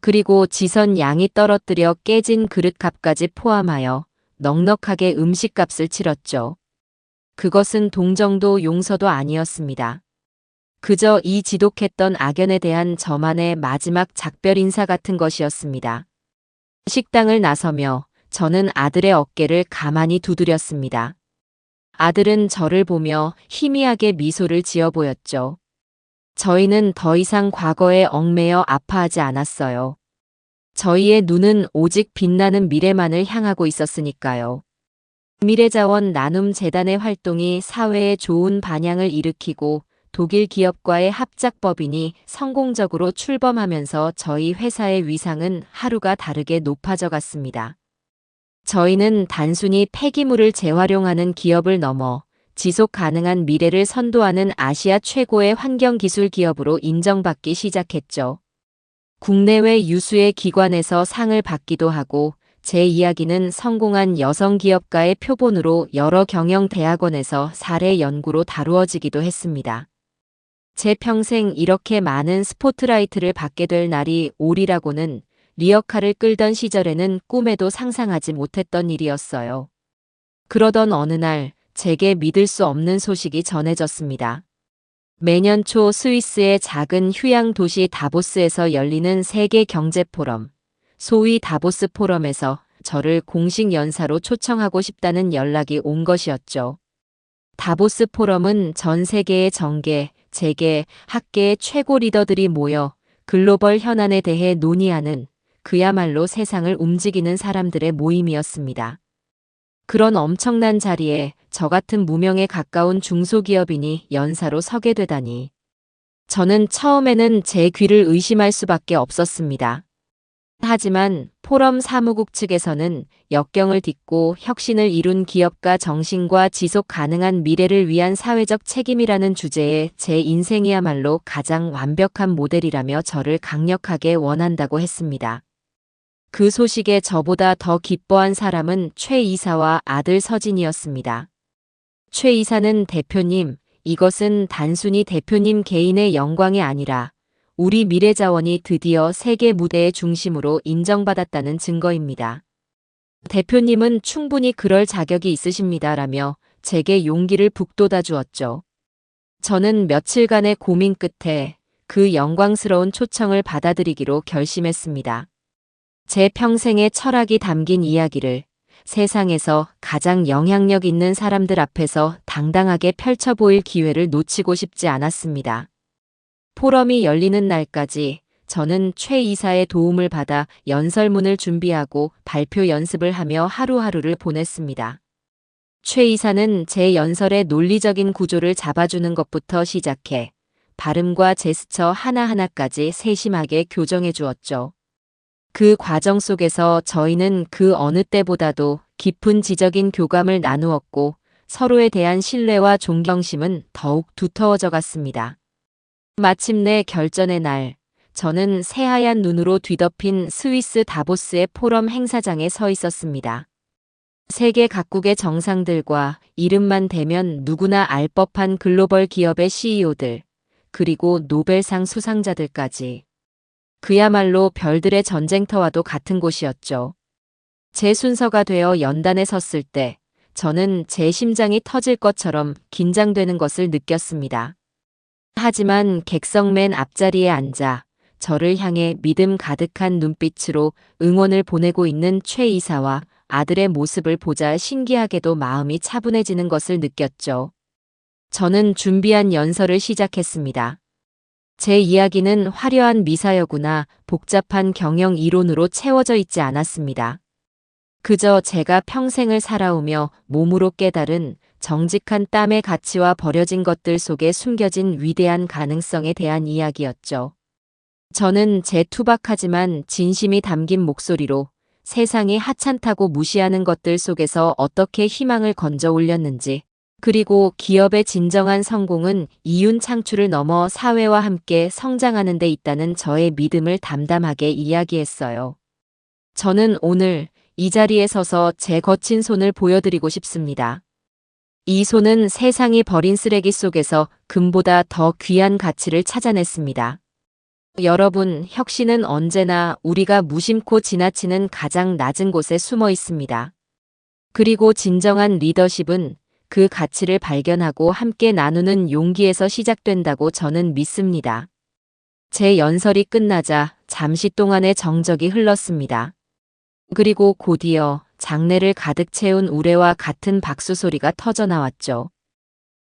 그리고 지선 양이 떨어뜨려 깨진 그릇값까지 포함하여 넉넉하게 음식값을 치렀죠. 그것은 동정도 용서도 아니었습니다. 그저 이 지독했던 악연에 대한 저만의 마지막 작별 인사 같은 것이었습니다. 식당을 나서며 저는 아들의 어깨를 가만히 두드렸습니다. 아들은 저를 보며 희미하게 미소를 지어 보였죠. 저희는 더 이상 과거에 얽매여 아파하지 않았어요. 저희의 눈은 오직 빛나는 미래만을 향하고 있었으니까요. 미래자원 나눔 재단의 활동이 사회에 좋은 반향을 일으키고 독일 기업과의 합작법인이 성공적으로 출범하면서 저희 회사의 위상은 하루가 다르게 높아져 갔습니다. 저희는 단순히 폐기물을 재활용하는 기업을 넘어 지속 가능한 미래를 선도하는 아시아 최고의 환경기술 기업으로 인정받기 시작했죠. 국내외 유수의 기관에서 상을 받기도 하고 제 이야기는 성공한 여성 기업가의 표본으로 여러 경영대학원에서 사례 연구로 다루어지기도 했습니다. 제 평생 이렇게 많은 스포트라이트를 받게 될 날이 오리라고는 리어카를 끌던 시절에는 꿈에도 상상하지 못했던 일이었어요. 그러던 어느 날 제게 믿을 수 없는 소식이 전해졌습니다. 매년 초 스위스의 작은 휴양 도시 다보스에서 열리는 세계 경제 포럼, 소위 다보스 포럼에서 저를 공식 연사로 초청하고 싶다는 연락이 온 것이었죠. 다보스 포럼은 전 세계의 정계, 재계, 학계의 최고 리더들이 모여 글로벌 현안에 대해 논의하는 그야말로 세상을 움직이는 사람들의 모임이었습니다. 그런 엄청난 자리에 저 같은 무명에 가까운 중소기업인이 연사로 서게 되다니. 저는 처음에는 제 귀를 의심할 수밖에 없었습니다. 하지만 포럼 사무국 측에서는 역경을 딛고 혁신을 이룬 기업가 정신과 지속 가능한 미래를 위한 사회적 책임이라는 주제에 제 인생이야말로 가장 완벽한 모델이라며 저를 강력하게 원한다고 했습니다. 그 소식에 저보다 더 기뻐한 사람은 최 이사와 아들 서진이었습니다. 최 이사는 대표님, 이것은 단순히 대표님 개인의 영광이 아니라 우리 미래자원이 드디어 세계 무대의 중심으로 인정받았다는 증거입니다. 대표님은 충분히 그럴 자격이 있으십니다라며 제게 용기를 북돋아 주었죠. 저는 며칠간의 고민 끝에 그 영광스러운 초청을 받아들이기로 결심했습니다. 제 평생의 철학이 담긴 이야기를 세상에서 가장 영향력 있는 사람들 앞에서 당당하게 펼쳐 보일 기회를 놓치고 싶지 않았습니다. 포럼이 열리는 날까지 저는 최 이사의 도움을 받아 연설문을 준비하고 발표 연습을 하며 하루하루를 보냈습니다. 최 이사는 제 연설의 논리적인 구조를 잡아주는 것부터 시작해 발음과 제스처 하나하나까지 세심하게 교정해 주었죠. 그 과정 속에서 저희는 그 어느 때보다도 깊은 지적인 교감을 나누었고 서로에 대한 신뢰와 존경심은 더욱 두터워져 갔습니다. 마침내 결전의 날, 저는 새하얀 눈으로 뒤덮인 스위스 다보스의 포럼 행사장에 서 있었습니다. 세계 각국의 정상들과 이름만 대면 누구나 알 법한 글로벌 기업의 CEO들, 그리고 노벨상 수상자들까지. 그야말로 별들의 전쟁터와도 같은 곳이었죠. 제 순서가 되어 연단에 섰을 때 저는 제 심장이 터질 것처럼 긴장되는 것을 느꼈습니다. 하지만 객석 맨 앞자리에 앉아 저를 향해 믿음 가득한 눈빛으로 응원을 보내고 있는 최 이사와 아들의 모습을 보자 신기하게도 마음이 차분해지는 것을 느꼈죠. 저는 준비한 연설을 시작했습니다. 제 이야기는 화려한 미사여구나 복잡한 경영 이론으로 채워져 있지 않았습니다. 그저 제가 평생을 살아오며 몸으로 깨달은 정직한 땀의 가치와 버려진 것들 속에 숨겨진 위대한 가능성에 대한 이야기였죠. 저는 제 투박하지만 진심이 담긴 목소리로 세상이 하찮다고 무시하는 것들 속에서 어떻게 희망을 건져 올렸는지, 그리고 기업의 진정한 성공은 이윤 창출을 넘어 사회와 함께 성장하는 데 있다는 저의 믿음을 담담하게 이야기했어요. 저는 오늘 이 자리에 서서 제 거친 손을 보여드리고 싶습니다. 이 손은 세상이 버린 쓰레기 속에서 금보다 더 귀한 가치를 찾아냈습니다. 여러분, 혁신은 언제나 우리가 무심코 지나치는 가장 낮은 곳에 숨어 있습니다. 그리고 진정한 리더십은 그 가치를 발견하고 함께 나누는 용기에서 시작된다고 저는 믿습니다. 제 연설이 끝나자 잠시 동안의 정적이 흘렀습니다. 그리고 곧이어 장내를 가득 채운 우레와 같은 박수 소리가 터져나왔죠.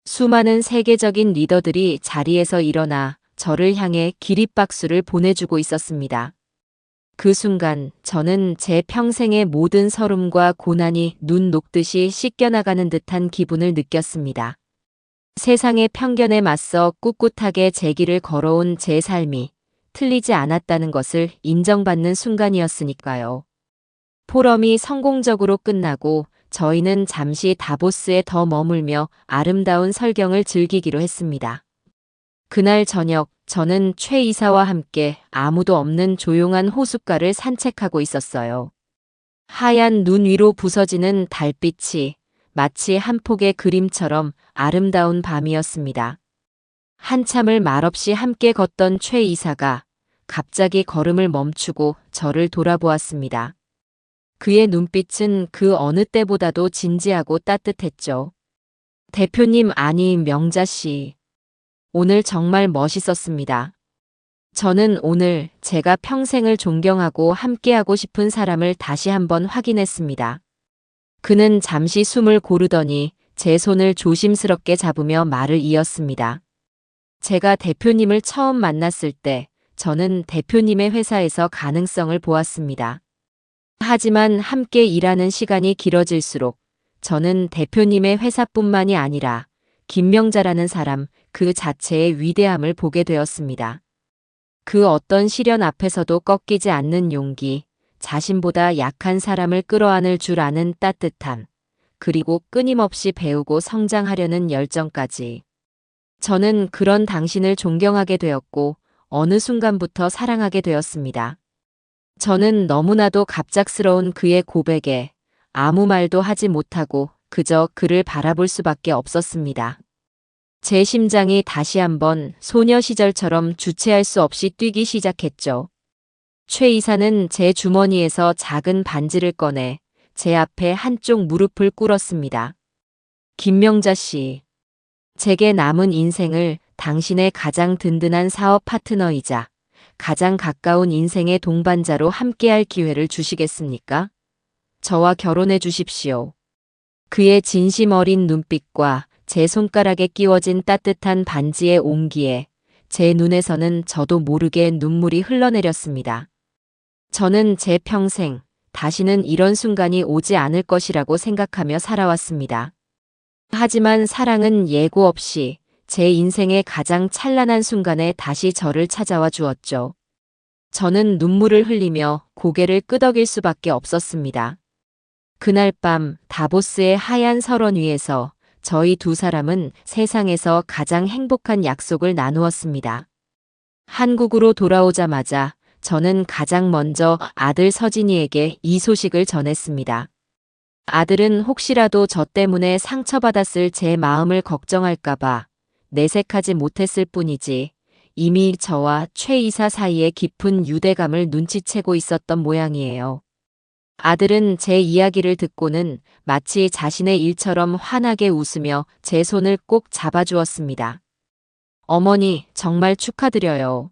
수많은 세계적인 리더들이 자리에서 일어나 저를 향해 기립박수를 보내주고 있었습니다. 그 순간 저는 제 평생의 모든 서름과 고난이 눈 녹듯이 씻겨나가는 듯한 기분을 느꼈습니다. 세상의 편견에 맞서 꿋꿋하게 제 길을 걸어온 제 삶이 틀리지 않았다는 것을 인정받는 순간이었으니까요. 포럼이 성공적으로 끝나고 저희는 잠시 다보스에 더 머물며 아름다운 설경을 즐기기로 했습니다. 그날 저녁 저는 최 이사와 함께 아무도 없는 조용한 호숫가를 산책하고 있었어요. 하얀 눈 위로 부서지는 달빛이 마치 한 폭의 그림처럼 아름다운 밤이었습니다. 한참을 말없이 함께 걷던 최 이사가 갑자기 걸음을 멈추고 저를 돌아보았습니다. 그의 눈빛은 그 어느 때보다도 진지하고 따뜻했죠. 대표님, 아니 명자 씨. 오늘 정말 멋있었습니다. 저는 오늘 제가 평생을 존경하고 함께하고 싶은 사람을 다시 한번 확인했습니다. 그는 잠시 숨을 고르더니 제 손을 조심스럽게 잡으며 말을 이었습니다. 제가 대표님을 처음 만났을 때 저는 대표님의 회사에서 가능성을 보았습니다. 하지만 함께 일하는 시간이 길어질수록 저는 대표님의 회사뿐만이 아니라 김명자라는 사람 그 자체의 위대함을 보게 되었습니다. 그 어떤 시련 앞에서도 꺾이지 않는 용기, 자신보다 약한 사람을 끌어안을 줄 아는 따뜻함, 그리고 끊임없이 배우고 성장하려는 열정까지. 저는 그런 당신을 존경하게 되었고, 어느 순간부터 사랑하게 되었습니다. 저는 너무나도 갑작스러운 그의 고백에 아무 말도 하지 못하고 그저 그를 바라볼 수밖에 없었습니다. 제 심장이 다시 한번 소녀 시절처럼 주체할 수 없이 뛰기 시작했죠. 최 이사는 제 주머니에서 작은 반지를 꺼내 제 앞에 한쪽 무릎을 꿇었습니다. 김명자 씨, 제게 남은 인생을 당신의 가장 든든한 사업 파트너이자 가장 가까운 인생의 동반자로 함께할 기회를 주시겠습니까? 저와 결혼해 주십시오. 그의 진심 어린 눈빛과 제 손가락에 끼워진 따뜻한 반지의 온기에 제 눈에서는 저도 모르게 눈물이 흘러내렸습니다. 저는 제 평생 다시는 이런 순간이 오지 않을 것이라고 생각하며 살아왔습니다. 하지만 사랑은 예고 없이 제 인생의 가장 찬란한 순간에 다시 저를 찾아와 주었죠. 저는 눈물을 흘리며 고개를 끄덕일 수밖에 없었습니다. 그날 밤 다보스의 하얀 설원 위에서 저희 두 사람은 세상에서 가장 행복한 약속을 나누었습니다. 한국으로 돌아오자마자 저는 가장 먼저 아들 서진이에게 이 소식을 전했습니다. 아들은 혹시라도 저 때문에 상처받았을 제 마음을 걱정할까봐 내색하지 못했을 뿐이지 이미 저와 최 이사 사이에 깊은 유대감을 눈치채고 있었던 모양이에요. 아들은 제 이야기를 듣고는 마치 자신의 일처럼 환하게 웃으며 제 손을 꼭 잡아주었습니다. 어머니, 정말 축하드려요.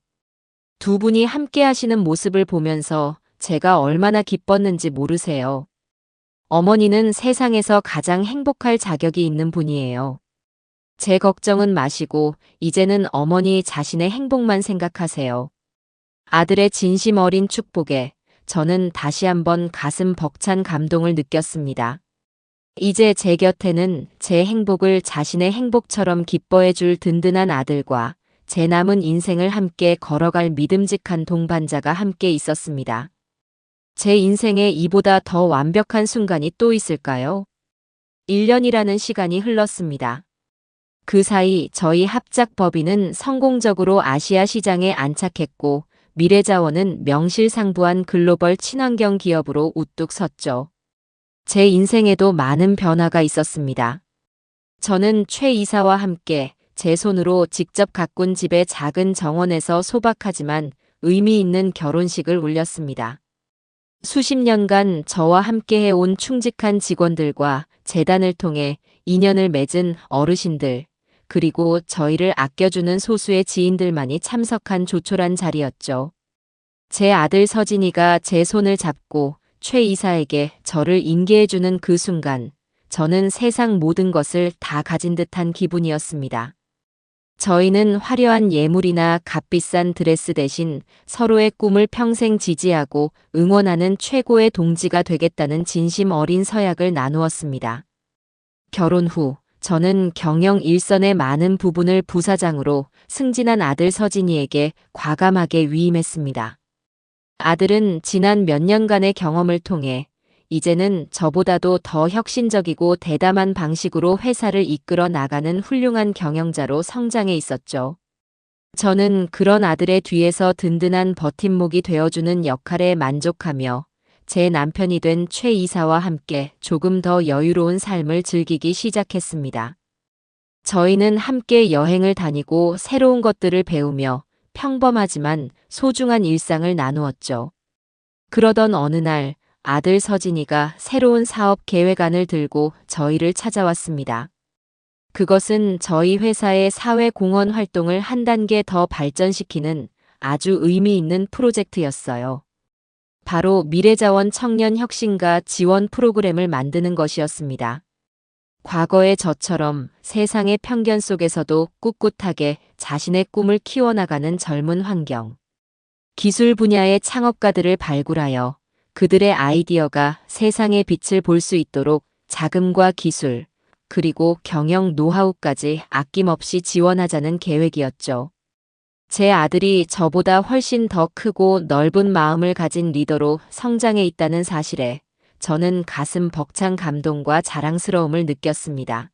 두 분이 함께 하시는 모습을 보면서 제가 얼마나 기뻤는지 모르세요. 어머니는 세상에서 가장 행복할 자격이 있는 분이에요. 제 걱정은 마시고 이제는 어머니 자신의 행복만 생각하세요. 아들의 진심 어린 축복에 저는 다시 한번 가슴 벅찬 감동을 느꼈습니다. 이제 제 곁에는 제 행복을 자신의 행복처럼 기뻐해 줄 든든한 아들과 제 남은 인생을 함께 걸어갈 믿음직한 동반자가 함께 있었습니다. 제 인생에 이보다 더 완벽한 순간이 또 있을까요? 1년이라는 시간이 흘렀습니다. 그 사이 저희 합작 법인은 성공적으로 아시아 시장에 안착했고 미래자원은 명실상부한 글로벌 친환경 기업으로 우뚝 섰죠. 제 인생에도 많은 변화가 있었습니다. 저는 최 이사와 함께 제 손으로 직접 가꾼 집의 작은 정원에서 소박하지만 의미 있는 결혼식을 올렸습니다. 수십 년간 저와 함께 해온 충직한 직원들과 재단을 통해 인연을 맺은 어르신들, 그리고 저희를 아껴주는 소수의 지인들만이 참석한 조촐한 자리였죠. 제 아들 서진이가 제 손을 잡고 최 이사에게 저를 인계해주는 그 순간, 저는 세상 모든 것을 다 가진 듯한 기분이었습니다. 저희는 화려한 예물이나 값비싼 드레스 대신 서로의 꿈을 평생 지지하고 응원하는 최고의 동지가 되겠다는 진심 어린 서약을 나누었습니다. 결혼 후 저는 경영 일선의 많은 부분을 부사장으로 승진한 아들 서진이에게 과감하게 위임했습니다. 아들은 지난 몇 년간의 경험을 통해 이제는 저보다도 더 혁신적이고 대담한 방식으로 회사를 이끌어 나가는 훌륭한 경영자로 성장해 있었죠. 저는 그런 아들의 뒤에서 든든한 버팀목이 되어주는 역할에 만족하며 제 남편이 된 최 이사와 함께 조금 더 여유로운 삶을 즐기기 시작했습니다. 저희는 함께 여행을 다니고 새로운 것들을 배우며 평범하지만 소중한 일상을 나누었죠. 그러던 어느 날 아들 서진이가 새로운 사업 계획안을 들고 저희를 찾아왔습니다. 그것은 저희 회사의 사회공헌 활동을 한 단계 더 발전시키는 아주 의미 있는 프로젝트였어요. 바로 미래자원 청년혁신가 지원 프로그램을 만드는 것이었습니다. 과거의 저처럼 세상의 편견 속에서도 꿋꿋하게 자신의 꿈을 키워나가는 젊은 환경. 기술 분야의 창업가들을 발굴하여 그들의 아이디어가 세상의 빛을 볼 수 있도록 자금과 기술, 그리고 경영 노하우까지 아낌없이 지원하자는 계획이었죠. 제 아들이 저보다 훨씬 더 크고 넓은 마음을 가진 리더로 성장해 있다는 사실에 저는 가슴 벅찬 감동과 자랑스러움을 느꼈습니다.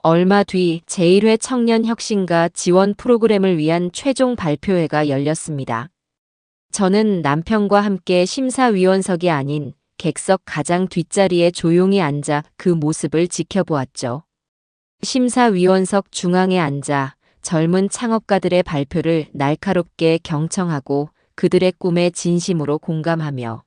얼마 뒤 제1회 청년혁신가 지원 프로그램을 위한 최종 발표회가 열렸습니다. 저는 남편과 함께 심사위원석이 아닌 객석 가장 뒷자리에 조용히 앉아 그 모습을 지켜보았죠. 심사위원석 중앙에 앉아 젊은 창업가들의 발표를 날카롭게 경청하고 그들의 꿈에 진심으로 공감하며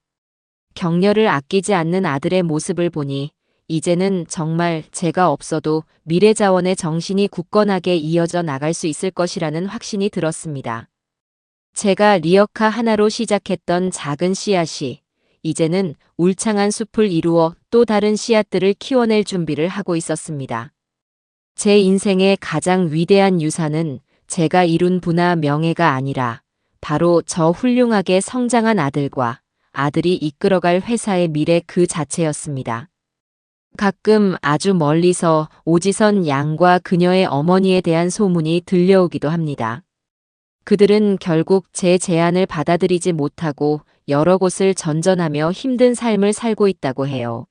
격려를 아끼지 않는 아들의 모습을 보니 이제는 정말 제가 없어도 미래자원의 정신이 굳건하게 이어져 나갈 수 있을 것이라는 확신이 들었습니다. 제가 리어카 하나로 시작했던 작은 씨앗이 이제는 울창한 숲을 이루어 또 다른 씨앗들을 키워낼 준비를 하고 있었습니다. 제 인생의 가장 위대한 유산은 제가 이룬 부나 명예가 아니라 바로 저 훌륭하게 성장한 아들과 아들이 이끌어갈 회사의 미래 그 자체였습니다. 가끔 아주 멀리서 오지선 양과 그녀의 어머니에 대한 소문이 들려오기도 합니다. 그들은 결국 제 제안을 받아들이지 못하고 여러 곳을 전전하며 힘든 삶을 살고 있다고 해요.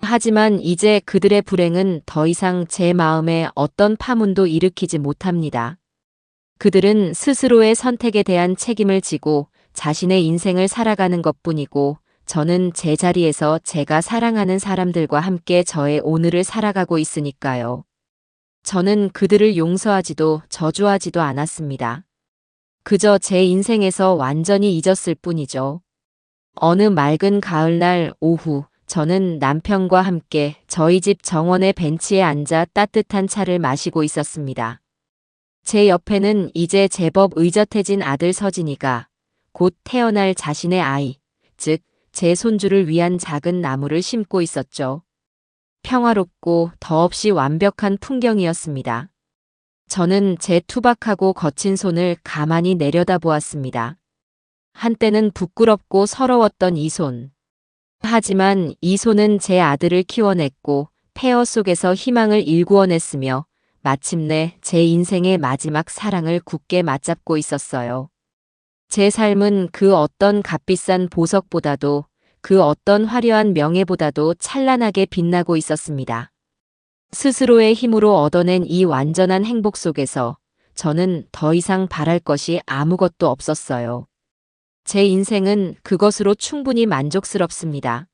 하지만 이제 그들의 불행은 더 이상 제 마음에 어떤 파문도 일으키지 못합니다. 그들은 스스로의 선택에 대한 책임을 지고 자신의 인생을 살아가는 것뿐이고 저는 제 자리에서 제가 사랑하는 사람들과 함께 저의 오늘을 살아가고 있으니까요. 저는 그들을 용서하지도 저주하지도 않았습니다. 그저 제 인생에서 완전히 잊었을 뿐이죠. 어느 맑은 가을날 오후 저는 남편과 함께 저희 집 정원의 벤치에 앉아 따뜻한 차를 마시고 있었습니다. 제 옆에는 이제 제법 의젓해진 아들 서진이가 곧 태어날 자신의 아이, 즉 제 손주를 위한 작은 나무를 심고 있었죠. 평화롭고 더없이 완벽한 풍경이었습니다. 저는 제 투박하고 거친 손을 가만히 내려다보았습니다. 한때는 부끄럽고 서러웠던 이 손. 하지만 이 손은 제 아들을 키워냈고 폐허 속에서 희망을 일구어냈으며 마침내 제 인생의 마지막 사랑을 굳게 맞잡고 있었어요. 제 삶은 그 어떤 값비싼 보석보다도 그 어떤 화려한 명예보다도 찬란하게 빛나고 있었습니다. 스스로의 힘으로 얻어낸 이 완전한 행복 속에서 저는 더 이상 바랄 것이 아무것도 없었어요. 제 인생은 그것으로 충분히 만족스럽습니다.